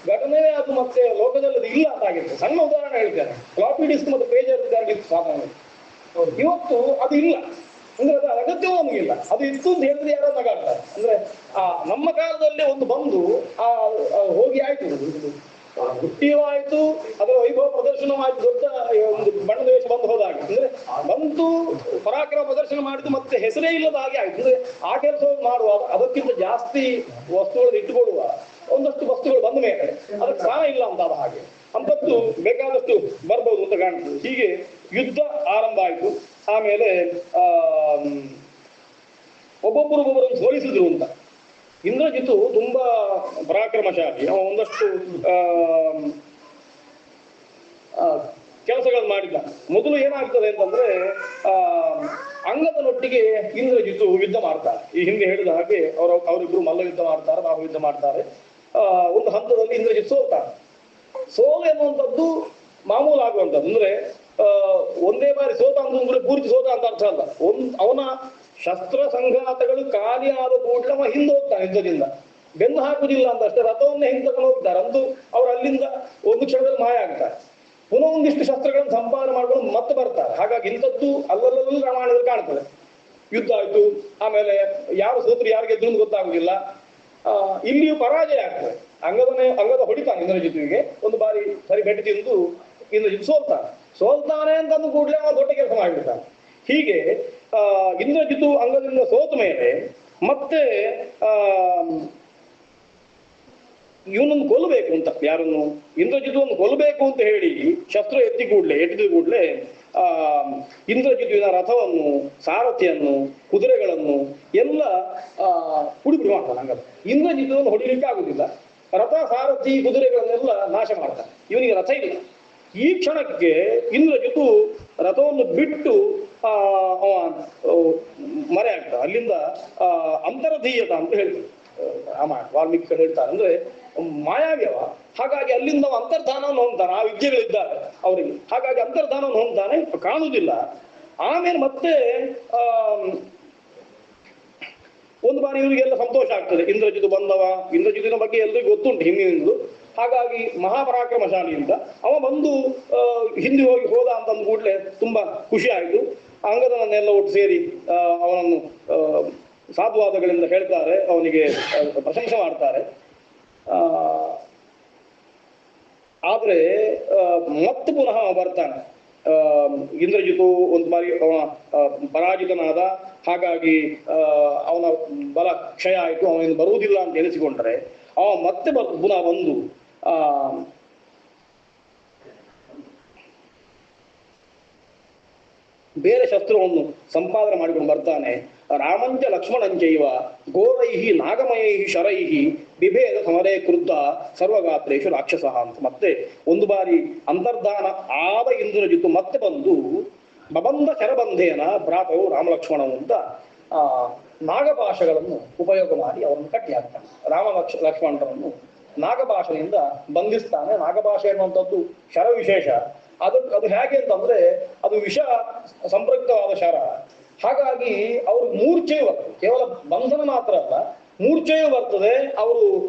Speaker 1: ಘಟನೆ ಅದು ಮತ್ತೆ ಲೋಕದಲ್ಲಿ ಅದು ಇಲ್ಲ ಅಂತ ಆಗಿರ್ತದೆ. ಸಣ್ಣ ಉದಾಹರಣೆ ಹೇಳ್ತೇನೆ. ಫ್ಲಾಪಿ ಡಿಸ್ಕ್ ಮತ್ತು ಪೇಜರ್ ಇತ್ತು ಸಾಧಾರಣ. ಇವತ್ತು ಅದು ಇಲ್ಲ, ಅಂದ್ರೆ ಅದು ಅಗತ್ಯವೂ ನಮಗಿಲ್ಲ. ಅದು ಇತ್ತು ಅಂತ ಹೇಳಿದ್ರೆ ಯಾರೋ ನಗಾಡ್ತಾರೆ. ಅಂದ್ರೆ ನಮ್ಮ ಕಾಲದಲ್ಲಿ ಒಂದು ಬಂದು ಹೋಗಿ ಆಯ್ತು, ಹುಟ್ಟಿಯೂ ಆಯ್ತು, ಅದರ ವೈಭವ ಪ್ರದರ್ಶನವಾಯ್ತು, ದೊಡ್ಡ ಒಂದು ಬಣ್ಣದ ವೇಷ ಬಂದು ಹೋದಾಗ. ಅಂದ್ರೆ ಬಂತು ಪರಾಕ್ರಮ ಪ್ರದರ್ಶನ ಮಾಡಿದ್ದು ಮತ್ತೆ ಹೆಸರೇ ಇಲ್ಲದ ಹಾಗೆ ಆಯ್ತು. ಅಂದ್ರೆ ಆ ಕೆಲಸವನ್ನು ಮಾಡುವಾಗ ಅದಕ್ಕಿಂತ ಜಾಸ್ತಿ ವಸ್ತುಗಳನ್ನು ಇಟ್ಟುಕೊಳ್ಳುವ ಒಂದಷ್ಟು ವಸ್ತುಗಳು ಬಂದ ಮೇಲೆ ಅದಕ್ಕೆ ಸ್ಥಾನ ಇಲ್ಲ ಅಂತ ಅದ ಹಾಗೆ ಅಂತದ್ದು ಬೇಕಾದಷ್ಟು ಬರ್ಬೋದು ಅಂತ ಕಾಣ್ತದೆ. ಹೀಗೆ ಯುದ್ಧ ಆರಂಭ ಆಯ್ತು. ಆಮೇಲೆ ಒಬ್ಬೊಬ್ಬರೊಬ್ಬರನ್ನು ಸೋಲಿಸಿದ್ರು ಅಂತ. ಇಂದ್ರಜಿತು ತುಂಬಾ ಪರಾಕ್ರಮಶಾಲಿ. ಅವ ಒಂದಷ್ಟು ಕೆಲಸಗಳನ್ನು ಮಾಡಿದ್ದ. ಮೊದಲು ಏನಾಗ್ತದೆ ಅಂತಂದ್ರೆ ಅಂಗದನೊಟ್ಟಿಗೆ ಇಂದ್ರಜಿತು ಯುದ್ಧ ಮಾಡ್ತಾರೆ. ಈ ಹಿಂದೆ ಹೇಳಿದ ಹಾಗೆ ಅವರಿಬ್ರು ಮಲ್ಲ ಯುದ್ಧ ಮಾಡ್ತಾರೆ, ಬಾಹು ಯುದ್ಧ ಮಾಡ್ತಾರೆ. ಒಂದು ಹಂತದಲ್ಲಿ ಇಂದ್ರಜಿತ್ ಸೋಲ್ತಾರೆ. ಸೋಲು ಎನ್ನುವಂಥದ್ದು ಮಾಮೂಲು ಆಗುವಂಥದ್ದು. ಅಂದ್ರೆ ಒಂದೇ ಬಾರಿ ಸೋತ ಅಂತಂದ್ರೆ ಪೂರ್ತಿ ಸೋತ ಅಂತ ಅರ್ಥ ಅಲ್ಲ. ಅವನ ಶಸ್ತ್ರ ಸಂಘಾತಗಳು ಖಾಲಿ ಆದ ಕೂಡಲೇ ಅವ ಹಿಂದೆ ಹೋಗ್ತಾನೆ ಯುದ್ಧದಿಂದ. ಬೆನ್ನು ಹಾಕುದಿಲ್ಲ ಅಂತ ಅಷ್ಟೇ, ರಥವನ್ನೇ ಹಿಂತಕೊಂಡು ಹೋಗ್ತಾರೆ. ಅಂತೂ ಅವ್ರು ಅಲ್ಲಿಂದ ಒಂದು ಕ್ಷಣದಲ್ಲಿ ಮಾಯ ಆಗ್ತಾರೆ. ಪುನಃ ಒಂದಿಷ್ಟು ಶಸ್ತ್ರಗಳನ್ನು ಸಂಪಾದನೆ ಮಾಡ್ಕೊಂಡು ಮತ್ತೆ ಬರ್ತಾರೆ. ಹಾಗಾಗಿ ಇಂಥದ್ದು ಅಲ್ಲಲ್ಲಿ ರಾಮಾಯಣದಲ್ಲಿ ಕಾಣ್ತದೆ. ಯುದ್ಧ ಆಯ್ತು, ಆಮೇಲೆ ಯಾರು ಸೋತ್ರು ಯಾರು ಗೆದ್ರು ಅಂತ ಗೊತ್ತಾಗುದಿಲ್ಲ. ಇಲ್ಲಿಯೂ ಪರಾಜಯ ಆಗ್ತದೆ. ಅಂಗದ ಹೊಡಿತಾನೆ ಇಂದ್ರಜಿತುವಿಗೆ, ಒಂದು ಬಾರಿ ಸರಿ ಬೆಟ್ಟು ತಿಂದು ಇಂದ್ರಜಿತ್ ಸೋಲ್ತಾನೆ ಅಂತಂದು ಕೂಡಲೇ ಅವನು ದೊಡ್ಡ ಕೆಲಸ ಮಾಡಿಬಿಡ್ತಾನೆ. ಹೀಗೆ ಇಂದ್ರಜಿತು ಅಂಗದಿಂದ ಸೋತ ಮೇಲೆ ಮತ್ತೆ ಇವನನ್ನು ಕೊಲ್ಲಬೇಕು ಅಂತ, ಯಾರನ್ನು, ಇಂದ್ರಜಿತುವನ್ನು ಕೊಲ್ಲಬೇಕು ಅಂತ ಹೇಳಿ ಶಸ್ತ್ರ ಎತ್ತಿದ ಕೂಡಲೇ ಇಂದ್ರಜಿತುವಿನ ರಥವನ್ನು, ಸಾರಥಿಯನ್ನು, ಕುದುರೆಗಳನ್ನು ಎಲ್ಲ ಪುಡಿ ಮಾಡ್ತಾನೆ ಅಂಗದ. ಇಂದ್ರಜಿತುವನ್ನು ಹೊಡಿಲಿಕ್ಕೆ ಆಗುದಿಲ್ಲ. ರಥ, ಸಾರಥಿ, ಕುದುರೆಗಳನ್ನೆಲ್ಲ ನಾಶ ಮಾಡ್ತಾನೆ. ಇವನಿಗೆ ರಥ ಇಲ್ಲ. ಈ ಕ್ಷಣಕ್ಕೆ ಇಂದ್ರಜಿತು ರಥವನ್ನು ಬಿಟ್ಟು ಮರೆ ಆಗ್ತಾನೆ. ಅಲ್ಲಿಂದ ಅಂತರಧೀಯತ ಅಂತ ಹೇಳ್ತಾರೆ ವಾಲ್ಮೀಕಿ ಹೇಳ್ತಾರೆ. ಅಂದ್ರೆ ಮಾಯಾವ್ಯವ. ಹಾಗಾಗಿ ಅಲ್ಲಿಂದ ಅಂತರ್ಧಾನವನ್ನು ಹೊಂದ್ತಾನೆ. ಆ ವಿದ್ಯೆಗಳಿದ್ದಾರೆ ಅವರಿಗೆ. ಹಾಗಾಗಿ ಅಂತರ್ಧಾನವನ್ನು ಹೊಂದ್ತಾನೆ, ಕಾಣುವುದಿಲ್ಲ. ಆಮೇಲೆ ಮತ್ತೆ ಒಂದು ಬಾರಿ ಇವರಿಗೆಲ್ಲ ಸಂತೋಷ ಆಗ್ತದೆ. ಇಂದ್ರಜಿತು ಬಂದವ, ಇಂದ್ರಜಿತಿನ ಬಗ್ಗೆ ಎಲ್ಲರಿಗೂ ಗೊತ್ತುಂಟು ಹಿಂದಿನಿಂದಲೂ. ಹಾಗಾಗಿ ಮಹಾಪರಾಕ್ರಮಶಾಲಿ ಅಂತ ಅವ ಬಂದು ಹಿಂದೆ ಹೋದ ಅಂತಂದು ಕೂಡಲೇ ತುಂಬಾ ಖುಷಿ ಆಯಿತು. ಅಂಗದನನ್ನೆಲ್ಲ ಒಟ್ಟು ಸೇರಿ ಅವನನ್ನು ಸಾಧುವಾದಗಳಿಂದ ಹೇಳ್ತಾರೆ, ಅವನಿಗೆ ಪ್ರಶಂಸೆ ಮಾಡ್ತಾರೆ. ಆದ್ರೆ ಮತ್ತೆ ಪುನಃ ಬರ್ತಾನೆ. ಇಂದ್ರಜಿತು ಒಂದು ಬಾರಿ ಅವನ ಪರಾಜಿತನಾದ. ಹಾಗಾಗಿ ಅವನ ಬಲ ಕ್ಷಯ ಆಯಿತು, ಅವನಿಂದ ಬರುವುದಿಲ್ಲ ಅಂತ ಎನಿಸಿಕೊಂಡ್ರೆ ಅವ ಮತ್ತೆ ಪುನಃ ಬಂದು ಬೇರೆ ಶಸ್ತ್ರವನ್ನು ಸಂಪಾದನೆ ಮಾಡಿಕೊಂಡು ಬರ್ತಾನೆ. ರಾಮಂಚ ಲಕ್ಷ್ಮಣಂಚೈವ ಘೋರೈಹಿ ನಾಗಮಯೈಹಿ ಶರೈಹಿ ಬಿಭೇದ ಸಮರೇ ಕ್ರುದ್ಧ ಸರ್ವಗಾತ್ರೇಶು ರಾಕ್ಷಸ ಅಂತ ಮತ್ತೆ ಒಂದು ಬಾರಿ ಅಂತರ್ಧಾನ ಆದ ಇಂದ್ರಜಿತು ಮತ್ತೆ ಬಂದು ಬಬಂಧ ಶರಬಂಧೇನ ಭ್ರಾತವು ರಾಮಲಕ್ಷ್ಮಣವು ಅಂತ ನಾಗಭಾಷೆಗಳನ್ನು ಉಪಯೋಗ ಮಾಡಿ ಅವರನ್ನು ಕಟ್ಟಿ ಹಾಕ್ತಾನೆ. ಲಕ್ಷ್ಮಣರನ್ನು ನಾಗಭಾಷೆಯಿಂದ ಬಂಧಿಸ್ತಾನೆ. ನಾಗಭಾಷೆ ಅನ್ನುವಂಥದ್ದು ಶರ ವಿಶೇಷ. ಅದು ಹೇಗೆ ಅಂತಂದ್ರೆ ಅದು ವಿಷ ಸಂಪೃಕ್ತವಾದ ಶರ. ಹಾಗಾಗಿ ಅವರು ಮೂರ್ಛೆಯು ಬರ್ತದೆ. ಕೇವಲ ಬಂಧನ ಮಾತ್ರ ಅಲ್ಲ, ಮೂರ್ಛೆಯು ಬರ್ತದೆ. ಅವರು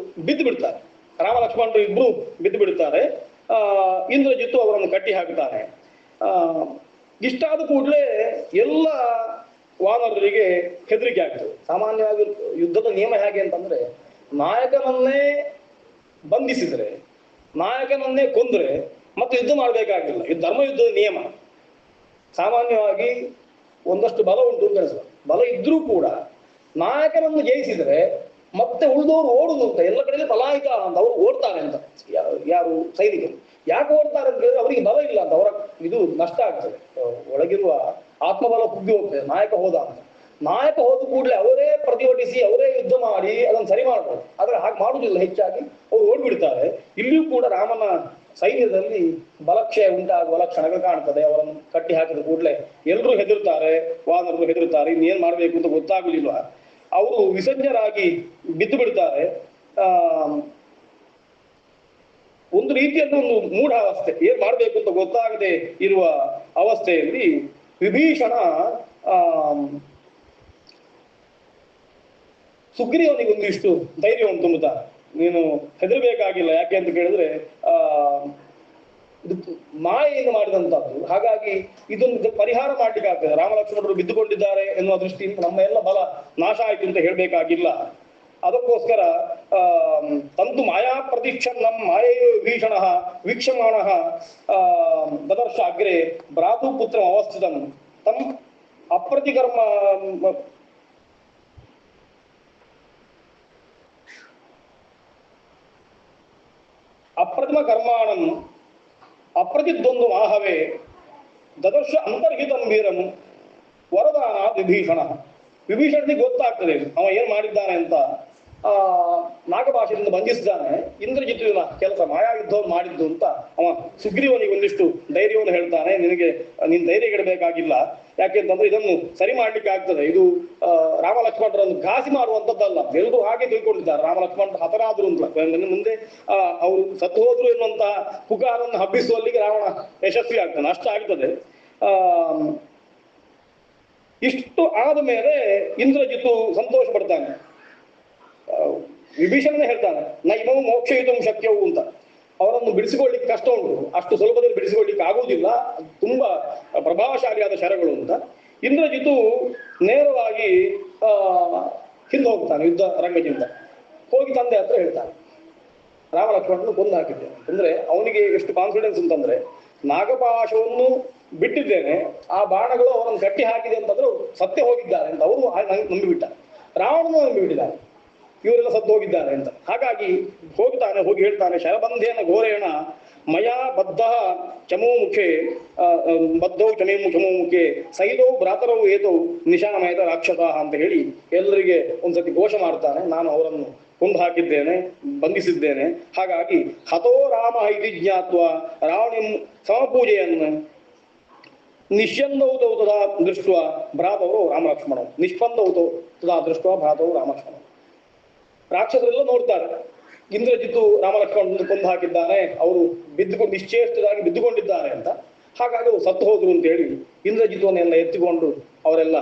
Speaker 1: ಬಿದ್ದು ಬಿಡ್ತಾರೆ. ರಾಮ ಲಕ್ಷ್ಮಣರು ಇಬ್ರು ಬಿದ್ದು ಬಿಡ್ತಾರೆ. ಇಂದ್ರಜಿತ್ತು ಅವರನ್ನು ಕಟ್ಟಿ ಹಾಕ್ತಾನೆ. ಇಷ್ಟಾದ ಕೂಡಲೇ ಎಲ್ಲ ವಾನರರಿಗೆ ಹೆದರಿಕೆ ಆಗ್ತದೆ. ಸಾಮಾನ್ಯವಾಗಿ ಯುದ್ಧದ ನಿಯಮ ಹೇಗೆ ಅಂತಂದ್ರೆ, ನಾಯಕನನ್ನೇ ಬಂಧಿಸಿದ್ರೆ, ನಾಯಕನನ್ನೇ ಕೊಂದ್ರೆ ಮತ್ತೆ ಯುದ್ಧ ಮಾಡಬೇಕಾಗಿಲ್ಲ. ಇದು ಧರ್ಮ ಯುದ್ಧದ ನಿಯಮ. ಸಾಮಾನ್ಯವಾಗಿ ಒಂದಷ್ಟು ಬಲ ಉಂಟು ಅಂತ ಅನಿಸ್ತದೆ. ಬಲ ಇದ್ರೂ ಕೂಡ ನಾಯಕನನ್ನು ಜಯಿಸಿದ್ರೆ ಮತ್ತೆ ಉಳಿದವರು ಓಡುದು ಅಂತ, ಎಲ್ಲ ಕಡೆಯಲ್ಲಿ ಪಲಾಯಿತ ಅಂತ ಅವರು ಓಡ್ತಾರೆ ಅಂತ. ಯಾರು ಸೈನಿಕರು ಯಾಕೆ ಓಡ್ತಾರೆ ಅಂತ ಹೇಳಿದ್ರೆ ಅವರಿಗೆ ಬಲ ಇಲ್ಲ ಅಂತ, ಅವರ ಇದು ನಷ್ಟ ಆಗ್ತದೆ. ಒಳಗಿರುವ ಆತ್ಮಬಲ ಕುಗ್ಗಿ ಹೋಗ್ತದೆ ನಾಯಕ ಹೋದ ಅಂತ. ನಾಯಕ ಹೋದ ಕೂಡಲೇ ಅವರೇ ಪ್ರತಿಭಟಿಸಿ ಅವರೇ ಯುದ್ಧ ಮಾಡಿ ಅದನ್ನು ಸರಿ ಮಾಡ್ಬೋದು. ಆದ್ರೆ ಹಾಗೆ ಮಾಡುವುದಿಲ್ಲ. ಹೆಚ್ಚಾಗಿ ಅವರು ಓಡ್ಬಿಡ್ತಾರೆ. ಇಲ್ಲಿಯೂ ಕೂಡ ರಾಮನ ಸೈನ್ಯದಲ್ಲಿ ಬಲಕ್ಷಯ ಉಂಟಾಗುವ ಲಕ್ಷಣಗಳು ಕಾಣ್ತದೆ. ಅವರನ್ನು ಕಟ್ಟಿ ಹಾಕಿದ ಕೂಡಲೇ ಎಲ್ಲರೂ ಹೆದರ್ತಾರೆ, ವಾನರರು ಹೆದರ್ತಾರೆ. ಇನ್ನೇನ್ ಮಾಡ್ಬೇಕು ಅಂತ ಗೊತ್ತಾಗುದಿಲ್ವ. ಅವರು ವಿಸರ್ಜರಾಗಿ ಬಿದ್ದು ಬಿಡ್ತಾರೆ. ಒಂದು ರೀತಿಯಲ್ಲಿ ಒಂದು ಮೂಢ ಅವಸ್ಥೆ, ಏನ್ ಮಾಡ್ಬೇಕು ಅಂತ ಗೊತ್ತಾಗದೆ ಇರುವ ಅವಸ್ಥೆಯಲ್ಲಿ ವಿಭೀಷಣ ಸುಗ್ರೀವನಿಗೆ ಒಂದಿಷ್ಟು ಧೈರ್ಯವನ್ನು ತುಂಬುತ್ತಾರೆ. ನೀನು ಹೆದರ್ಬೇಕಾಗಿಲ್ಲ. ಯಾಕೆ ಅಂತ ಕೇಳಿದ್ರೆ ಇದು ಮಾಯೆಯನ್ನು ಮಾಡಿದಂತದ್ದು. ಹಾಗಾಗಿ ಇದೊಂದು ಪರಿಹಾರ ಮಾಡ್ಲಿಕ್ಕೆ ಆಗ್ತದೆ. ರಾಮಲಕ್ಷ್ಮಣರು ಬಿದ್ದುಕೊಂಡಿದ್ದಾರೆ ಎನ್ನುವ ದೃಷ್ಟಿಯಿಂದ ನಮ್ಮ ಎಲ್ಲ ಬಲ ನಾಶ ಆಯ್ತು ಅಂತ ಹೇಳ್ಬೇಕಾಗಿಲ್ಲ. ಅದಕ್ಕೋಸ್ಕರ ತಂತು ಮಾಯಾ ಪ್ರತಿಕ್ಷನ್ನಂ ಮಾಯೆಯೋ ವಿಭೀಷಣ ವೀಕ್ಷಮಾಣ ದದರ್ಶ ಅಗ್ರೆ ಭ್ರಾತು ಪುತ್ರ ಅವಸ್ಥಿತಂ ತಂ ಅಪ್ರತಿಕರ್ಮ ಅಪ್ರತಿಮ ಕರ್ಮಾಣಂ ಅಪ್ರತಿದ್ವಂದು ಮಾಹವೇ ದದರ್ಶ ಅಂತರ್ಹಿತಂ ವೀರಂ ವರದಾನ ವಿಭೀಷಣ. ವಿಭೀಷಣನಿಗೆ ಗೊತ್ತಾಗ್ತದೆ ಅವ ಏನ್ ಮಾಡಿದ್ದಾನೆ ಅಂತ. ನಾಗಭಾಷೆಯಿಂದ ಬಂಧಿಸಿದ್ದಾನೆ. ಇಂದ್ರಜಿತುವಿನ ಕೆಲಸ ಮಾಯಾಯುದ್ಧವನ್ನು ಮಾಡಿದ್ದು ಅಂತ ಅವ ಸುಗ್ರೀವನಿಗೆ ಒಂದಿಷ್ಟು ಧೈರ್ಯವನ್ನು ಹೇಳ್ತಾನೆ. ನೀನ್ ಧೈರ್ಯ ಗೆಡಬೇಕಾಗಿಲ್ಲ. ಯಾಕೆಂತಂದ್ರೆ ಇದನ್ನು ಸರಿ ಮಾಡ್ಲಿಕ್ಕೆ ಆಗ್ತದೆ. ಇದು ರಾಮ ಲಕ್ಷ್ಮಣರನ್ನು ಘಾಸಿ ಮಾಡುವಂತದ್ದಲ್ಲ. ಎಲ್ಲರೂ ಹಾಗೆ ತಿಳ್ಕೊಂಡಿದ್ದಾರೆ. ರಾಮ ಲಕ್ಷ್ಮಣರು ಹತರಾದ್ರು ಅಂತ ಮುಂದೆ ಅವರು ಸತ್ತು ಹೋದ್ರು ಎನ್ನುವಂತಹ ಪುಕಾರನ್ನು ಹಬ್ಬಿಸುವಲ್ಲಿಗೆ ರಾವಣ ಯಶಸ್ವಿ ಆಗ್ತಾನೆ. ಅಷ್ಟ ಆಗ್ತದೆ. ಇಷ್ಟು ಆದ ಮೇಲೆ ಇಂದ್ರಜಿತು ಸಂತೋಷ ಪಡ್ತಾನೆ. ವಿಭೀಷಣನೇ ಹೇಳ್ತಾನೆ ನೈಮವು ಮೋಕ್ಷಯಿತು ಶಕ್ಯವು ಅಂತ. ಅವರನ್ನು ಬಿಡಿಸಿಕೊಳ್ಳಿಕ್ಕೆ ಕಷ್ಟ ಉಂಟು, ಅಷ್ಟು ಸುಲಭದಲ್ಲಿ ಬಿಡಿಸಿಕೊಳ್ಳಿಕ್ಕೆ ಆಗುವುದಿಲ್ಲ, ತುಂಬಾ ಪ್ರಭಾವಶಾಲಿಯಾದ ಶರಗಳು ಅಂತ. ಇಂದ್ರಜಿತು ನೇರವಾಗಿ ಹಿಂದೆ ಹೋಗ್ತಾನೆ ಯುದ್ಧ ರಂಗದಿಂದ. ಹೋಗಿ ತಂದೆ ಹತ್ರ ಹೇಳ್ತಾನೆ ರಾಮ ಲಕ್ಷ್ಮಣನು ಕೊಂದು ಹಾಕಿದ್ದೇನೆ. ಅಂದ್ರೆ ಅವನಿಗೆ ಎಷ್ಟು ಕಾನ್ಫಿಡೆನ್ಸ್ ಅಂತಂದ್ರೆ, ನಾಗಪಾಶವನ್ನು ಬಿಟ್ಟಿದ್ದೇನೆ, ಆ ಬಾಣಗಳು ಅವರನ್ನು ಕಟ್ಟಿ ಹಾಕಿದೆ ಅಂತಂದ್ರೆ ಸತ್ಯ ಹೋಗಿದ್ದಾರೆ ಅಂತ ಅವರು ನಂಬಿಬಿಟ್ಟ. ರಾವಣನು ನಂಬಿಬಿಟ್ಟಿದ್ದಾನೆ ಇವರೆಲ್ಲ ಸತ್ತು ಹೋಗಿದ್ದಾರೆ ಅಂತ. ಹಾಗಾಗಿ ಹೋಗ್ತಾನೆ, ಹೋಗಿ ಹೇಳ್ತಾನೆ ಶರಬಂಧೇನ ಘೋರೇಣ ಮಯಾ ಬದ್ಧ ಚಮೋ ಮುಖೆ ಬದ್ಧೌ ಚಮೋ ಮುಖೆ ಸೈದೌ ಭ್ರಾತರವು ಏತೌ ನಿಶಾಮಯದ ರಾಕ್ಷಸ ಅಂತ ಹೇಳಿ ಎಲ್ಲರಿಗೆ ಒಂದ್ಸತಿ ಘೋಷ ಮಾಡ್ತಾನೆ. ನಾನು ಅವರನ್ನು ಕೊಂದು ಹಾಕಿದ್ದೇನೆ, ಬಂಧಿಸಿದ್ದೇನೆ. ಹಾಗಾಗಿ ಹತೋ ರಾಮ ಇತಿ ಜ್ಞಾತ್ವ ರಾವಣಿ ಸಮಪೂಜೆಯನ್ನು ನಿಷ್ಯಂದೌತೌ ತದಾ ದೃಷ್ಟ ಭ್ರಾತವರು ರಾಮಲಕ್ಷ್ಮಣ ನಿಷ್ಪಂದೌತೌ ತದಾ ದೃಷ್ಟ ಭ್ರಾತವರು ರಾಮಲಕ್ಷ್ಮಣ. ರಾಕ್ಷಸರೆಲ್ಲ ನೋಡ್ತಾರೆ ಇಂದ್ರಜಿತ್ತು ರಾಮಲಕ್ಷ್ಮಣ ಕೊಂದು ಹಾಕಿದ್ದಾನೆ, ಅವರು ಬಿದ್ದುಕೊಂಡು ನಿಶ್ಚೇಷ್ಟರಾಗಿ ಬಿದ್ದುಕೊಂಡಿದ್ದಾರೆ ಅಂತ. ಹಾಗಾಗಿ ಅವರು ಸತ್ತು ಹೋದ್ರು ಅಂತ ಹೇಳಿ ಇಂದ್ರಜಿತ್ತುವನ್ನೆಲ್ಲ ಎತ್ತಿಕೊಂಡು ಅವರೆಲ್ಲ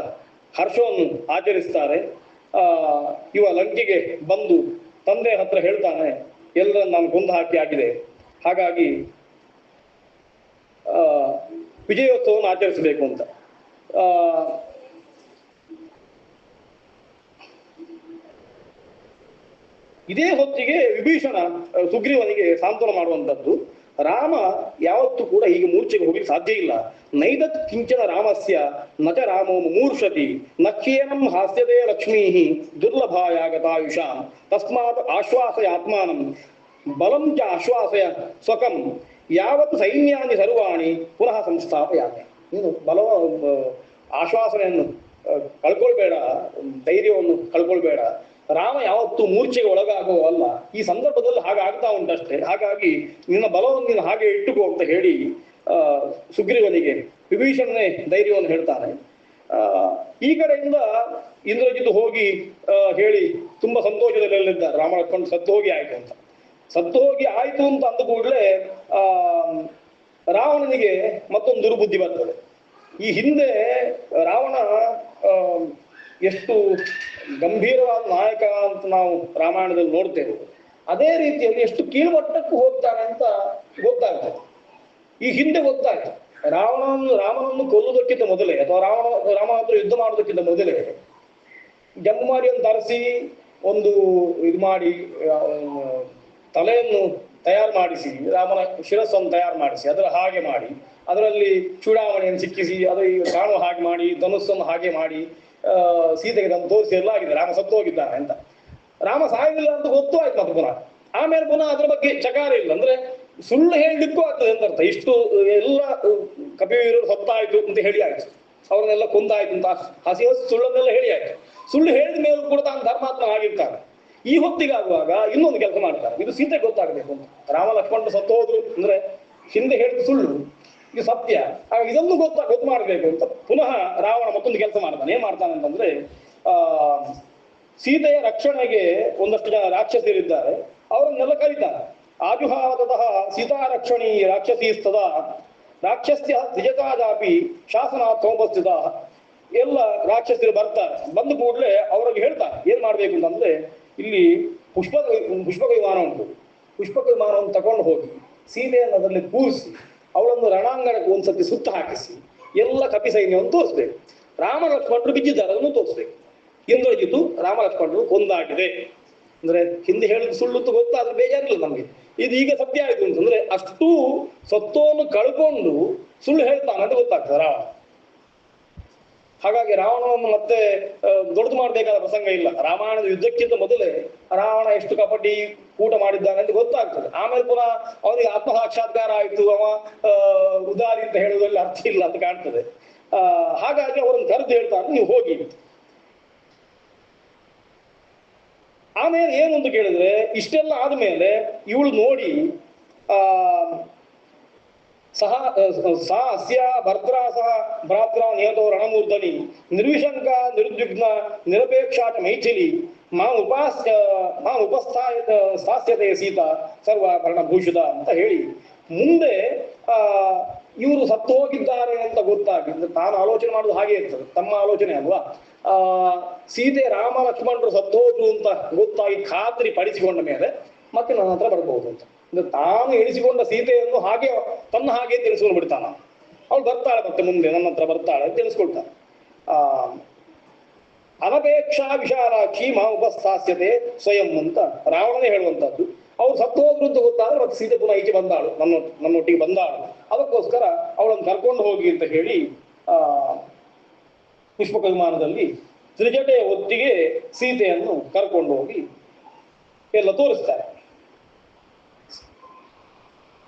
Speaker 1: ಹರ್ಷವನ್ನು ಆಚರಿಸ್ತಾರೆ. ಇವ ಲಂಕೆಗೆ ಬಂದು ತಂದೆ ಹತ್ರ ಹೇಳ್ತಾನೆ ಎಲ್ಲರನ್ನು ನಾನು ಕೊಂದು ಹಾಕಿ ಆಗಿದೆ, ಹಾಗಾಗಿ ವಿಜಯೋತ್ಸವವನ್ನು ಆಚರಿಸಬೇಕು ಅಂತ. ಇದೇ ಹೊತ್ತಿಗೆ ವಿಭೀಷಣ ಸುಗ್ರೀವನಿಗೆ ಸಾಂತ್ವನ ಮಾಡುವಂಥದ್ದು, ರಾಮ ಯಾವತ್ತೂ ಕೂಡ ಹೀಗೆ ಮೂರ್ಛೆಗೆ ಹೋಗ್ಲಿಕ್ಕೆ ಸಾಧ್ಯ ಇಲ್ಲ. ನೈದತ್ ಕಿಂಚನ ರಾಮಸ್ಯ ನಚ ರಾಮೋ ಮೂರ್ಷತಿ ನಖ್ಯೇನಂ ಹಾಸ್ಯತೆ ಲಕ್ಷ್ಮೀ ದುರ್ಲಭಾಯಾಗತಾಯುಷಾಂ ತಸ್ಮಾತ್ ಆಶ್ವಾಸಯ ಆತ್ಮಾನಂ ಬಲಂ ಚ ಆಶ್ವಾಸಯ ಸ್ವಕಂ ಯಾವತ್ ಸೈನ್ಯಾನಿ ಸರ್ವಾಣಿ ಪುನಃ ಸಂಸ್ಥಾಪಯಾಮಿ. ನೀನು ಬಲವ ಆಶ್ವಾಸನೆಯನ್ನು ಕಳ್ಕೊಳ್ಬೇಡ, ಧೈರ್ಯವನ್ನು ಕಳ್ಕೊಳ್ಬೇಡ. ರಾಮ ಯಾವತ್ತೂ ಮೂರ್ಛೆಗೆ ಒಳಗಾಗುವಲ್ಲ, ಈ ಸಂದರ್ಭದಲ್ಲಿ ಹಾಗಾಗ್ತಾ ಉಂಟಷ್ಟೇ. ಹಾಗಾಗಿ ನಿನ್ನ ಬಲವನ್ನು ನೀನು ಹಾಗೆ ಇಟ್ಟುಕೋ ಅಂತ ಹೇಳಿ ಸುಗ್ರೀವನಿಗೆ ವಿಭೀಷಣನೇ ಧೈರ್ಯವನ್ನು ಹೇಳ್ತಾನೆ. ಈ ಕಡೆಯಿಂದ ಇಂದ್ರಜಿತ್ತು ಹೋಗಿ ಹೇಳಿ ತುಂಬಾ ಸಂತೋಷದಲ್ಲಿದ್ದಾರೆ, ರಾಮ ಲಕ್ಷ್ಮಣ ಸತ್ತು ಹೋಗಿ ಆಯ್ತು ಅಂತ. ಸತ್ತು ಹೋಗಿ ಆಯ್ತು ಅಂತ ಅಂದ ಕೂಡಲೇ ರಾವಣನಿಗೆ ಮತ್ತೊಂದು ದುರ್ಬುದ್ಧಿ ಬರ್ತದೆ. ಈ ಹಿಂದೆ ರಾವಣ ಎಷ್ಟು ಗಂಭೀರವಾದ ನಾಯಕ ಅಂತ ನಾವು ರಾಮಾಯಣದಲ್ಲಿ ನೋಡ್ತೇವೆ, ಅದೇ ರೀತಿಯಲ್ಲಿ ಎಷ್ಟು ಕೀಳ್ಮಟ್ಟಕ್ಕೂ ಹೋಗ್ತಾನೆ ಅಂತ ಗೊತ್ತಾಗ್ತದೆ. ಈ ಹಿಂದೆ ಗೊತ್ತಾಯ್ತು ರಾಮನನ್ನು ಕೊಲ್ಲುವುದಕ್ಕಿಂತ ಮೊದಲೇ ಅಥವಾ ರಾಮ ಹತ್ರ ಯುದ್ಧ ಮಾಡೋದಕ್ಕಿಂತ ಮೊದಲೇ ಜಂಬುಮಾರಿಯನ್ನು ತರಿಸಿ ಒಂದು ಇದು ಮಾಡಿ ತಲೆಯನ್ನು ತಯಾರು ಮಾಡಿಸಿ, ರಾಮನ ಶಿರಸ್ಸನ್ನು ತಯಾರು ಮಾಡಿಸಿ ಅದರ ಹಾಗೆ ಮಾಡಿ ಅದರಲ್ಲಿ ಚೂಡಾಮಣಿಯನ್ನು ಸಿಕ್ಕಿಸಿ ಅದು ಕಾಣುವ ಹಾಗೆ ಮಾಡಿ ಧನುಸ್ಸನ್ನು ಹಾಗೆ ಮಾಡಿ ಸೀತೆಗೆ ತಂದು ತೋರಿಸಿ ಎಲ್ಲ ಆಗಿದೆ, ರಾಮ ಸತ್ತು ಹೋಗಿದ್ದಾನೆ ಅಂತ. ರಾಮ ಸಾಯಲಿಲ್ಲ ಅಂತ ಗೊತ್ತು ಆಯ್ತು. ಮತ್ತೆ ಪುನಃ ಆಮೇಲೆ ಪುನಃ ಅದ್ರ ಬಗ್ಗೆ ಚಕಾರ ಇಲ್ಲ, ಅಂದ್ರೆ ಸುಳ್ಳು ಹೇಳಲಿಕ್ಕೂ ಆಗ್ತದೆ ಅಂತ ಅರ್ಥ. ಇಷ್ಟು ಎಲ್ಲ ಕಪಿವೀರರು ಸತ್ತಾಯ್ತು ಅಂತ ಹೇಳಿ ಆಯ್ತು, ಅವ್ರನ್ನೆಲ್ಲ ಕೊಂದಾಯ್ತು ಅಂತ ಹಸಿ ಸುಳ್ಳನ್ನೆಲ್ಲ ಹೇಳಿ ಆಯ್ತು. ಸುಳ್ಳು ಹೇಳಿದ ಮೇಲೂ ಕೂಡ ತಾನು ಧರ್ಮಾತ್ಮ ಆಗಿರ್ತಾನೆ. ಈ ಹೊತ್ತಿಗಾಗುವಾಗ ಇನ್ನೊಂದು ಕೆಲಸ ಮಾಡ್ತಾರೆ, ಇದು ಸೀತೆ ಗೊತ್ತಾಗಬೇಕು ಅಂತ. ರಾಮ ಲಕ್ಷ್ಮಣ ಸತ್ತು ಹೋದ್ರು ಅಂದ್ರೆ ಹಿಂದೆ ಹೇಳಿದ ಸುಳ್ಳು, ಇದು ಸತ್ಯ, ಇದನ್ನು ಗೊತ್ತು ಮಾಡಬೇಕು ಅಂತ ಪುನಃ ರಾವಣ ಮತ್ತೊಂದು ಕೆಲಸ ಮಾಡ್ತಾನೆ. ಏನ್ ಮಾಡ್ತಾನೆ ಅಂತಂದ್ರೆ, ಸೀತೆಯ ರಕ್ಷಣೆಗೆ ಒಂದಷ್ಟು ಜನ ರಾಕ್ಷಸರಿದ್ದಾರೆ, ಅವರನ್ನೆಲ್ಲ ಕರೀತಾನೆ. ಆಜುಹಾವತಃ ಸೀತಾ ರಕ್ಷಣಿ ರಾಕ್ಷಸೀಸ್ತದ ರಾಕ್ಷಸ್ಯ ದ್ವಿಜತಾಜಾಪಿ ಶಾಸನಾತ್ ಸೋಪಸ್ಥಿತ. ಎಲ್ಲ ರಾಕ್ಷಸರು ಬರ್ತಾರೆ. ಬಂದ ಕೂಡಲೇ ಅವ್ರಿಗೆ ಹೇಳ್ತಾರೆ ಏನ್ ಮಾಡ್ಬೇಕು ಅಂತಂದ್ರೆ, ಇಲ್ಲಿ ಪುಷ್ಪಕ ವಿಮಾನ ಉಂಟು, ಪುಷ್ಪಕ ವಿಮಾನವನ್ನು ತಕೊಂಡು ಹೋಗಿ ಸೀತೆಯನ್ನು ಅದರಲ್ಲಿ ಕೂರಿಸಿ ಅವಳನ್ನು ರಣಾಂಗಣಕ್ಕೆ ಒಂದ್ಸತಿ ಸುತ್ತ ಹಾಕಿಸಿ ಎಲ್ಲ ಕಪಿ ಸೈನ್ಯವನ್ನು ತೋರಿಸ್ಬೇಕು. ರಾಮ ಲಕ್ಷ್ಮಣರು ಬಿದ್ದಿದ್ದಾರೆ, ಅದನ್ನು ತೋರಿಸ್ಬೇಕು. ಇಂದ್ರಜಿತ್ತು ರಾಮ ಲಕ್ಷ್ಮಣರು ಕೊಂದಾಗಿದೆ ಅಂದ್ರೆ ಹಿಂದೆ ಹೇಳಿದ ಸುಳ್ಳು ಗೊತ್ತಾದ್ರೆ ಬೇಜಾರಿಲ್ಲ ನಮ್ಗೆ. ಇದು ಈಗ ಸತ್ಯ ಆಯ್ತು ಅಂತಂದ್ರೆ ಅಷ್ಟು ಸತ್ವವನ್ನು ಕಳ್ಕೊಂಡು ಸುಳ್ಳು ಹೇಳ್ತಾನೆ ಅಂತ ಗೊತ್ತಾಗ್ತದೆ ರಾವಣ. ಹಾಗಾಗಿ ರಾವಣವನ್ನು ಮತ್ತೆ ದೊಡ್ಡದು ಮಾಡ್ಬೇಕಾದ ಪ್ರಸಂಗ ಇಲ್ಲ. ರಾಮಾಯಣದ ಯುದ್ಧಕ್ಕಿಂತ ಮೊದಲೇ ರಾವಣ ಎಷ್ಟು ಕಪಟಿ ಕೂಟ ಮಾಡಿದ್ದಾನೆ ಅಂತ ಗೊತ್ತಾಗ್ತದೆ. ಆಮೇಲೆ ಪುನಃ ಅವನಿಗೆ ಆತ್ಮ ಸಾಕ್ಷಾತ್ಕಾರ ಆಯ್ತು, ಅವ ಉದಾರಿ ಅಂತ ಹೇಳುವುದರಲ್ಲಿ ಅರ್ಥ ಇಲ್ಲ ಅಂತ ಕಾಣ್ತದೆ. ಹಾಗಾಗಿ ಅವರನ್ನು ಕರೆದು ಹೇಳ್ತಾರೆ ನೀವು ಹೋಗಿ. ಆಮೇಲೆ ಏನು ಅಂತ ಕೇಳಿದ್ರೆ, ಇಷ್ಟೆಲ್ಲ ಆದ್ಮೇಲೆ ಇವಳು ನೋಡಿ ಸಹ ಅಸ್ಯ ಭರ್ತ್ರಾ ಸಹ ಭ್ರಾತ್ರ ನಿಯತೋ ರಣಮೂರ್ಧನಿ ನಿರ್ವಿಶಂಕ ನಿರ್ದ್ವಿಗ್ನ ನಿರಪೇಕ್ಷ ಮೈಥಿಲಿ ಮಾಂ ಉಪಸ್ಥಾಸ್ಯತೆ ಸೀತಾ ಸರ್ವಾಭರಣಭೂಷಿತ ಅಂತ ಹೇಳಿ ಮುಂದೆ ಇವರು ಸತ್ತು ಹೋಗಿದ್ದಾರೆ ಅಂತ ಗೊತ್ತಾಗಿದ್ರೆ ತಾನು ಆಲೋಚನೆ ಮಾಡೋದು ಹಾಗೆ ಇರ್ತದೆ, ತಮ್ಮ ಆಲೋಚನೆ ಅಲ್ವಾ. ಸೀತೆ ರಾಮ ಲಕ್ಷ್ಮಣರು ಸತ್ತೋದ್ರು ಅಂತ ಗೊತ್ತಾಗಿ ಖಾತ್ರಿ ಪಡಿಸಿಕೊಂಡ ಮೇಲೆ ಮತ್ತೆ ನನ್ನ ಹತ್ರ ಬರ್ಬೋದು ಅಂತ. ಅಂದ್ರೆ ತಾನು ಎಣಿಸಿಕೊಂಡ ಸೀತೆಯನ್ನು ಹಾಗೆ ತನ್ನ ಹಾಗೆ ತಿಳಿಸ್ಕೊಂಡು ಬಿಡ್ತಾನ. ಅವಳು ಬರ್ತಾಳೆ, ಮತ್ತೆ ಮುಂದೆ ನನ್ನ ಹತ್ರ ಬರ್ತಾಳೆ ಅಂತ ತಿಳಿಸ್ಕೊಳ್ತಾನೆ. ಅನಪೇಕ್ಷಾ ವಿಶಾಲಾಕ್ಷಿ ಮಾ ಉಪಸ್ಥಾಸ್ಯತೆ ಸ್ವಯಂ ಅಂತ ರಾವಣನೇ ಹೇಳುವಂತದ್ದು. ಅವ್ರು ಸತ್ತು ಹೋದ್ರು ಅಂತ ಗೊತ್ತಾದ್ರೆ ಮತ್ತೆ ಸೀತೆ ಪುನಃ ಈಚೆ ಬಂದಾಳು, ನನ್ನೊಟ್ಟಿಗೆ ಬಂದಾಳು. ಅದಕ್ಕೋಸ್ಕರ ಅವಳನ್ನು ಕರ್ಕೊಂಡು ಹೋಗಿ ಅಂತ ಹೇಳಿ ಪುಷ್ಪಕ ವಿಮಾನದಲ್ಲಿ ತ್ರಿಜಟೆಯ ಹೊತ್ತಿಗೆ ಸೀತೆಯನ್ನು ಕರ್ಕೊಂಡು ಹೋಗಿ ಎಲ್ಲ ತೋರಿಸ್ತಾರೆ.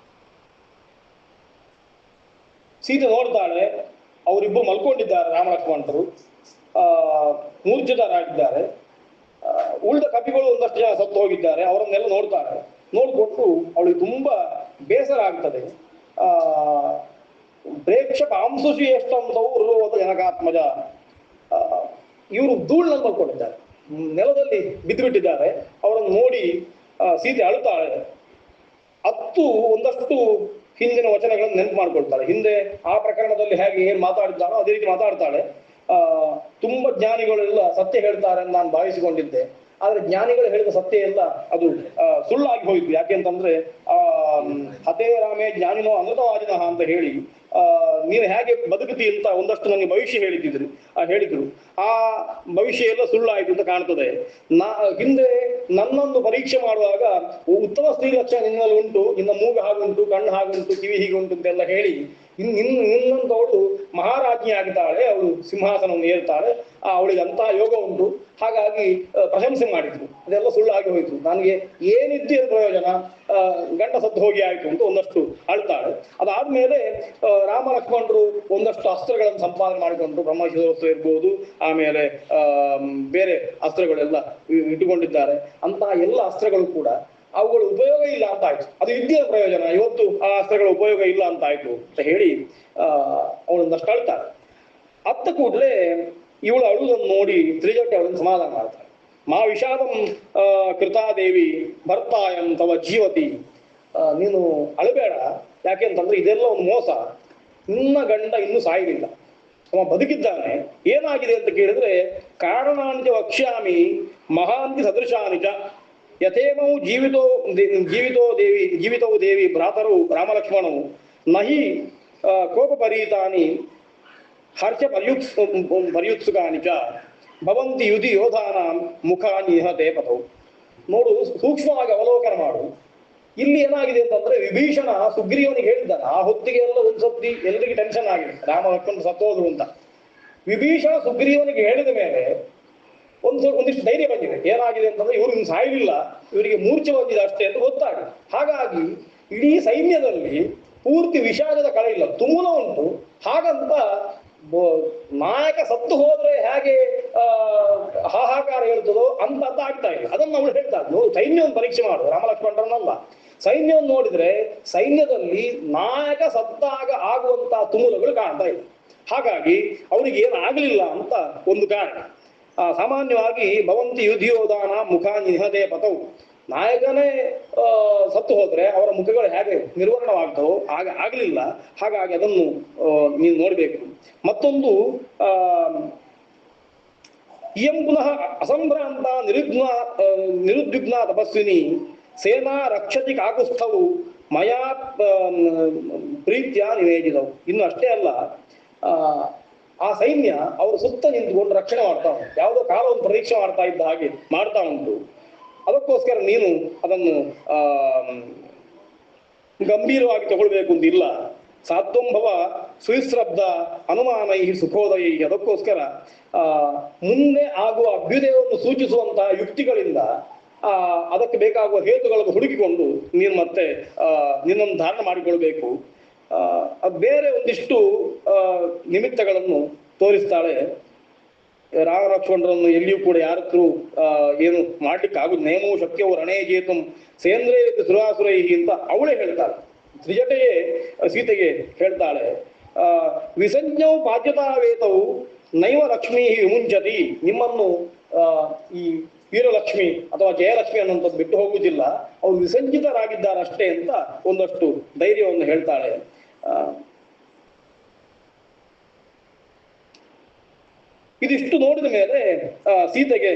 Speaker 1: ಸೀತೆ ನೋಡ್ತಾಳೆ, ಅವರಿಬ್ಬರು ಮಲ್ಕೊಂಡಿದ್ದಾರೆ, ರಾಮ ಲಕ್ಷ್ಮಣರು ಮೂರ್ಛಿತರಾಗಿದ್ದಾರೆ. ಉಳಿದ ಕಪಿಗಳು ಒಂದಷ್ಟು ಜನ ಸತ್ತು ಹೋಗಿದ್ದಾರೆ, ಅವರನ್ನೆಲ್ಲ ನೋಡ್ತಾಳೆ. ನೋಡ್ಕೊಟ್ಟು ಅವಳಿಗೆ ತುಂಬಾ ಬೇಸರ ಆಗ್ತದೆ. ಪ್ರೇಕ್ಷಕ ಅಂಶುಷಿ ಎಷ್ಟಂತವರು ಜನಕಾತ್ಮಜ, ಇವರು ಧೂಳ್ನಲ್ಲಿ ಮಲ್ಕೊಂಡಿದ್ದಾರೆ, ನೆಲದಲ್ಲಿ ಬಿದ್ದು ಬಿಟ್ಟಿದ್ದಾರೆ. ಅವರನ್ನು ನೋಡಿ ಸೀತೆ ಅಳುತ್ತಾಳೆ. ಒಂದಷ್ಟು ಹಿಂದಿನ ವಚನಗಳನ್ನು ನೆನಪು ಮಾಡ್ಕೊಳ್ತಾಳೆ. ಹಿಂದೆ ಆ ಪ್ರಕರಣದಲ್ಲಿ ಹೇಗೆ ಏನ್ ಮಾತಾಡಿದ್ದಾನೋ ಅದೇ ರೀತಿ ಮಾತಾಡ್ತಾಳೆ. ತುಂಬಾ ಜ್ಞಾನಿಗಳೆಲ್ಲ ಸತ್ಯ ಹೇಳ್ತಾರೆ ಅಂತ ನಾನು ಭಾವಿಸಿಕೊಂಡಿದ್ದೆ, ಆದ್ರೆ ಜ್ಞಾನಿಗಳು ಹೇಳಿದ ಸತ್ಯ ಎಲ್ಲ ಅದು ಸುಳ್ಳಾಗಿ ಹೋಯಿತು. ಯಾಕೆಂತಂದ್ರೆ ಹತೇ ರಾಮೇ ಜ್ಞಾನಿನೋ ಅಮೃತವಾದಿನಃ ಅಂತ ಹೇಳಿ ನೀನು ಹೇಗೆ ಬದುಕುತ್ತಿ ಅಂತ ಒಂದಷ್ಟು ನನಗೆ ಭವಿಷ್ಯ ಹೇಳಿದ್ರು. ಆ ಭವಿಷ್ಯ ಎಲ್ಲ ಸುಳ್ಳಾಯಿತು ಅಂತ ಕಾಣ್ತದೆ. ಹಿಂದೆ ನನ್ನನ್ನು ಪರೀಕ್ಷೆ ಮಾಡುವಾಗ ಉತ್ತಮ ಸ್ತ್ರೀ ಲಕ್ಷಣ ನಿನ್ನಲ್ಲಿ ಉಂಟು, ನಿನ್ನ ಮೂಗು ಹಾಗುಂಟು, ಕಣ್ಣು ಹಾಗುಂಟು, ಕಿವಿ ಹೀಗುಂಟು ಅಂತೆಲ್ಲ ಹೇಳಿ ಇನ್ನೊಂದವಳು ಮಹಾರಾಜ್ಞಿ ಆಗಿದ್ದಾಳೆ, ಅವಳು ಸಿಂಹಾಸನವನ್ನು ಏರ್ತಾಳೆ, ಅವಳಿಗೆ ಅಂತಹ ಯೋಗ ಉಂಟು, ಹಾಗಾಗಿ ಪ್ರಶಂಸೆ ಮಾಡಿದ್ರು. ಅದೆಲ್ಲ ಸುಳ್ಳಾಗಿ ಹೋಯ್ತು. ನನಗೆ ಏನಿದ್ದು ಪ್ರಯೋಜನ, ಗಂಡ ಸತ್ತು ಹೋಗಿ ಆಯ್ತು ಅಂತ ಒಂದಷ್ಟು ಅಳ್ತಾಳೆ. ಅದಾದ್ಮೇಲೆ ರಾಮ ಲಕ್ಷ್ಮಣರು ಒಂದಷ್ಟು ಅಸ್ತ್ರಗಳನ್ನು ಸಂಪಾದನೆ ಮಾಡಿಕೊಂಡ್ರು. ಬ್ರಹ್ಮಶಿರೋಸ್ತ್ರ ಇರ್ಬೋದು, ಆಮೇಲೆ ಬೇರೆ ಅಸ್ತ್ರಗಳೆಲ್ಲ ಇಟ್ಟುಕೊಂಡಿದ್ದಾರೆ. ಅಂತಹ ಎಲ್ಲ ಅಸ್ತ್ರಗಳು ಕೂಡ ಅವುಗಳ ಉಪಯೋಗ ಇಲ್ಲ ಅಂತ ಆಯ್ತು. ಅದು ವಿದ್ಯೆಯ ಪ್ರಯೋಜನ, ಇವತ್ತು ಆ ಅಸ್ತ್ರಗಳ ಉಪಯೋಗ ಇಲ್ಲ ಅಂತ ಆಯ್ತು ಅಂತ ಹೇಳಿ ಅವಳೊಂದಷ್ಟು ಅಳ್ತಾಳೆ. ಅತ್ತ ಕೂಡಲೇ ಇವಳು ಅಳುವುದನ್ನು ನೋಡಿ ತ್ರಿಜಟೆ ಅವಳನ್ನು ಸಮಾಧಾನ ಮಾಡ್ತಾಳೆ. ಮಾ ವಿಷಾದಂ ಕೃತಾದೇವಿ ಭರ್ತಾಯಂ ತವ ಜೀವತಿ, ನೀನು ಅಳಬೇಡ, ಯಾಕೆಂತಂದ್ರೆ ಇದೆಲ್ಲ ಒಂದು ಮೋಸ. ನಿನ್ನ ಗಂಡ ಇನ್ನೂ ಸಾಯಲಿಲ್ಲ, ಅವ ಬದುಕಿದ್ದಾನೆ. ಏನಾಗಿದೆ ಅಂತ ಕೇಳಿದ್ರೆ, ಕಾರಣಾಂತ್ಯ ವಕ್ಷ್ಯಾಮಿ ಮಹಾಂತಿ ಸದೃಶಾನಿಚ ಯಥೇಮೌ ಜೀವಿತೋ ದೇವಿ ಭ್ರಾತರು ರಾಮಲಕ್ಷ್ಮಣವು ನಹಿ ಕೋಪಪರೀತಾನಿ ಹರ್ಷ ಪರ್ಯುತ್ಸುಕಾನಿ ಚ ಭವಂತಿ ಯುಧಿ ಯೋಧಾನಾಂ ಮುಖಾನಿ ಇಹತೆ ಪಥೌ. ನೋಡು, ಸೂಕ್ಷ್ಮವಾಗಿ ಅವಲೋಕನ ಮಾಡು. ಇಲ್ಲಿ ಏನಾಗಿದೆ ಅಂತಂದ್ರೆ, ವಿಭೀಷಣ ಸುಗ್ರೀವನಿಗೆ ಹೇಳಿದ್ದಾನೆ. ಆ ಹೊತ್ತಿಗೆ ಎಲ್ಲ ಒಂದ್ಸತಿ ಎಲ್ರಿಗೆ ಟೆನ್ಷನ್ ಆಗಿದೆ, ರಾಮ ಲಕ್ಷ್ಮಣ ಸತ್ತೋದ್ರು ಅಂತ. ವಿಭೀಷಣ ಸುಗ್ರೀವನಿಗೆ ಹೇಳಿದ ಮೇಲೆ ಒಂದಿಷ್ಟು ಧೈರ್ಯ ಬಂದಿದೆ. ಏನಾಗಿದೆ ಅಂತಂದ್ರೆ, ಇವರು ಇನ್ನು ಸಾಯಲಿಲ್ಲ, ಇವರಿಗೆ ಮೂರ್ಛೆ ಬಂದಿದೆ ಅಷ್ಟೇ ಅಂತ ಗೊತ್ತಾಗಿದೆ. ಹಾಗಾಗಿ ಇಡೀ ಸೈನ್ಯದಲ್ಲಿ ಪೂರ್ತಿ ವಿಷಾದದ ಕಳೆ ಇಲ್ಲ, ತುಮುಲ ಉಂಟು. ಹಾಗಂತ ನಾಯಕ ಸತ್ತು ಹೋದ್ರೆ ಹೇಗೆ ಹಾಹಾಕಾರ ಹೇಳ್ತದೋ ಅಂತ ಆಗ್ತಾ ಇಲ್ಲ. ಅದನ್ನು ಅವಳು ಹೇಳ್ತಾ ಇದ್ಲು. ಸೈನ್ಯವನ್ನು ಪರೀಕ್ಷೆ ಮಾಡು, ರಾಮಲಕ್ಷ್ಮಣರನ್ನಲ್ಲ, ಸೈನ್ಯವನ್ನು ನೋಡಿದ್ರೆ ಸೈನ್ಯದಲ್ಲಿ ನಾಯಕ ಸತ್ತಾಗ ಆಗುವಂತಹ ತುಮುಲಗಳು ಕಾಣ್ತಾ ಇಲ್ಲ. ಹಾಗಾಗಿ ಅವರಿಗೆ ಏನಾಗಲಿಲ್ಲ ಅಂತ ಒಂದು ಕಾರಣ. ಸಾಮಾನ್ಯವಾಗಿ ಭವಂತಿ ಯುಧಿಯೋಧಾನ ಮುಖ ನಿಹತೆ ಪಥವು, ನಾಯಕನೇ ಸತ್ತು ಹೋದ್ರೆ ಅವರ ಮುಖಗಳು ಹೇಗೆ ನಿರ್ವರ್ಣವಾಗ್ತವೋ ಹಾಗೆ ಆಗಲಿಲ್ಲ. ಹಾಗಾಗಿ ಅದನ್ನು ನೀವು ನೋಡ್ಬೇಕು. ಮತ್ತೊಂದು ಇಯಂ ಪುನಃ ಅಸಂಭ್ರಾಂತ ನಿರುದ್ವಿಗ್ನ ತಪಸ್ವಿನಿ ಸೇನಾ ರಕ್ಷತಿ ಕಾಕುಸ್ಥವು ಮಯಾ ಪ್ರೀತ್ಯ ನಿವೇದಿತವು. ಇನ್ನು ಅಷ್ಟೇ ಅಲ್ಲ, ಆ ಸೈನ್ಯ ಅವರು ಸುತ್ತ ನಿಂತುಕೊಂಡು ರಕ್ಷಣೆ ಮಾಡ್ತಾ ಉಂಟು. ಯಾವುದೋ ಕಾಲವನ್ನು ಪರೀಕ್ಷೆ ಮಾಡ್ತಾ ಇದ್ದ ಹಾಗೆ ಮಾಡ್ತಾ ಉಂಟು. ಅದಕ್ಕೋಸ್ಕರ ನೀನು ಅದನ್ನು ಗಂಭೀರವಾಗಿ ತಗೊಳ್ಬೇಕು ಅಂತಿಲ್ಲ. ಸಾತ್ವಂಭವ ಸುಶ್ರಬ್ಧ ಅನುಮಾನೈ ಸುಖೋದಯೈ. ಅದಕ್ಕೋಸ್ಕರ ಮುಂದೆ ಆಗುವ ಅಭ್ಯುದಯವನ್ನು ಸೂಚಿಸುವಂತಹ ಯುಕ್ತಿಗಳಿಂದ ಅದಕ್ಕೆ ಬೇಕಾಗುವ ಹೇತುಗಳನ್ನು ಹುಡುಕಿಕೊಂಡು ನೀನು ಮತ್ತೆ ನಿನ್ನನ್ನು ಧಾರಣ ಮಾಡಿಕೊಳ್ಬೇಕು. ಬೇರೆ ಒಂದಿಷ್ಟು ನಿಮಿತ್ತಗಳನ್ನು ತೋರಿಸ್ತಾಳೆ. ರಾಮ ಲಕ್ಷ್ಮಣರನ್ನು ಎಲ್ಲಿಯೂ ಕೂಡ ಯಾರತ್ರೂ ಏನು ಮಾಡ್ಲಿಕ್ಕೆ ಆಗುದು. ನೇಮೋ ಶಕ್ಯವು ರಣೇ ಜೇತು ಸೇಂದ್ರೇ ಸುರಾಸುರೈಹಿ ಅಂತ ಅವಳೇ ಹೇಳ್ತಾಳೆ. ತ್ರಿಜಟೆಯೇ ಸೀತೆಗೆ ಹೇಳ್ತಾಳೆ, ವಿಸಂಜ್ಞವು ಬಾಧ್ಯತಾವೇತವು ನೈವ ಲಕ್ಷ್ಮೀ ವಿಮುಂಚತಿ. ನಿಮ್ಮನ್ನು ಈ ವೀರಲಕ್ಷ್ಮಿ ಅಥವಾ ಜಯಲಕ್ಷ್ಮಿ ಅನ್ನುವಂಥದ್ದು ಬಿಟ್ಟು ಹೋಗುವುದಿಲ್ಲ, ಅವರು ವಿಸಂಜಿತರಾಗಿದ್ದಾರಷ್ಟೇ ಅಂತ ಒಂದಷ್ಟು ಧೈರ್ಯವನ್ನು ಹೇಳ್ತಾಳೆ. ಇದಿಷ್ಟು ನೋಡಿದ ಮೇಲೆ ಸೀತೆಗೆ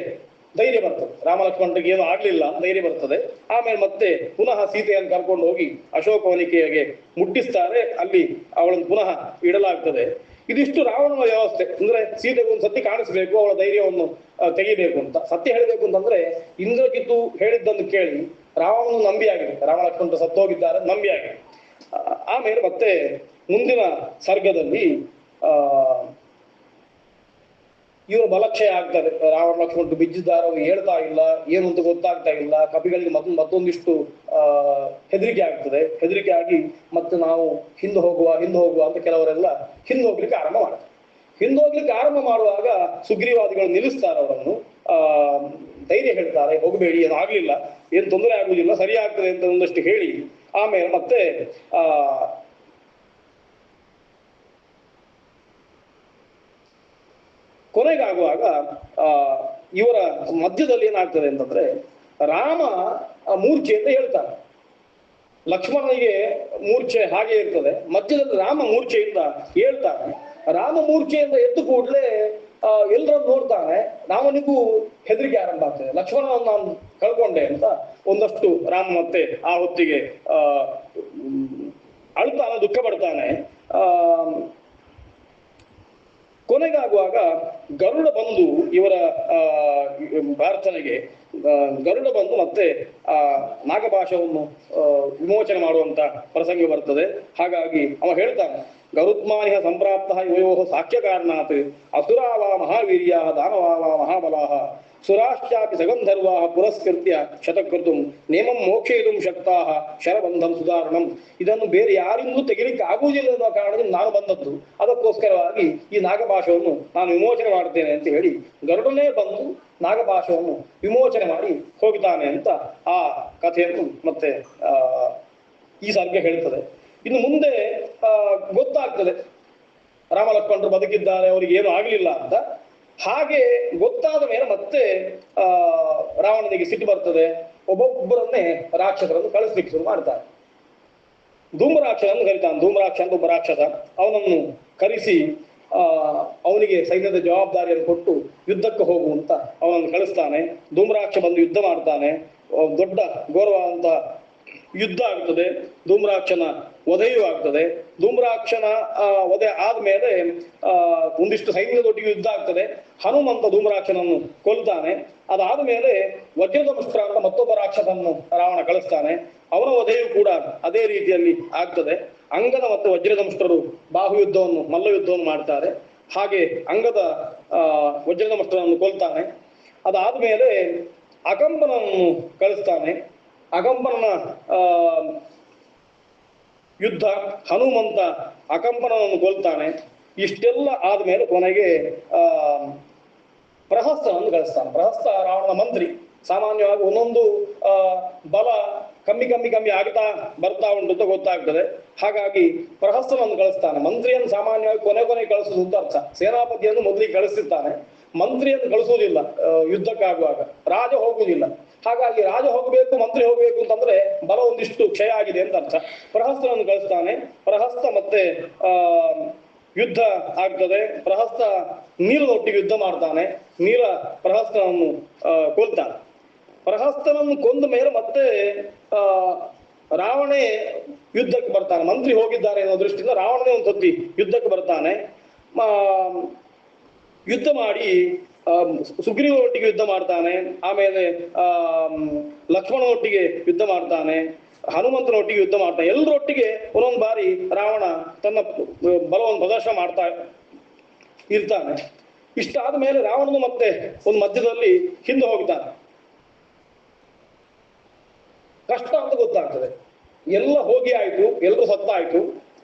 Speaker 1: ಧೈರ್ಯ ಬರ್ತದೆ. ರಾಮ ಲಕ್ಷ್ಮಣರಿಗೆ ಏನು ಆಗ್ಲಿಲ್ಲ ಧೈರ್ಯ ಬರ್ತದೆ. ಆಮೇಲೆ ಮತ್ತೆ ಪುನಃ ಸೀತೆಯನ್ನು ಕರ್ಕೊಂಡು ಹೋಗಿ ಅಶೋಕವನಿಕೆಗೆ ಮುಟ್ಟಿಸ್ತಾರೆ. ಅಲ್ಲಿ ಅವಳನ್ನು ಪುನಃ ಇಡಲಾಗ್ತದೆ. ಇದಿಷ್ಟು ರಾವಣನ ವ್ಯವಸ್ಥೆ. ಅಂದ್ರೆ ಸೀತೆಗೆ ಒಂದು ಸತ್ಯ ಕಾಣಿಸ್ಬೇಕು, ಅವಳ ಧೈರ್ಯವನ್ನು ತೆಗಿಬೇಕು ಅಂತ. ಸತ್ಯ ಹೇಳಬೇಕು ಅಂತಂದ್ರೆ ಇಂದ್ರಜಿತ್ತು ಹೇಳಿದ್ದನ್ನು ಕೇಳಿ ರಾವಣನು ನಂಬಿ ಆಗಿದೆ. ರಾಮ ಲಕ್ಷ್ಮಣ ಸತ್ತೋಗಿದ್ದಾರೆ ನಂಬಿ ಆಗಿದೆ. ಆಮೇಲೆ ಮತ್ತೆ ಮುಂದಿನ ಸರ್ಗದಲ್ಲಿ ಇವರು ಬಲಕ್ಷಯ ಆಗ್ತಾರೆ. ರಾವಣ ಲಕ್ಷ್ಮಣ ಬಿದ್ದಿದ್ದಾರೆ, ಅವರು ಹೇಳ್ತಾ ಇಲ್ಲ, ಏನು ಅಂತ ಗೊತ್ತಾಗ್ತಾ ಇಲ್ಲ. ಕಪಿಗಳಿಗೆ ಮತ್ತೊಂದಿಷ್ಟು ಹೆದರಿಕೆ ಆಗ್ತದೆ. ಹೆದರಿಕೆ ಆಗಿ ಮತ್ತೆ ನಾವು ಹಿಂದೆ ಹೋಗುವ ಅಂತ ಕೆಲವರೆಲ್ಲ ಹಿಂದೆ ಹೋಗ್ಲಿಕ್ಕೆ ಆರಂಭ ಮಾಡ್ತಾರೆ. ಹಿಂದೆ ಹೋಗ್ಲಿಕ್ಕೆ ಆರಂಭ ಮಾಡುವಾಗ ಸುಗ್ರೀವಾದಿಗಳು ನಿಲ್ಲಿಸ್ತಾರೆ ಅವರನ್ನು. ಧೈರ್ಯ ಹೇಳ್ತಾರೆ, ಹೋಗಬೇಡಿ, ಏನು ಆಗ್ಲಿಲ್ಲ, ಏನು ತೊಂದರೆ ಆಗುವುದಿಲ್ಲ, ಸರಿ ಆಗ್ತದೆ ಅಂತ ಒಂದಷ್ಟು ಹೇಳಿ ಆಮೇಲೆ ಮತ್ತೆ ಕೊನೆಗಾಗುವಾಗ ಇವರ ಮಧ್ಯದಲ್ಲಿ ಏನಾಗ್ತದೆ ಅಂತಂದ್ರೆ ರಾಮ ಮೂರ್ಛೆ ಅಂತ ಹೇಳ್ತಾರೆ. ಲಕ್ಷ್ಮಣನಿಗೆ ಮೂರ್ಛೆ ಹಾಗೆ ಇರ್ತದೆ. ಮಧ್ಯದಲ್ಲಿ ರಾಮ ಮೂರ್ಛೆಯಿಂದ ಹೇಳ್ತಾನೆ. ರಾಮ ಮೂರ್ಛೆಯಿಂದ ಎದ್ದು ಕೂಡಲೇ ಎಲ್ಲರನ್ನು ನೋಡ್ತಾನೆ. ರಾಮನಿಗೂ ಹೆದರಿಕೆ ಆರಂಭ ಆಗ್ತದೆ. ಲಕ್ಷ್ಮಣನನ್ನು ನಾನು ಕಳ್ಕೊಂಡೆ ಅಂತ ಒಂದಷ್ಟು ರಾಮ ಮತ್ತೆ ಆ ಹೊತ್ತಿಗೆ ಅಳ್ತಾನೆ, ದುಃಖ ಪಡ್ತಾನೆ. ಕೊನೆಗಾಗುವಾಗ ಗರುಡ ಬಂದು ಇವರ ಪ್ರಾರ್ಥನೆಗೆ ಗರುಡ ಬಂದು ಮತ್ತೆ ನಾಗಪಾಶವನ್ನು ವಿಮೋಚನೆ ಮಾಡುವಂತ ಪ್ರಸಂಗ ಬರ್ತದೆ. ಹಾಗಾಗಿ ಅವ ಹೇಳ್ತಾನೆ, ಗರುತ್ಮಾನಿಹ ಸಂಪ್ರಾಪ್ತ ಇವಯೋ ಸಾಕ್ಷ್ಯ ಕಾರಣಾತ್ ಅಸುರಾವ ಮಹಾವೀರ್ಯ ದಾನವಾವ ಮಹಾಬಲಾಹ ಸುರಾಶ್ಚಾಪಿ ಸಗಂಧರ್ವಾ ಪುರಸ್ಕೃತ್ಯ ಶತಕೃತು ನೇಮಂ ಮೋಕ್ಷಯಿತು ಶಕ್ತಾ ಶರಬಂಧಂ ಸುಧಾರಣಂ. ಇದನ್ನು ಬೇರೆ ಯಾರಿಂದೂ ತೆಗಿಲಿಕ್ಕೆ ಆಗುವುದಿಲ್ಲ ಅನ್ನೋ ಕಾರಣದಿಂದ ನಾನು ಬಂದದ್ದು. ಅದಕ್ಕೋಸ್ಕರವಾಗಿ ಈ ನಾಗಪಾಶವನ್ನು ನಾನು ವಿಮೋಚನೆ ಮಾಡ್ತೇನೆ ಅಂತ ಹೇಳಿ ಗರುಡನೇ ಬಂದು ನಾಗಪಾಶವನ್ನು ವಿಮೋಚನೆ ಮಾಡಿ ಹೋಗ್ತಾನೆ ಅಂತ ಆ ಕಥೆಯನ್ನು ಮತ್ತೆ ಈ ಸರ್ಗೆ ಹೇಳ್ತದೆ. ಇನ್ನು ಮುಂದೆ ಗೊತ್ತಾಗ್ತದೆ ರಾಮ ಲಕ್ಷ್ಮಣರು ಬದುಕಿದ್ದಾರೆ, ಅವರಿಗೆ ಏನು ಆಗ್ಲಿಲ್ಲ ಅಂತ. ಹಾಗೆ ಗೊತ್ತಾದ ಮೇಲೆ ಮತ್ತೆ ರಾವಣನಿಗೆ ಸಿಟ್ಟು ಬರ್ತದೆ. ಒಬ್ಬೊಬ್ಬರನ್ನೇ ರಾಕ್ಷಸರನ್ನು ಕಳಿಸ್ಲಿಕ್ಕೆ ಶುರು ಮಾಡ್ತಾರೆ. ಧೂಮ್ರಾಕ್ಷನನ್ನು ಕರೀತಾನೆ. ಧೂಮ್ರಾಕ್ಷ ಅಂತ ಒಬ್ಬ ರಾಕ್ಷಸ. ಅವನನ್ನು ಕರೆಸಿ ಅವನಿಗೆ ಸೈನ್ಯದ ಜವಾಬ್ದಾರಿಯನ್ನು ಕೊಟ್ಟು ಯುದ್ಧಕ್ಕೆ ಹೋಗುವಂತ ಅವನನ್ನು ಕಳಿಸ್ತಾನೆ. ಧೂಮ್ರಾಕ್ಷ ಬಂದು ಯುದ್ಧ ಮಾಡ್ತಾನೆ. ದೊಡ್ಡ ಘೋರವಾದಂತ ಯುದ್ಧ ಆಗ್ತದೆ. ಧೂಮ್ರಾಕ್ಷನ ವಧೆಯೂ ಆಗ್ತದೆ. ಧೂಮ್ರಾಕ್ಷನ ವಧೆ ಆದ್ಮೇಲೆ ಒಂದಿಷ್ಟು ಸೈನ್ಯದೊಟ್ಟಿಗೆ ಯುದ್ಧ ಆಗ್ತದೆ. ಹನುಮಂತ ಧೂಮ್ರಾಕ್ಷನನ್ನು ಕೊಲ್ತಾನೆ. ಅದಾದ ಮೇಲೆ ವಜ್ರದಮುಷ್ಟ್ರ ಅಂತ ಮತ್ತೊಬ್ಬ ರಾಕ್ಷಸನ್ನು ರಾವಣ ಕಳಿಸ್ತಾನೆ. ಅವನ ವಧೆಯೂ ಕೂಡ ಅದೇ ರೀತಿಯಲ್ಲಿ ಆಗ್ತದೆ. ಅಂಗದ ಮತ್ತು ವಜ್ರದಮುಷ್ಟ್ರರು ಬಾಹು ಯುದ್ಧವನ್ನು ಮಲ್ಲ ಯುದ್ಧವನ್ನು ಮಾಡ್ತಾರೆ. ಹಾಗೆ ಅಂಗದ ವಜ್ರದಮುಷ್ಟ್ರನನ್ನು ಕೊಲ್ತಾನೆ. ಅದಾದ್ಮೇಲೆ ಅಕಂಪನನ್ನು ಕಳಿಸ್ತಾನೆ. ಅಕಂಪನ ಯುದ್ಧ, ಹನುಮಂತ ಅಕಂಪನವನ್ನು ಕೊಲ್ತಾನೆ. ಇಷ್ಟೆಲ್ಲ ಆದ್ಮೇಲೆ ಕೊನೆಗೆ ಪ್ರಹಸ್ತನನ್ನು ಕಳಿಸ್ತಾನೆ. ಪ್ರಹಸ್ತ ರಾವಣನ ಮಂತ್ರಿ. ಸಾಮಾನ್ಯವಾಗಿ ಒಂದೊಂದು ಬಲ ಕಮ್ಮಿ ಆಗ್ತಾ ಬರ್ತಾ ಉಂಟು ಅಂತ ಗೊತ್ತಾಗ್ತದೆ. ಹಾಗಾಗಿ ಪ್ರಹಸ್ತನನ್ನು ಕಳಿಸ್ತಾನೆ. ಮಂತ್ರಿಯನ್ನು ಸಾಮಾನ್ಯವಾಗಿ ಕೊನೆ ಕಳಿಸುವುದು ಅಂತ ಅರ್ಥ. ಸೇನಾಪತಿಯನ್ನು ಮೊದಲಿಗೆ ಕಳಿಸ್ತಿರ್ತಾನೆ, ಮಂತ್ರಿಯನ್ನು ಕಳಿಸುವುದಿಲ್ಲ. ಯುದ್ಧಕ್ಕಾಗುವಾಗ ರಾಜ ಹೋಗುವುದಿಲ್ಲ. ಹಾಗಾಗಿ ರಾಜ ಹೋಗಬೇಕು, ಮಂತ್ರಿ ಹೋಗ್ಬೇಕು ಅಂತಂದ್ರೆ ಬಲ ಒಂದಿಷ್ಟು ಕ್ಷಯ ಆಗಿದೆ ಅಂತ ಅರ್ಥ. ಪ್ರಹಸ್ತನನ್ನು ಕಳಿಸ್ತಾನೆ. ಪ್ರಹಸ್ತ ಮತ್ತೆ ಯುದ್ಧ ಆಗ್ತದೆ. ಪ್ರಹಸ್ತ ನೀಲನೊಟ್ಟಿಗೆ ಯುದ್ಧ ಮಾಡ್ತಾನೆ. ನೀಲ ಪ್ರಹಸ್ತನನ್ನು ಕೊಲ್ತಾನೆ. ಪ್ರಹಸ್ತನನ್ನು ಕೊಂದ ಮೇಲೆ ಮತ್ತೆ ರಾವಣೇ ಯುದ್ಧಕ್ಕೆ ಬರ್ತಾನೆ. ಮಂತ್ರಿ ಹೋಗಿದ್ದಾರೆ ಅನ್ನೋ ದೃಷ್ಟಿಯಿಂದ ರಾವಣನೇ ಒಂದು ಸತಿ ಯುದ್ಧಕ್ಕೆ ಬರ್ತಾನೆ. ಯುದ್ಧ ಮಾಡಿ ಸುಗ್ರೀವನೊಟ್ಟಿಗೆ ಯುದ್ಧ ಮಾಡ್ತಾನೆ. ಆಮೇಲೆ ಲಕ್ಷ್ಮಣನೊಟ್ಟಿಗೆ ಯುದ್ಧ ಮಾಡ್ತಾನೆ. ಹನುಮಂತನೊಟ್ಟಿಗೆ ಯುದ್ಧ ಮಾಡ್ತಾನೆ. ಎಲ್ಲರೊಟ್ಟಿಗೆ ಒಂದೊಂದು ಬಾರಿ ರಾವಣ ತನ್ನ ಬಲವನ್ನು ಪ್ರದರ್ಶನ ಮಾಡ್ತಾ ಇರ್ತಾನೆ. ಇಷ್ಟಾದ ಮೇಲೆ ರಾವಣನು ಮತ್ತೆ ಒಂದು ಮಧ್ಯದಲ್ಲಿ ಹಿಂದೆ ಹೋಗ್ತಾನೆ. ಕಷ್ಟ ಅಂತ ಗೊತ್ತಾಗ್ತದೆ. ಎಲ್ಲ ಹೋಗಿ ಆಯ್ತು, ಎಲ್ಲರೂ ಸತ್ತಾಯ್ತು,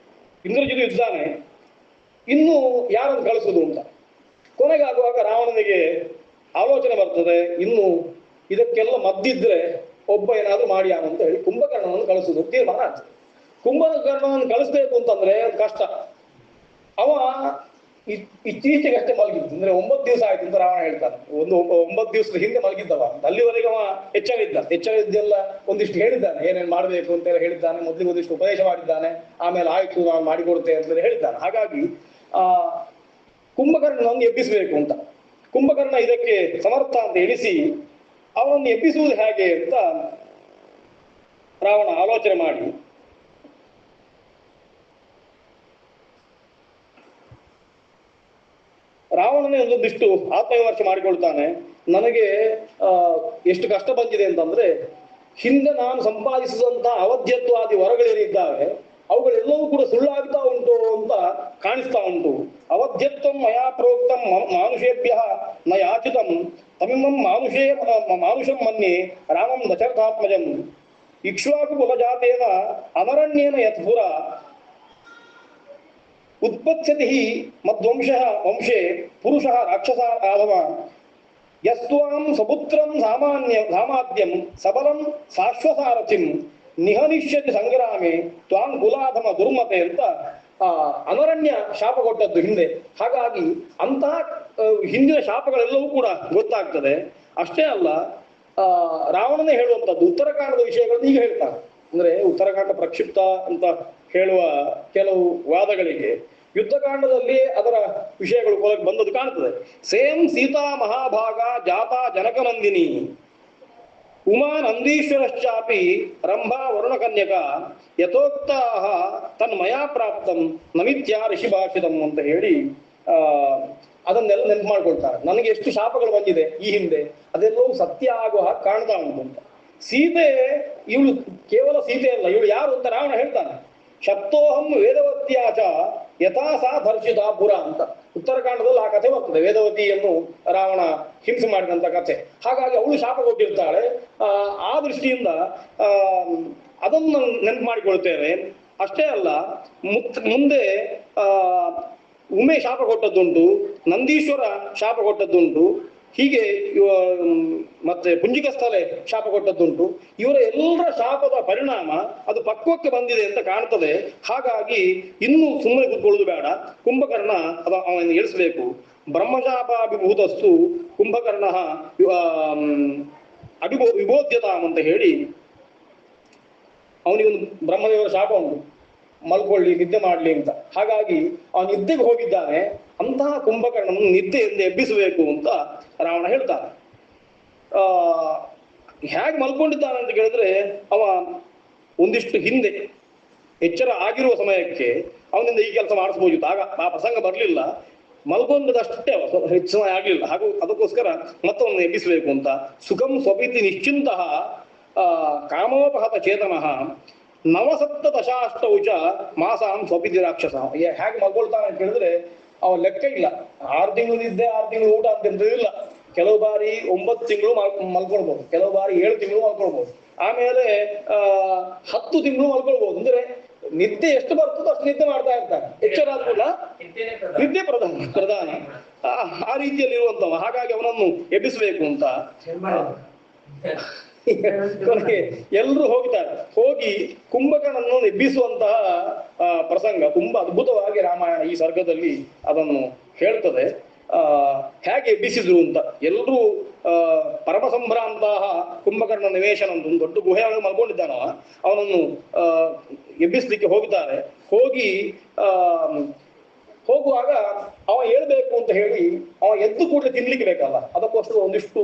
Speaker 1: ಇಂದ್ರಜಿತು ಇದ್ದಾನೆ, ಇನ್ನು ಯಾರನ್ನು ಕಳಿಸುದು ಅಂತ. ಕೊನೆಗಾಗುವಾಗ ರಾವಣನಿಗೆ ಆಲೋಚನೆ ಬರ್ತದೆ, ಇನ್ನು ಇದಕ್ಕೆಲ್ಲ ಮದ್ದಿದ್ರೆ ಒಬ್ಬ ಏನಾದ್ರೂ ಮಾಡಿ ಅಂತ ಹೇಳಿ ಕುಂಭಕರ್ಣನನ್ನು ಕಳಿಸುದು ತೀರ್ಮಾನ ಆಗ್ತದೆ. ಕುಂಭಕರ್ಣನನ್ನು ಕಳಿಸ್ಬೇಕು ಅಂತಂದ್ರೆ ಕಷ್ಟ. ಅವ ಇತ್ತೀಚೆಗಷ್ಟೇ ಮಲಗಿದ್ದು, ಅಂದ್ರೆ 9 ದಿವಸ ಆಯ್ತು ಅಂತ ರಾವಣ ಹೇಳ್ತಾನೆ. 9 ದಿವಸದ ಹಿಂದೆ ಮಲಗಿದ್ದವ. ಅಲ್ಲಿವರೆಗೆ ಅವ ಎಚ್ಚರಿದ್ದೆಲ್ಲ ಒಂದಿಷ್ಟು ಹೇಳಿದ್ದಾನೆ, ಏನೇನ್ ಮಾಡ್ಬೇಕು ಅಂತ ಹೇಳಿದ್ದಾನೆ. ಮೊದಲಿಗೆ ಒಂದಿಷ್ಟು ಉಪದೇಶ ಮಾಡಿದ್ದಾನೆ. ಆಮೇಲೆ ಆಯ್ತು ನಾನು ಮಾಡಿಕೊಡ್ತೇನೆ ಅಂತ ಹೇಳಿದ್ದಾನೆ. ಹಾಗಾಗಿ ಕುಂಭಕರ್ಣನನ್ನು ಎಬ್ಬಿಸಬೇಕು ಅಂತ. ಕುಂಭಕರ್ಣ ಇದಕ್ಕೆ ಸಮರ್ಥ ಅಂತ ಎಣಿಸಿ ಅವನನ್ನು ಎಬ್ಬಿಸುವುದು ಹೇಗೆ ಅಂತ ರಾವಣ ಆಲೋಚನೆ ಮಾಡಿ ರಾವಣನೇ ಒಂದೊಂದಿಷ್ಟು ಆತ್ಮವಿಮರ್ಶೆ ಮಾಡಿಕೊಳ್ತಾನೆ. ನನಗೆ ಎಷ್ಟು ಕಷ್ಟ ಬಂದಿದೆ ಅಂತಂದ್ರೆ, ಹಿಂದೆ ನಾನು ಸಂಪಾದಿಸಿದಂತಹ ಅವಧ್ಯತ್ವಾದಿ ವರಗಳೇನಿದ್ದಾವೆ ಅವುಗಳೆಲ್ಲವೂ ಕೂಡ ಸುಳ್ಳಾಗ್ತಾ ಉಂಟು ಅಂತ ಕಾಣಿಸ್ತಾ ಉಂಟು. ಅವಧ್ಯತ್ವಂ ಮಯಾ ಪ್ರೋಕ್ತಂ ಮಾನುಷೇಭ್ಯ ನ ಯಾಚಿತಂ ತಮಿಮಂ ಮಾನುಷಂ ಮನ್ಯೆ ರಾಮಂ ದಶರಥಾತ್ಮಜಂ ಇಕ್ಷ್ವಾಕು ಕುಲಜಾತೇನ ಅನರಣ್ಯೇನ ಯತ್ಪುರ ಉತ್ಪತ್ಸ್ಯತಿ ಮದ್ವಂಶಃ ವಂಶೇ ಪುರುಷಃ ರಾಕ್ಷಸ ಆಭವ ಯಸ್ತ್ವಾಂ ಸಪುತ್ರಂ ಸಾಮಾದ್ಯಂ ಸಬಲಂ ಶಾಶ್ವಸಾರಥಿಂ ನಿಹನಿಷ್ಯತಿ ಸಂಗ್ರಾಮೆ ತ್ವಾಂ ಕುಲಾಧಮ ದುರ್ಮತೆ ಅಂತ ಅನರಣ್ಯ ಶಾಪ ಕೊಟ್ಟದ್ದು ಹಿಂದೆ. ಹಾಗಾಗಿ ಅಂತಹ ಹಿಂದಿನ ಶಾಪಗಳೆಲ್ಲವೂ ಕೂಡ ಗೊತ್ತಾಗ್ತದೆ. ಅಷ್ಟೇ ಅಲ್ಲ, ರಾವಣನೇ ಹೇಳುವಂಥದ್ದು ಉತ್ತರಕಾಂಡದ ವಿಷಯಗಳನ್ನು ಈಗ ಹೇಳ್ತಾನೆ. ಅಂದ್ರೆ ಉತ್ತರಕಾಂಡ ಪ್ರಕ್ಷಿಪ್ತ ಅಂತ ಹೇಳುವ ಕೆಲವು ವಾದಗಳಿಗೆ ಯುದ್ಧಕಾಂಡದಲ್ಲಿ ಅದರ ವಿಷಯಗಳು ಬಂದದ್ದು ಕಾಣ್ತದೆ. ಸೇಮ್ ಸೀತಾ ಮಹಾಭಾಗ ಜಾತಾ ಜನಕನಂದಿನಿ ಉಮಾ ನಂದೀಶ್ವರಶ್ಚಾಪಿ ರಂಭಾ ವರುಣಕನ್ಯಕ ಯಥೋಕ್ತ ತನ್ಮಯಾ ಪ್ರಾಪ್ತಂ ನಮಿತ್ಯ ಋಷಿ ಭಾಷಿತಂ ಅಂತ ಹೇಳಿ ಅದನ್ನೆಲ್ಲ ನೆನಪು ಮಾಡ್ಕೊಳ್ತಾರೆ. ನನಗೆ ಎಷ್ಟು ಶಾಪಗಳು ಬಂದಿದೆ ಈ ಹಿಂದೆ, ಅದೆಲ್ಲವೂ ಸತ್ಯ ಆಗುವ ಹಾಗೆ ಕಾಣ್ತಾ ಉಂಟು ಅಂತ. ಸೀತೆ, ಇವಳು ಕೇವಲ ಸೀತೆ ಅಲ್ಲ, ಇವಳು ಯಾರು ಅಂತ ರಾವಣ ಹೇಳ್ತಾನೆ. ಶಪ್ತೋಹಂ ವೇದವತ್ಯಾಚ ಯಥಾ ಸಾ ಧರ್ಷಿತ ಪುರ ಅಂತ ಉತ್ತರಕಾಂಡದಲ್ಲಿ ಆ ಕಥೆ ಬರ್ತದೆ. ವೇದವತಿಯನ್ನು ರಾವಣ ಹಿಂಸೆ ಮಾಡಿದಂತ ಕಥೆ. ಹಾಗಾಗಿ ಅವಳು ಶಾಪ ಕೊಟ್ಟಿರ್ತಾಳೆ. ಆ ದೃಷ್ಟಿಯಿಂದ ಅದನ್ನು ನೆನಪು ಮಾಡಿಕೊಳ್ತೇವೆ. ಅಷ್ಟೇ ಅಲ್ಲ, ಮುಂದೆ ಉಮೆ ಶಾಪ ಕೊಟ್ಟದ್ದುಂಟು, ನಂದೀಶ್ವರ ಶಾಪ ಕೊಟ್ಟದ್ದುಂಟು, ಹೀಗೆ ಮತ್ತೆ ಪುಂಜಿಕಸ್ಥಲೆ ಶಾಪ ಕೊಟ್ಟದ್ದುಂಟು. ಇವರ ಎಲ್ಲರ ಶಾಪದ ಪರಿಣಾಮ ಅದು ಪಕ್ವಕ್ಕೆ ಬಂದಿದೆ ಅಂತ ಕಾಣ್ತದೆ. ಹಾಗಾಗಿ ಇನ್ನೂ ಸುಮ್ಮನೆ ಕೂತ್ಕೊಳ್ಳುವುದು ಬೇಡ, ಕುಂಭಕರ್ಣ ಅವನನ್ನು ಇಳಿಸಬೇಕು. ಬ್ರಹ್ಮಶಾಪಾಭಿಭೂತಸ್ತು ಕುಂಭಕರ್ಣ ವಿಬೋಧ್ಯತಾಮ್ ಅಂತ ಹೇಳಿ ಅವನಿಗೊಂದು ಬ್ರಹ್ಮದೇವರ ಶಾಪ ಉಂಟು, ಮಲ್ಕೊಳ್ಳಿ, ನಿದ್ದೆ ಮಾಡ್ಲಿ ಅಂತ. ಹಾಗಾಗಿ ಅವನು ನಿದ್ದೆಗೆ ಹೋಗಿದ್ದಾನೆ. ಅಂತಹ ಕುಂಭಕರ್ಣನನ್ನು ನಿದ್ದೆಯಿಂದ ಎಬ್ಬಿಸಬೇಕು ಅಂತ ರಾವಣ ಹೇಳ್ತಾನೆ. ಹೇಗೆ ಮಲ್ಕೊಂಡಿದ್ದಾನೆ ಅಂತ ಕೇಳಿದ್ರೆ, ಅವ ಒಂದಿಷ್ಟು ಹಿಂದೆ ಎಚ್ಚರ ಆಗಿರುವ ಸಮಯಕ್ಕೆ ಅವನಿಂದ ಈ ಕೆಲಸ ಮಾಡಿಸ್ಬೋದಿತ್ತು. ಆಗ ಆ ಪ್ರಸಂಗ ಬರಲಿಲ್ಲ, ಮಲ್ಕೊಂಡದಷ್ಟೇ ಹೆಚ್ಚು ಸಮಯ ಆಗ್ಲಿಲ್ಲ. ಹಾಗೂ ಅದಕ್ಕೋಸ್ಕರ ಮತ್ತವನ್ನ ಎಬ್ಬಿಸಬೇಕು ಅಂತ. ಸುಖಂ ಸ್ವಪಿತಿ ನಿಶ್ಚಿಂತಃ ಕಾಮೋಪಹತ ಚೇತನಃ ನವಸಪ್ತ ದಶಾಷ್ಟೌಚ ಮಾಸಾಂ ಸ್ವಪಿತಿ ರಾಕ್ಷಸ. ಹೇಗೆ ಮಲ್ಕೊಳ್ತಾನೆ ಅಂತ ಹೇಳಿದ್ರೆ ಅವ ಲೆಕ್ಕ ಇಲ್ಲ. 6 ತಿಂಗಳು ಇದ್ದೆ, 6 ತಿಂಗಳು ಊಟ ಅಂತ ಇಲ್ಲ. ಕೆಲವು ಬಾರಿ 9 ತಿಂಗಳು ಮಲ್ಕೊಳ್ಬಹುದು, ಕೆಲವು ಬಾರಿ 7 ತಿಂಗಳು ಮಲ್ಕೊಳ್ಬಹುದು, ಆಮೇಲೆ 10 ತಿಂಗಳು ಮಲ್ಕೊಳ್ಬಹುದು. ಅಂದ್ರೆ ನಿದ್ದೆ ಎಷ್ಟು ಬರ್ತದೋ ಅಷ್ಟು ನಿದ್ದೆ ಮಾಡ್ತಾ ಇರ್ತಾನೆ. ಎಚ್ಚರ ಆದ ಕೂಡ ನಿದ್ದೆ ಪ್ರಧಾನ ಆ ರೀತಿಯಲ್ಲಿ ಇರುವಂತವ. ಹಾಗಾಗಿ ಅವನನ್ನು ಎಬ್ಬಿಸಬೇಕು ಅಂತ ಕೊನೆಗೆ ಎಲ್ಲರೂ ಹೋಗ್ತಾರೆ. ಹೋಗಿ ಕುಂಭಕರ್ಣನನ್ನು ಎಬ್ಬಿಸುವಂತಹ ಪ್ರಸಂಗ ತುಂಬಾ ಅದ್ಭುತವಾಗಿ ರಾಮಾಯಣ ಈ ಸರ್ಗದಲ್ಲಿ ಅದನ್ನು ಹೇಳ್ತದೆ. ಹೇಗೆ ಎಬ್ಬಿಸಿದ್ರು ಅಂತ. ಎಲ್ಲರೂ ಪರಮ ಸಂಭ್ರಾಂತಹ ಕುಂಭಕರ್ಣ ನಿವೇಶನ ಅಂತ ಒಂದು ದೊಡ್ಡ ಗುಹೆ ಒಳಗೆ ಮಲ್ಕೊಂಡಿದ್ದಾನವ, ಅವನನ್ನು ಎಬ್ಬಿಸ್ಲಿಕ್ಕೆ ಹೋಗ್ತಾರೆ. ಹೋಗುವಾಗ ಅವ ಹೇಳ್ಬೇಕು ಅಂತ ಹೇಳಿ ಅವ ಎದ್ದು ಕೂಡಲೇ ತಿನ್ಲಿಕ್ಕೆ ಬೇಕಲ್ಲ, ಅದಕ್ಕೋಸ್ಕರ ಒಂದಿಷ್ಟು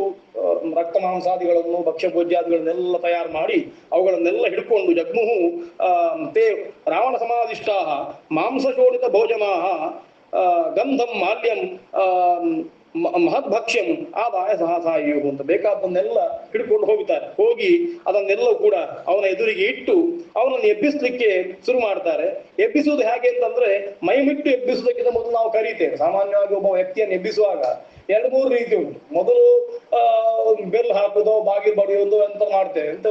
Speaker 1: ರಕ್ತ ಮಾಂಸಾದಿಗಳನ್ನು ಭಕ್ಷ್ಯ ಭೋಜ್ಯಾದಿಗಳನ್ನೆಲ್ಲ ತಯಾರು ಮಾಡಿ ಅವುಗಳನ್ನೆಲ್ಲ ಹಿಡ್ಕೊಂಡು ಜಗ್ಮುಹು ತೇ ರಾವಣ ಸಮಾಧಿಷ್ಠಾ ಮಾಂಸಶೋಣಿತ ಭೋಜನಾಹ ಗಂಧಂ ಮಾಲ್ಯಂ ಮಹದ್ಭಕ್ಷ್ಯಂ ಆದಾಯ ಸಹಸಾಯು ಅಂತ ಬೇಕಾದನ್ನೆಲ್ಲ ಹಿಡ್ಕೊಂಡು ಹೋಗ್ತಾರೆ. ಹೋಗಿ ಅದನ್ನೆಲ್ಲ ಕೂಡ ಅವನ ಎದುರಿಗೆ ಇಟ್ಟು ಅವನನ್ನು ಎಬ್ಬಿಸ್ಲಿಕ್ಕೆ ಶುರು ಮಾಡ್ತಾರೆ. ಎಬ್ಬಿಸುವುದು ಹೇಗೆ ಅಂತಂದ್ರೆ, ಮೈಮಿಟ್ಟು ಎಬ್ಬಿಸುವುದಕ್ಕಿಂತ ಮೊದಲು ನಾವು ಕರೀತೇವೆ. ಸಾಮಾನ್ಯವಾಗಿ ಒಬ್ಬ ವ್ಯಕ್ತಿಯನ್ನು ಎಬ್ಬಿಸುವಾಗ 2-3 ರೀತಿ ಉಂಟು. ಮೊದಲು ಬೆಲ್ ಹಾಕುದೋ ಬಾಗಿಲು ಬಡಿಯೋದು ಅಂತ ಮಾಡ್ತೇವೆ. ಅಂತ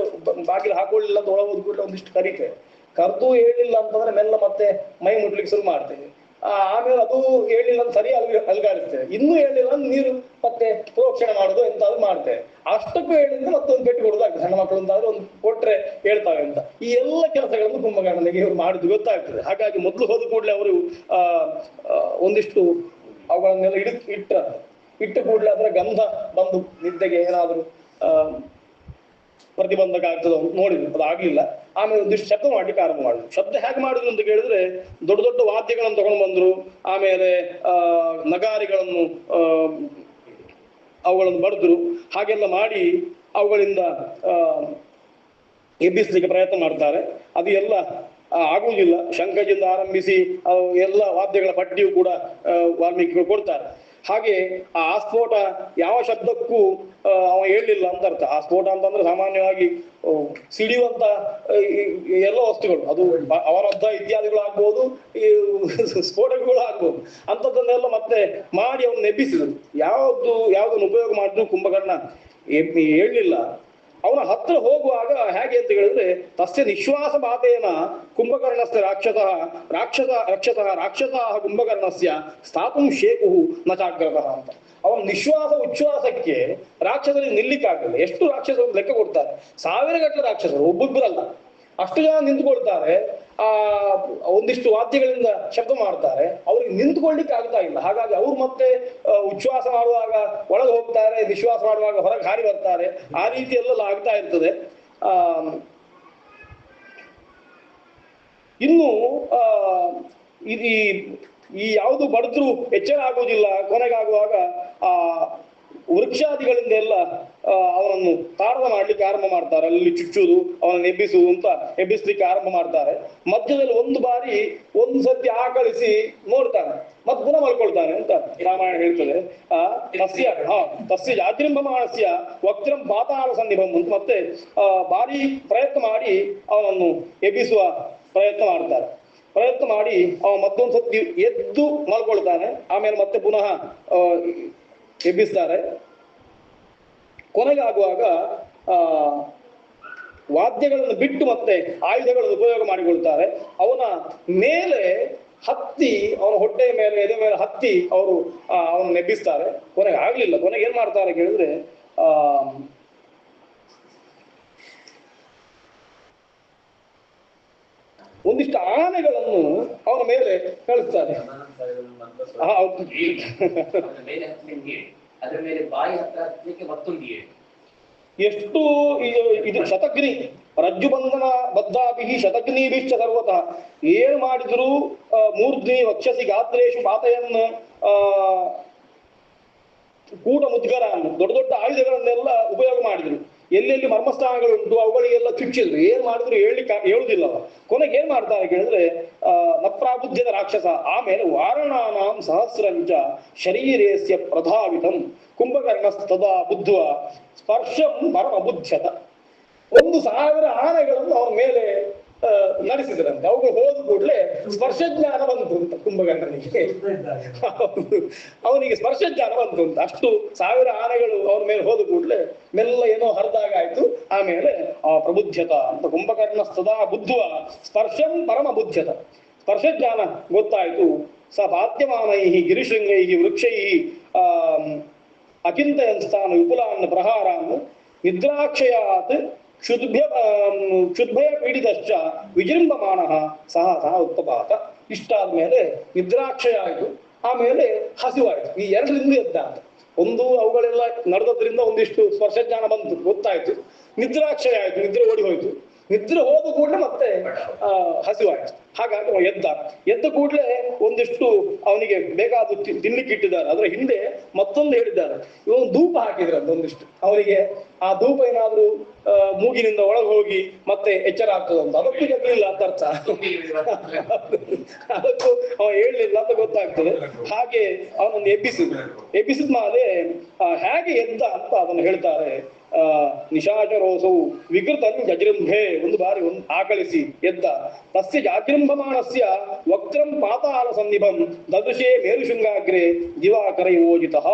Speaker 1: ಬಾಗಿಲು ಹಾಕೊಳ್ಳಿಲ್ಲ ಅಂತ ಒಳಗೋದು ಕೂಡ ಒಂದಿಷ್ಟು ಕರೀತೇವೆ. ಕರ್ದು ಹೇಳಿಲ್ಲ ಅಂತಂದ್ರೆ ಮೆಲ್ಲ ಮತ್ತೆ ಮೈ ಮುಟ್ಲಿಕ್ಕೆ ಶುರು ಮಾಡ್ತೇವೆ. ಆಮೇಲೆ ಅದು ಹೇಳಿಲ್ಲ ಅಂತ ಸರಿ ಅಲ್ಗಾಡಿಸ್ತೇವೆ. ಇನ್ನೂ ಹೇಳಿಲ್ಲ ಅಂದ್ರೆ ನೀರು ಮತ್ತೆ ಪ್ರೋಕ್ಷಣೆ ಮಾಡೋದು ಎಂತಾದ್ರು ಮಾಡ್ತೇವೆ. ಅಷ್ಟಕ್ಕೂ ಹೇಳಿದ್ರೆ ಮತ್ತೊಂದು ಪೆಟ್ಟು ಕೊಡೋದಾಗ್ತದೆ. ಸಣ್ಣ ಮಕ್ಕಳು ಅಂತಾದ್ರೆ ಒಂದು ಕೊಟ್ರೆ ಹೇಳ್ತಾವೆ ಅಂತ. ಈ ಎಲ್ಲ ಕೆಲಸಗಳನ್ನು ಕುಂಭಕರ್ಣನಿಗೆ ಇವರು ಮಾಡಿದ್ದು ಗೊತ್ತಾಗ್ತದೆ. ಹಾಗಾಗಿ ಮೊದಲು ಹೋದ ಕೂಡಲೇ ಅವರು ಒಂದಿಷ್ಟು ಅವುಗಳನ್ನೆಲ್ಲ ಇಟ್ಟ ಕೂಡಲೇ ಅದರ ಗಂಧ ಬಂದು ನಿದ್ದೆಗೆ ಏನಾದ್ರು ಪ್ರತಿಬಂಧಕ ಆಗ್ತದೆ ಅಂತ ನೋಡಿದ್ರು, ಅದು ಆಗ್ಲಿಲ್ಲ. ಆಮೇಲೆ ಒಂದಿಷ್ಟು ಶಬ್ದ ಮಾಡ್ಲಿಕ್ಕೆ ಆರಂಭ ಮಾಡಿದ್ರು. ಶಬ್ದ ಹೇಗೆ ಮಾಡಿದ್ರು ಅಂತ ಕೇಳಿದ್ರೆ ದೊಡ್ಡ ದೊಡ್ಡ ವಾದ್ಯಗಳನ್ನು ತಗೊಂಡು ಬಂದ್ರು. ಆಮೇಲೆ ನಗಾರಿಗಳನ್ನು ಅವುಗಳನ್ನು ಬಡಿದ್ರು. ಹಾಗೆಲ್ಲ ಮಾಡಿ ಅವುಗಳಿಂದ ಎಬ್ಬಿಸ್ಲಿಕ್ಕೆ ಪ್ರಯತ್ನ ಮಾಡ್ತಾರೆ. ಅದು ಎಲ್ಲ ಆಗುವುದಿಲ್ಲ. ಶಂಖದಿಂದ ಆರಂಭಿಸಿ ಎಲ್ಲ ವಾದ್ಯಗಳ ಪಟ್ಟಿಯು ಕೂಡ ವಾಲ್ಮೀಕಿಗಳು ಕೊಡ್ತಾರೆ. ಹಾಗೆ ಆ ಆಸ್ಫೋಟ ಯಾವ ಶಬ್ದಕ್ಕೂ ಅವ ಹೇಳಲಿಲ್ಲ ಅಂತ ಅರ್ಥ. ಆಸ್ಫೋಟ ಅಂತಂದ್ರೆ ಸಾಮಾನ್ಯವಾಗಿ ಸಿಡಿಯುವಂತ ಎಲ್ಲ ವಸ್ತುಗಳು, ಅದು ಅವರದ್ದ ಇತ್ಯಾದಿಗಳು ಆಗ್ಬೋದು, ಈ ಸ್ಫೋಟಗಳು ಆಗ್ಬೋದು, ಅಂಥದ್ದನ್ನೆಲ್ಲ ಮತ್ತೆ ಮಾಡಿ ಅವನ್ನ ಎಬ್ಬಿಸಿದ್ರು. ಯಾವುದನ್ನು ಉಪಯೋಗ ಮಾಡಿದ್ರು ಕುಂಭಕರ್ಣ ಹೇಳಲಿಲ್ಲ. ಅವನ ಹತ್ರ ಹೋಗುವಾಗ ಹೇಗೆ ಅಂತ ಹೇಳಿದ್ರೆ, ತಸ್ಯ ನಿಶ್ವಾಸ ಬಾತೇನ ಕುಂಭಕರ್ಣಸ್ಯ ರಾಕ್ಷಸ ಕುಂಭಕರ್ಣಸ್ಯ ಸ್ಥಾಪುಂ ಶೇಕು ನ ಜಾಗ್ರತಃ ಅಂತ. ಅವನ ನಿಶ್ವಾಸ ಉಚ್ಛ್ವಾಸಕ್ಕೆ ರಾಕ್ಷಸರಿಗೆ ನಿಲ್ಲಿಕ್ಕಾಗಲ್ಲ. ಎಷ್ಟು ರಾಕ್ಷಸರು ಲೆಕ್ಕ ಕೊಡ್ತಾರೆ, ಸಾವಿರಗಟ್ಟಲೆ ರಾಕ್ಷಸರು, ಒಬ್ಬೊಬ್ಬರಲ್ಲ, ಅಷ್ಟು ಜನ ನಿಂತ್ಕೊಳ್ತಾರೆ. ಒಂದಿಷ್ಟು ವಾದ್ಯಗಳಿಂದ ಶಬ್ದ ಮಾಡ್ತಾರೆ, ಅವ್ರಿಗೆ ನಿಂತ್ಕೊಳ್ಲಿಕ್ಕೆ ಆಗ್ತಾ ಇಲ್ಲ. ಹಾಗಾಗಿ ಅವ್ರು ಮತ್ತೆ ಉಚ್ಛ್ವಾಸ ಮಾಡುವಾಗ ಒಳಗೆ ಹೋಗ್ತಾರೆ, ನಿಶ್ವಾಸ ಮಾಡುವಾಗ ಹೊರಗೆ ಹಾರಿ ಬರ್ತಾರೆ. ಆ ರೀತಿ ಎಲ್ಲ ಆಗ್ತಾ ಇರ್ತದೆ. ಇನ್ನು ಈ ಯಾವುದು ಬಡಿದ್ರು ಎಚ್ಚರ ಆಗುವುದಿಲ್ಲ. ಕೊನೆಗಾಗುವಾಗ ಆ ವೃಕ್ಷಾದಿಗಳಿಂದ ಎಲ್ಲ ಅವನನ್ನು ತಾಡನ ಮಾಡ್ಲಿಕ್ಕೆ ಆರಂಭ ಮಾಡ್ತಾರೆ. ಅಲ್ಲಿ ಚುಚ್ಚುವುದು, ಅವನನ್ನು ಎಬ್ಬಿಸುವುದು ಅಂತ ಎಬ್ಬಿಸ್ಲಿಕ್ಕೆ ಆರಂಭ ಮಾಡ್ತಾರೆ. ಮಧ್ಯದಲ್ಲಿ ಒಂದು ಬಾರಿ ಒಂದು ಸತಿ ಆಕಳಿಸಿ ನೋಡ್ತಾನೆ, ಮತ್ ಪುನಃ ಮಲ್ಕೊಳ್ತಾನೆ ಅಂತ ರಾಮಾಯಣ ಹೇಳ್ತದೆ. ತಸ್ಯ ಜಾತ್ರಿಂಬಮಾನಸ್ಯ ವಕ್ತ್ರಂ ಪಾತಾಳ ಸನ್ನಿಭಂ ಅಂತ ಮತ್ತೆ ಭಾರಿ ಪ್ರಯತ್ನ ಮಾಡಿ ಅವನನ್ನು ಎಬ್ಬಿಸುವ ಪ್ರಯತ್ನ ಮಾಡ್ತಾರೆ. ಪ್ರಯತ್ನ ಮಾಡಿ ಅವ ಮತ್ತೊಂದು ಸತಿ ಎದ್ದು ಮಲ್ಕೊಳ್ತಾನೆ. ಆಮೇಲೆ ಮತ್ತೆ ಪುನಃ ಎಬ್ಬಿಸ್ತಾರೆ. ಕೊನೆಗಾಗುವಾಗ ವಾದ್ಯಗಳನ್ನು ಬಿಟ್ಟು ಮತ್ತೆ ಆಯುಧಗಳನ್ನು ಉಪಯೋಗ ಮಾಡಿಕೊಳ್ತಾರೆ. ಅವನ ಮೇಲೆ ಹತ್ತಿ, ಅವನ ಹೊಟ್ಟೆಯ ಮೇಲೆ, ಎದೆ ಮೇಲೆ ಹತ್ತಿ ಅವರು ಅವನನ್ನು ಎಬ್ಬಿಸ್ತಾರೆ. ಕೊನೆಗೆ ಆಗ್ಲಿಲ್ಲ. ಕೊನೆಗೆ ಏನ್ ಮಾಡ್ತಾರೆ ಕೇಳಿದ್ರೆ, ಒಂದಿಷ್ಟು ಆನೆಗಳನ್ನು ಅವನ ಮೇಲೆ ಕಳಿಸ್ತಾರೆ. ಎಷ್ಟು ಇದು ಶತಗ್ನಿ ರಜ್ಜು ಬಂಧನ ಬದ್ಧಾಭಿ ಶತಗ್ನಿಭಿಶ್ಚ ಸರ್ವತಃ. ಏನ್ ಮಾಡಿದ್ರು ಮೂರ್ಧ್ನಿ ವಕ್ಷಸಿ ಗಾತ್ರೇಶು ಪಾತಯನ್ನ ಕೂಟ ಮುದ್ಗರನ್ನು, ದೊಡ್ಡ ದೊಡ್ಡ ಆಯುಧಗಳನ್ನೆಲ್ಲ ಉಪಯೋಗ ಮಾಡಿದ್ರು. ಎಲ್ಲೆಲ್ಲಿ ಮರ್ಮಸ್ಥಾನಗಳುಂಟು ಅವುಗಳಿಗೆಲ್ಲ ಚುಚ್ಚಿದ್ರು. ಏನ್ ಮಾಡಿದ್ರು ಹೇಳುದಿಲ್ಲ. ಕೊನೆಗೆ ಏನ್ ಮಾಡ್ತಾರೆ ಕೇಳಿದ್ರೆ, ನಪ್ರಾಬುದ್ಧದ ರಾಕ್ಷಸ. ಆಮೇಲೆ ವಾರಣಾನಾಂ ಸಹಸ್ರಂಚ ಶರೀರೇಸ್ಯ ಪ್ರಧಾವಿತಂ ಕುಂಭಕರ್ಣಸ್ತದಾ ಬುದ್ಧ್ವ ಸ್ಪರ್ಶಂ ಪರಮಬುದ್ಧ್ಯತ. 1,000 ಆನೆಗಳನ್ನು ಅವನ ಮೇಲೆ ನಡೆಸಿದ್ರಂತೆ. ಅವುಗಳು ಹೋದ ಕೂಡಲೇ ಸ್ಪರ್ಶಜ್ಞಾನ ಬಂತು ಅಂತ ಕುಂಭಕರ್ಣನಿಗೆ. ಅವನಿಗೆ ಸ್ಪರ್ಶಜ್ಞಾನ ಬಂತು ಅಂತ. ಅಷ್ಟು 1000 ಆನೆಗಳು ಅವನ ಮೇಲೆ ಹೋದ ಕೂಡಲೇ ಮೆಲ್ಲ ಏನೋ ಹರಿದಾಗ ಆಯ್ತು. ಆಮೇಲೆ ಪ್ರಬುದ್ಧತ ಅಂತ ಕುಂಭಕರ್ಣ ಸದಾ ಬುದ್ಧ್ವ ಸ್ಪರ್ಶಂ ಪರಮ ಬುದ್ಧ್ಯತ. ಸ್ಪರ್ಶಜ್ಞಾನ ಗೊತ್ತಾಯ್ತು. ಸ ಬಾಧ್ಯಮಾನೈ ಗಿರಿಶೃಂಗೈ ವೃಕ್ಷೈ ಅಚಿಂತಯನ್ ಸ್ಥಾನ ವಿಪುಲಾನ್ ಪ್ರಹಾರಾನ್ ನಿದ್ರಾಕ್ಷಯಾತ್ ಕ್ಷುದ್ಭಯ ಪೀಡಿತಶ್ಚ ವಿಜೃಂಭಮಾನ ಸಹ ಉತ್ಪಪಾತ. ಇಷ್ಟಾದ್ಮೇಲೆ ನಿದ್ರಾಕ್ಷಯ ಆಯ್ತು, ಆಮೇಲೆ ಹಸಿವಾಯ್ತು. ಈ ಎರಡರಿಂದ ಎದ್ದ ಅಂತ. ಒಂದು ಅವುಗಳೆಲ್ಲ ನಡೆದದ್ರಿಂದ ಒಂದಿಷ್ಟು ಸ್ಪರ್ಶಜ್ಞಾನ ಬಂತು, ಗೊತ್ತಾಯ್ತು. ನಿದ್ರಾಕ್ಷಯ ಆಯ್ತು, ನಿದ್ರೆ ಓಡಿ ಹೋಯ್ತು. ನಿದ್ರೆ ಹೋದ ಕೂಡಲೇ ಮತ್ತೆ ಹಸಿವಾಯ್ತು. ಹಾಗಾಗಿ ಎದ್ದ ಕೂಡಲೇ ಒಂದಿಷ್ಟು ಅವನಿಗೆ ಬೇಕಾದ ತಿನ್ಲಿಕ್ಕೆ ಇಟ್ಟಿದ್ದಾರೆ. ಅದರ ಹಿಂದೆ ಮತ್ತೊಂದು ಹೇಳಿದ್ದಾರೆ, ಇವನು ಧೂಪ ಹಾಕಿದ್ರೆ ಒಂದಿಷ್ಟು ಅವನಿಗೆ. ಆ ಧೂಪ ಏನಾದ್ರೂ ಮೂಗಿನಿಂದ ಒಳಗೆ ಹೋಗಿ ಮತ್ತೆ ಎಚ್ಚರ ಆಗ್ತದಂತ. ಅದಕ್ಕೂ ಜಗಲಿಲ್ಲ ಅಂತ ಅರ್ಥ. ಅದಕ್ಕೂ ಅವ ಹೇಳಲಿಲ್ಲ ಅಂತ ಗೊತ್ತಾಗ್ತದೆ. ಹಾಗೆ ಅವನನ್ನು ಎಬ್ಬಿಸಿದ ಮೇಲೆ ಹೇಗೆ ಎದ್ದ ಅಂತ ಅದನ್ನು ಹೇಳ್ತಾರೆ. ನಿಶಾಚರೋಸವು ವಿಕೃತಂ ಜಜೃಂಭೆ. ಒಂದು ಬಾರಿ ಆಕಳಿಸಿ ಎದ್ದ. ತಸ್ಯ ಜಾಗೃಂಭಮಾನಸ್ಯ ವಕ್ತ್ರಂ ಪಾತಾಳ ಸನ್ನಿಭಂ ದದೃಶೇ ಮೇರುಶೃಂಗಾಗ್ರೆ ದಿವಾಕರ ಯೋಜಿತಃ.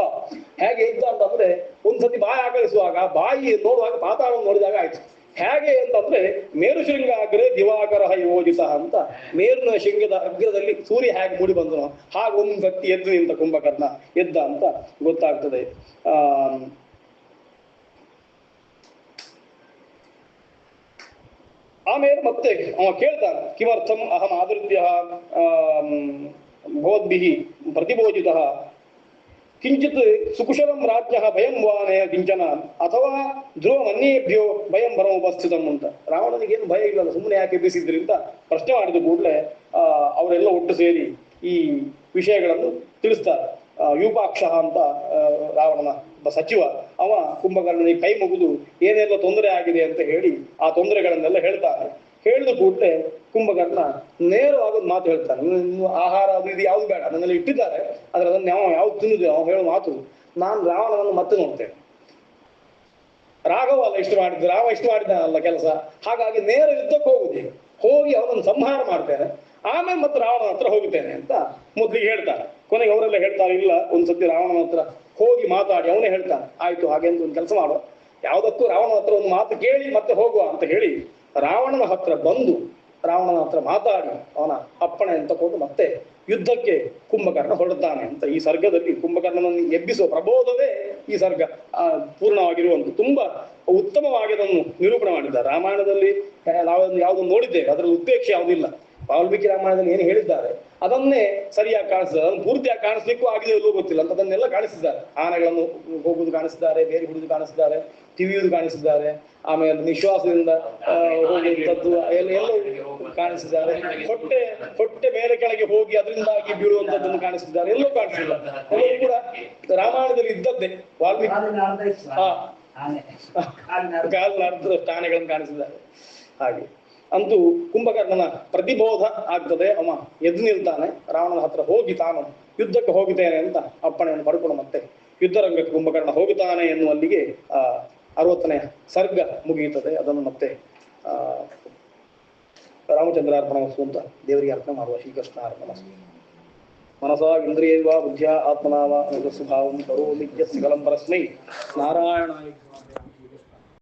Speaker 1: ಹೇಗೆ ಇದ್ದ ಅಂತಂದ್ರೆ, ಒಂದ್ಸತಿ ಬಾಯಿ ಆಕಳಿಸುವಾಗ ಬಾಯಿ ನೋಡುವಾಗ ಪಾತಾಳ ನೋಡಿದಾಗ ಆಯ್ತು. ಹೇಗೆ ಅಂತಂದ್ರೆ ಮೇರುಶೃಂಗಾಗ್ರೆ ದಿವಾಕರ ಯೋಜಿತ ಅಂತ. ಮೇರುನ ಶೃಂಗದ ಅಗ್ರದಲ್ಲಿ ಸೂರ್ಯ ಹೇಗೆ ಮೂಡಿ ಬಂದನು ಹಾಗೆ ಒಂದು ಸತಿ ಎದ್ದು ನಿಂತ ಕುಂಭಕರ್ಣ ಎದ್ದ ಅಂತ ಗೊತ್ತಾಗ್ತದೆ. ಆಮೇಲೆ ಮತ್ತೆ ಅವ ಕೇಳ್ತಾನೆ, ಕಿಮರ್ಥಂ ಅಹಂ ಆದೃತ್ಯ ಭವದ್ಭಿಃ ಪ್ರತಿಭೋಜಿತಃ ಕಿಂಚಿತ್ ಸುಕುಶಲಂ ರಾಜ್ಯ ಭಯಂ ವಾನೆ ಕಿಂಚನ ಅಥವಾ ಧ್ರುವಮನ್ಯೇಭ್ಯೋ ಭಯಂ ಪರಮೋಪಸ್ಥಿತಂ ಅಂತ. ರಾವಣನಿಗೇನು ಭಯ ಇಲ್ಲಲ್ಲ, ಸುಮ್ಮನೆ ಯಾಕೆ ಎಬ್ಬಿಸಿದ್ರಿ ಅಂತ ಪ್ರಶ್ನೆ ಮಾಡಿದ ಕೂಡಲೇ ಅವರೆಲ್ಲ ಒಟ್ಟು ಸೇರಿ ಈ ವಿಷಯಗಳನ್ನು ತಿಳಿಸ್ತಾರೆ. ಯೂಪಾಕ್ಷ ಅಂತ ರಾವಣನ ಸಚಿವ, ಅವ ಕುಂಭಕರ್ಣನಿಗೆ ಕೈ ಮುಗಿದು ಏನೆಲ್ಲ ತೊಂದರೆ ಆಗಿದೆ ಅಂತ ಹೇಳಿ ಆ ತೊಂದರೆಗಳನ್ನೆಲ್ಲ ಹೇಳ್ತಾನೆ. ಹೇಳಿದ ಕೂಡಲೇ ಕುಂಭಕರ್ಣ ನೇರವಾಗಿ ಒಂದು ಮಾತು ಹೇಳ್ತಾನೆ, ಇನ್ನು ಆಹಾರ ಅದು ಇದು ಯಾವ್ದು ಬೇಡ, ನನ್ನೆಲ್ಲ ಇಟ್ಟಿದ್ದಾರೆ, ಆದ್ರೆ ಅದನ್ನ ಯಾವ್ದು ತಿನ್ನುದು. ಅವನು ಹೇಳೋ ಮಾತು, ನಾನು ರಾವಣನನ್ನು ಮತ್ತೆ ನೋಡ್ತೇನೆ. ರಾಘವ ಅಲ್ಲ ಇಷ್ಟು ಮಾಡಿದ್ದು, ರಾಮ ಇಷ್ಟು ಮಾಡಿದ್ದಾನಲ್ಲ ಕೆಲಸ, ಹಾಗಾಗಿ ನೇರ ಯುದ್ಧಕ್ಕೆ ಹೋಗುದು, ಹೋಗಿ ಅವನನ್ನು ಸಂಹಾರ ಮಾಡ್ತೇನೆ, ಆಮೇಲೆ ಮತ್ತೆ ರಾವಣನ ಹತ್ರ ಹೋಗುತ್ತೇನೆ ಅಂತ ಮೊದ್ಲಿಗೆ ಹೇಳ್ತಾರೆ. ಕೊನೆಗೆ ಅವರೆಲ್ಲ ಹೇಳ್ತಾರೆ, ಇಲ್ಲ ಒಂದ್ಸತಿ ರಾವಣನ ಹತ್ರ ಹೋಗಿ ಮಾತಾಡಿ ಅವನೇ ಹೇಳ್ತಾನೆ, ಆಯ್ತು ಹಾಗೆ ಅಂತ ಒಂದು ಕೆಲಸ ಮಾಡುವ, ಯಾವುದಕ್ಕೂ ರಾವಣನ ಹತ್ರ ಒಂದು ಮಾತು ಕೇಳಿ ಮತ್ತೆ ಹೋಗುವ ಅಂತ ಹೇಳಿ ರಾವಣನ ಹತ್ರ ಬಂದು ರಾವಣನ ಹತ್ರ ಮಾತಾಡಿ ಅವನ ಅಪ್ಪಣೆ ಅಂತ ಕೊಟ್ಟು ಮತ್ತೆ ಯುದ್ಧಕ್ಕೆ ಕುಂಭಕರ್ಣ ಹೊರಡ್ತಾನೆ ಅಂತ. ಈ ಸರ್ಗದಲ್ಲಿ ಕುಂಭಕರ್ಣನನ್ನು ಎಬ್ಬಿಸುವ ಪ್ರಬೋಧವೇ ಈ ಸರ್ಗ ಪೂರ್ಣವಾಗಿರುವಂತ ತುಂಬಾ ಉತ್ತಮವಾಗಿ ಅದನ್ನು ನಿರೂಪಣೆ ಮಾಡಿದ್ದಾರೆ. ರಾಮಾಯಣದಲ್ಲಿ ನಾವೊಂದು ಯಾವುದನ್ನು ನೋಡಿದ್ದೇವೆ, ಅದರಲ್ಲಿ ಉತ್ಪ್ರೇಕ್ಷೆ ಯಾವುದಿಲ್ಲ. ವಾಲ್ಮೀಕಿ ರಾಮಾಯಣದಲ್ಲಿ ಏನು ಹೇಳಿದ್ದಾರೆ ಅದನ್ನೇ ಸರಿಯಾಗಿ ಕಾಣಿಸಿದ್ದಾರೆ, ಅದನ್ನು ಪೂರ್ತಿಯಾಗಿ ಕಾಣಿಸ್ಲಿಕ್ಕೂ ಆಗಿದೆ ಎಲ್ಲೂ ಗೊತ್ತಿಲ್ಲ ಅಂತ ಅದನ್ನೆಲ್ಲ ಕಾಣಿಸಿದ್ದಾರೆ. ಆನೆಗಳನ್ನು ಹೋಗುವುದು ಕಾಣಿಸಿದ್ದಾರೆ, ಬೇರೆ ಹಿಡಿದು ಕಾಣಿಸಿದ್ದಾರೆ, ತಿವಿಯುವುದು ಕಾಣಿಸಿದ್ದಾರೆ, ಆಮೇಲೆ ನಿಶ್ವಾಸದಿಂದ ಹೋಗುವಂಥದ್ದು ಎಲ್ಲ ಕಾಣಿಸಿದ್ದಾರೆ, ಹೊಟ್ಟೆ ಮೇಲೆ ಕೆಳಗೆ ಹೋಗಿ ಅದರಿಂದಾಗಿ ಬೀಳುವಂಥದ್ದನ್ನು ಕಾಣಿಸಿದ್ದಾರೆ, ಎಲ್ಲೂ ಕಾಣಿಸಿಲ್ಲ. ಎಲ್ಲವೂ ಕೂಡ ರಾಮಾಯಣದಲ್ಲಿ ಇದ್ದದ್ದೇ. ವಾಲ್ಮೀಕಿ ಕಾಲಿನ ಆನೆಗಳನ್ನು ಕಾಣಿಸಿದ್ದಾರೆ. ಹಾಗೆ ಅಂತೂ ಕುಂಭಕರ್ಣನ ಪ್ರತಿಬೋಧ ಆಗ್ತದೆ. ಅವ ಎದ್ದು ನಿಲ್ತಾನೆ, ರಾವಣನ ಹತ್ರ ಹೋಗಿ ತಾನು ಯುದ್ಧಕ್ಕೆ ಹೋಗುತ್ತೇನೆ ಅಂತ ಅಪ್ಪಣೆಯನ್ನು ಪಡ್ಕೊಂಡು ಮತ್ತೆ ಯುದ್ಧರಂಗಕ್ಕೆ ಕುಂಭಕರ್ಣ ಹೋಗುತ್ತಾನೆ ಎನ್ನುವಲ್ಲಿಗೆ 60ನೇ ಸರ್ಗ ಮುಗಿಯುತ್ತದೆ. ಅದನ್ನು ಮತ್ತೆ ರಾಮಚಂದ್ರಾರ್ಪಣಮಸ್ತು ಅಂತ ದೇವರಿಗೆ ಅರ್ಪಣೆ ಮಾಡುವ. ಶ್ರೀಕೃಷ್ಣ ಅರ್ಪಣಮಸ್ತು. ಮನಸಾ ಇಂದ್ರಿಯೈರ್ವಾ ಬುದ್ಧ್ಯಾ ಆತ್ಮನಾವ ಸ್ವಭಾವಂ ಕರೋಮಿ ಯತ್ ಸಕಲಂ ಪರಸ್ಮೈ ನಾರಾಯಣಾಯ.